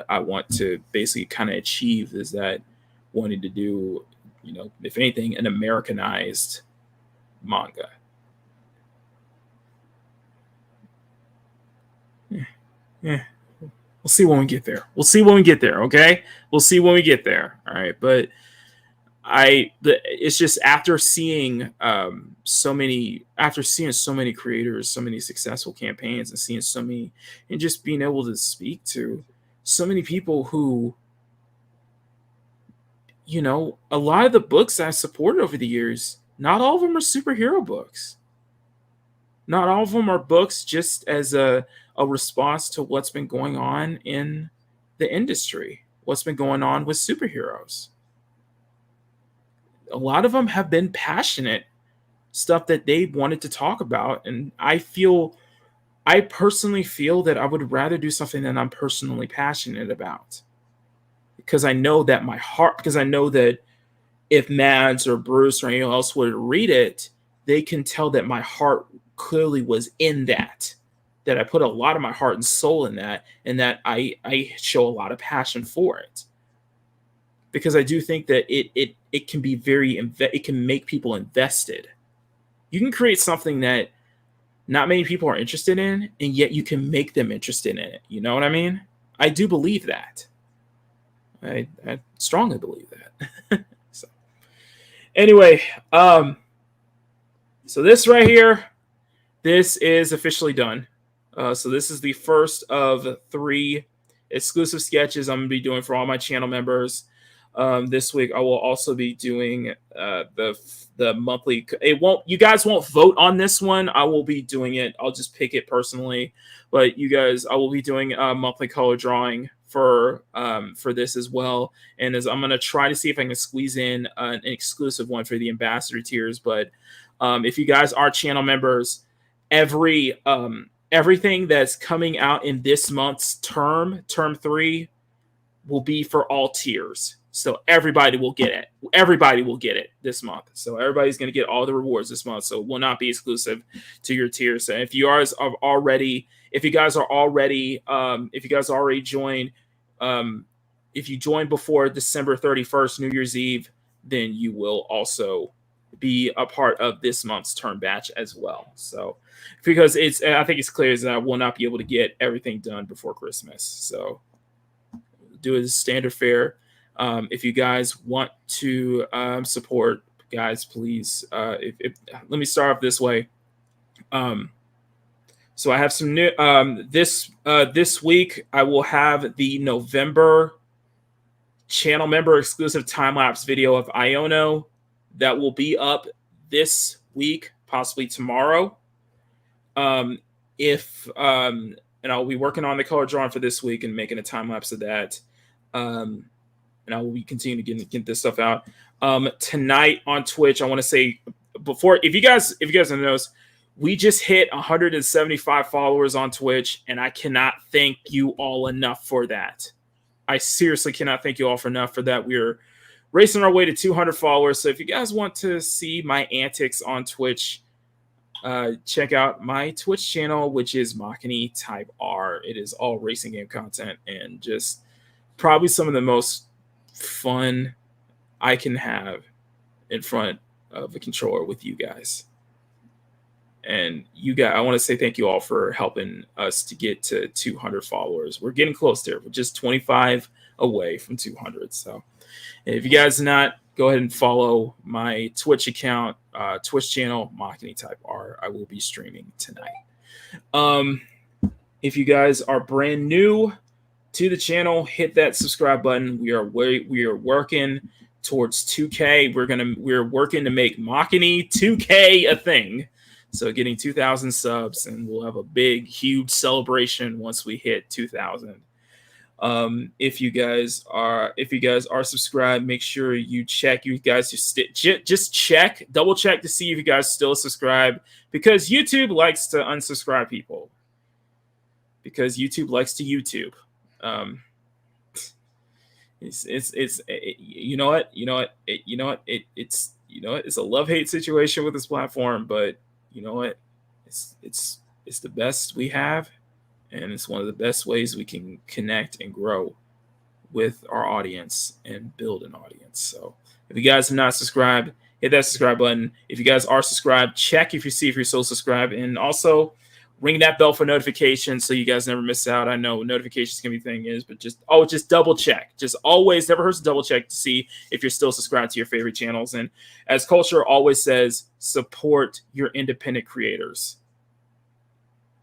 I want to basically kind of achieve, is that wanting to do, you know, if anything, an Americanized manga. Yeah. We'll see when we get there. Okay, we'll see when we get there. All right, but it's just after seeing so many creators, so many successful campaigns, and seeing so many, and just being able to speak to so many people who, you know, a lot of the books I've supported over the years, not all of them are superhero books. Not all of them are books just as a response to what's been going on in the industry, what's been going on with superheroes. A lot of them have been passionate stuff that they wanted to talk about. And I personally feel that I would rather do something that I'm personally passionate about. Because I know that if Mads or Bruce or anyone else would read it, they can tell that my heart clearly was in that I put a lot of my heart and soul in that, and that I show a lot of passion for it. Because I do think that it can be it can make people invested. You can create something that not many people are interested in, and yet you can make them interested in it. You know what I mean? I do believe that. I strongly believe that. So, anyway, so this right here, this is officially done. So this is the first of 3 exclusive sketches I'm going to be doing for all my channel members. This week I will also be doing the monthly. You guys won't vote on this one. I will be doing it. I'll just pick it personally. But you guys, I will be doing a monthly color drawing for this as well. And as I'm going to try to see if I can squeeze in an exclusive one for the ambassador tiers. But if you guys are channel members, everything that's coming out in this month's term 3, will be for all tiers. So everybody will get it. Everybody will get it this month. So everybody's going to get all the rewards this month. So it will not be exclusive to your tiers. So if you guys are already joined, if you join before December 31st, New Year's Eve, then you will also be a part of this month's term batch as well. So because I think it's clear that I will not be able to get everything done before Christmas. So do it as standard fare. If you guys want to support, guys, please. Let me start off this way. So I have some new. This week I will have the November channel member exclusive time lapse video of Iono that will be up this week, possibly tomorrow. And I'll be working on the color drawing for this week and making a time lapse of that. And I will be continuing to get this stuff out. Tonight on Twitch, I want to say before, if you guys have noticed, we just hit 175 followers on Twitch, and I cannot thank you all enough for that. I seriously cannot thank you all enough for that. We're racing our way to 200 followers. So if you guys want to see my antics on Twitch, check out my Twitch channel, which is Makini Type R. It is all racing game content and just probably some of the most fun I can have in front of a controller with you guys. And you guys, I want to say thank you all for helping us to get to 200 followers. We're getting close there. We're just 25 away from 200. So if you guys not, go ahead and follow my Twitch account, Twitch channel, Makini Type R. I will be streaming tonight. If you guys are brand new to the channel, hit that subscribe button. We are working towards 2K. We're working to make Makini 2K a thing. So getting 2,000 subs, and we'll have a big, huge celebration once we hit 2,000. If you guys are subscribed, make sure you check. You guys just check, double check to see if you guys still subscribe, because YouTube likes to unsubscribe people. Because YouTube likes to YouTube. It's a love-hate situation with this platform, but you know what? It's the best we have, and it's one of the best ways we can connect and grow with our audience and build an audience. So if you guys have not subscribed, hit that subscribe button. If you guys are subscribed, check if you're still subscribed, and also ring that bell for notifications so you guys never miss out. I know notifications can be a thing but just double check. Just always, never hurts to double check to see if you're still subscribed to your favorite channels. And as Culture always says, support your independent creators.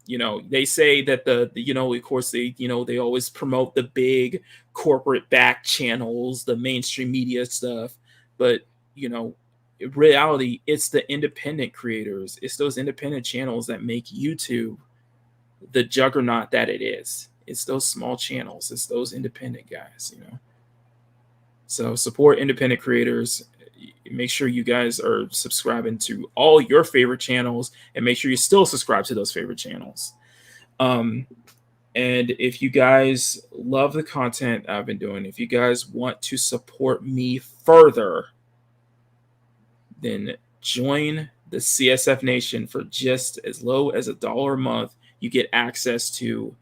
They say that of course they always promote the big corporate backed channels, the mainstream media stuff, but in reality, it's the independent creators. It's those independent channels that make YouTube the juggernaut that it is. It's those small channels. It's those independent guys, So support independent creators. Make sure you guys are subscribing to all your favorite channels, and make sure you still subscribe to those favorite channels. And if you guys love the content I've been doing, if you guys want to support me further, then join the CSF Nation for just as low as $1 a month. You get access to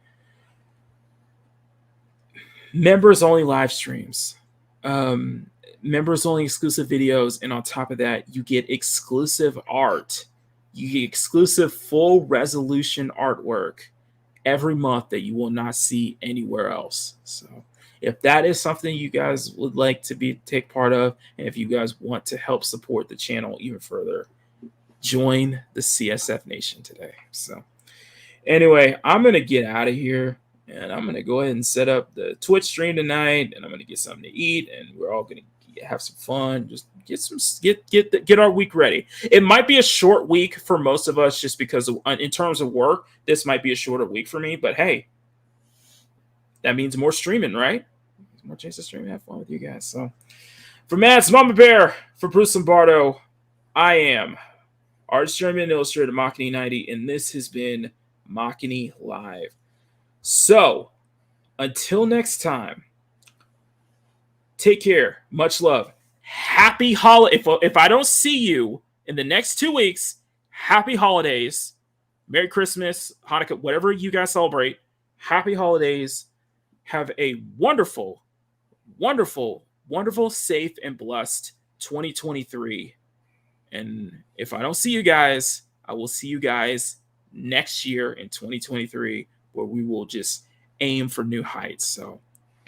members-only live streams, members-only exclusive videos, and on top of that, you get exclusive art. You get exclusive full-resolution artwork every month that you will not see anywhere else. So if that is something you guys would like to take part of, and if you guys want to help support the channel even further, join the CSF Nation today. So anyway, I'm going to get out of here, and I'm going to go ahead and set up the Twitch stream tonight, and I'm going to get something to eat, and we're all going to have some fun, just get our week ready. It might be a short week for most of us, just because in terms of work, this might be a shorter week for me, but hey, that means more streaming, right? More chance to stream and have fun with you guys. So for Matt's Mamabear, for Bruce Lombardo, I am artist Gerry Minoza, illustrator Makini 90, and this has been Makini Live. So until next time, take care. Much love. Happy holiday. If I don't see you in the next 2 weeks, happy holidays. Merry Christmas, Hanukkah, whatever you guys celebrate. Happy holidays. Have a wonderful, wonderful, wonderful, safe, and blessed 2023. And if I don't see you guys, I will see you guys next year in 2023, where we will just aim for new heights. So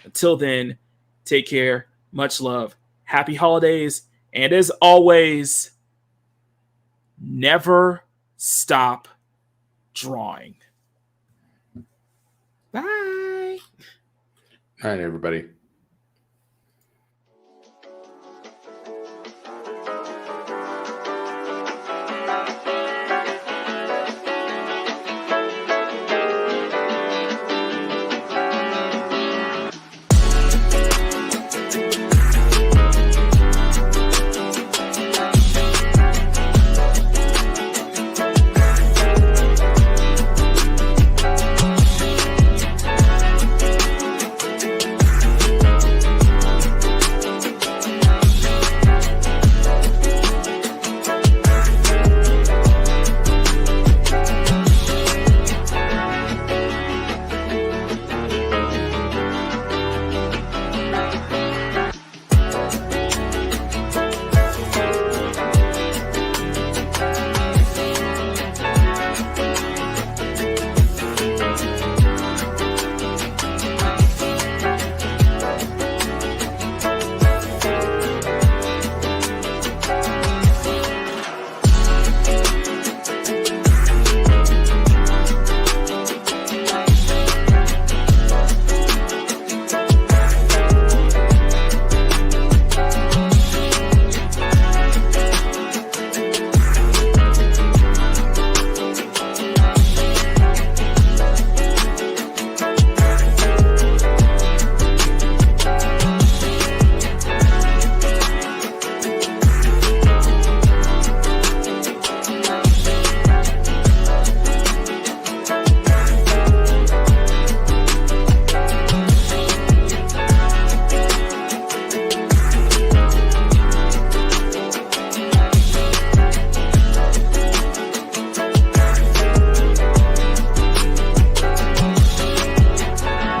until then, take care. Much love. Happy holidays. And as always, never stop drawing. Bye. All right, everybody.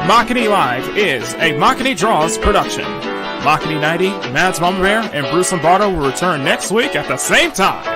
Makini Live is a Makini Draws production. Makini 90, Mads Mamabear, and Bruce Lombardo will return next week at the same time.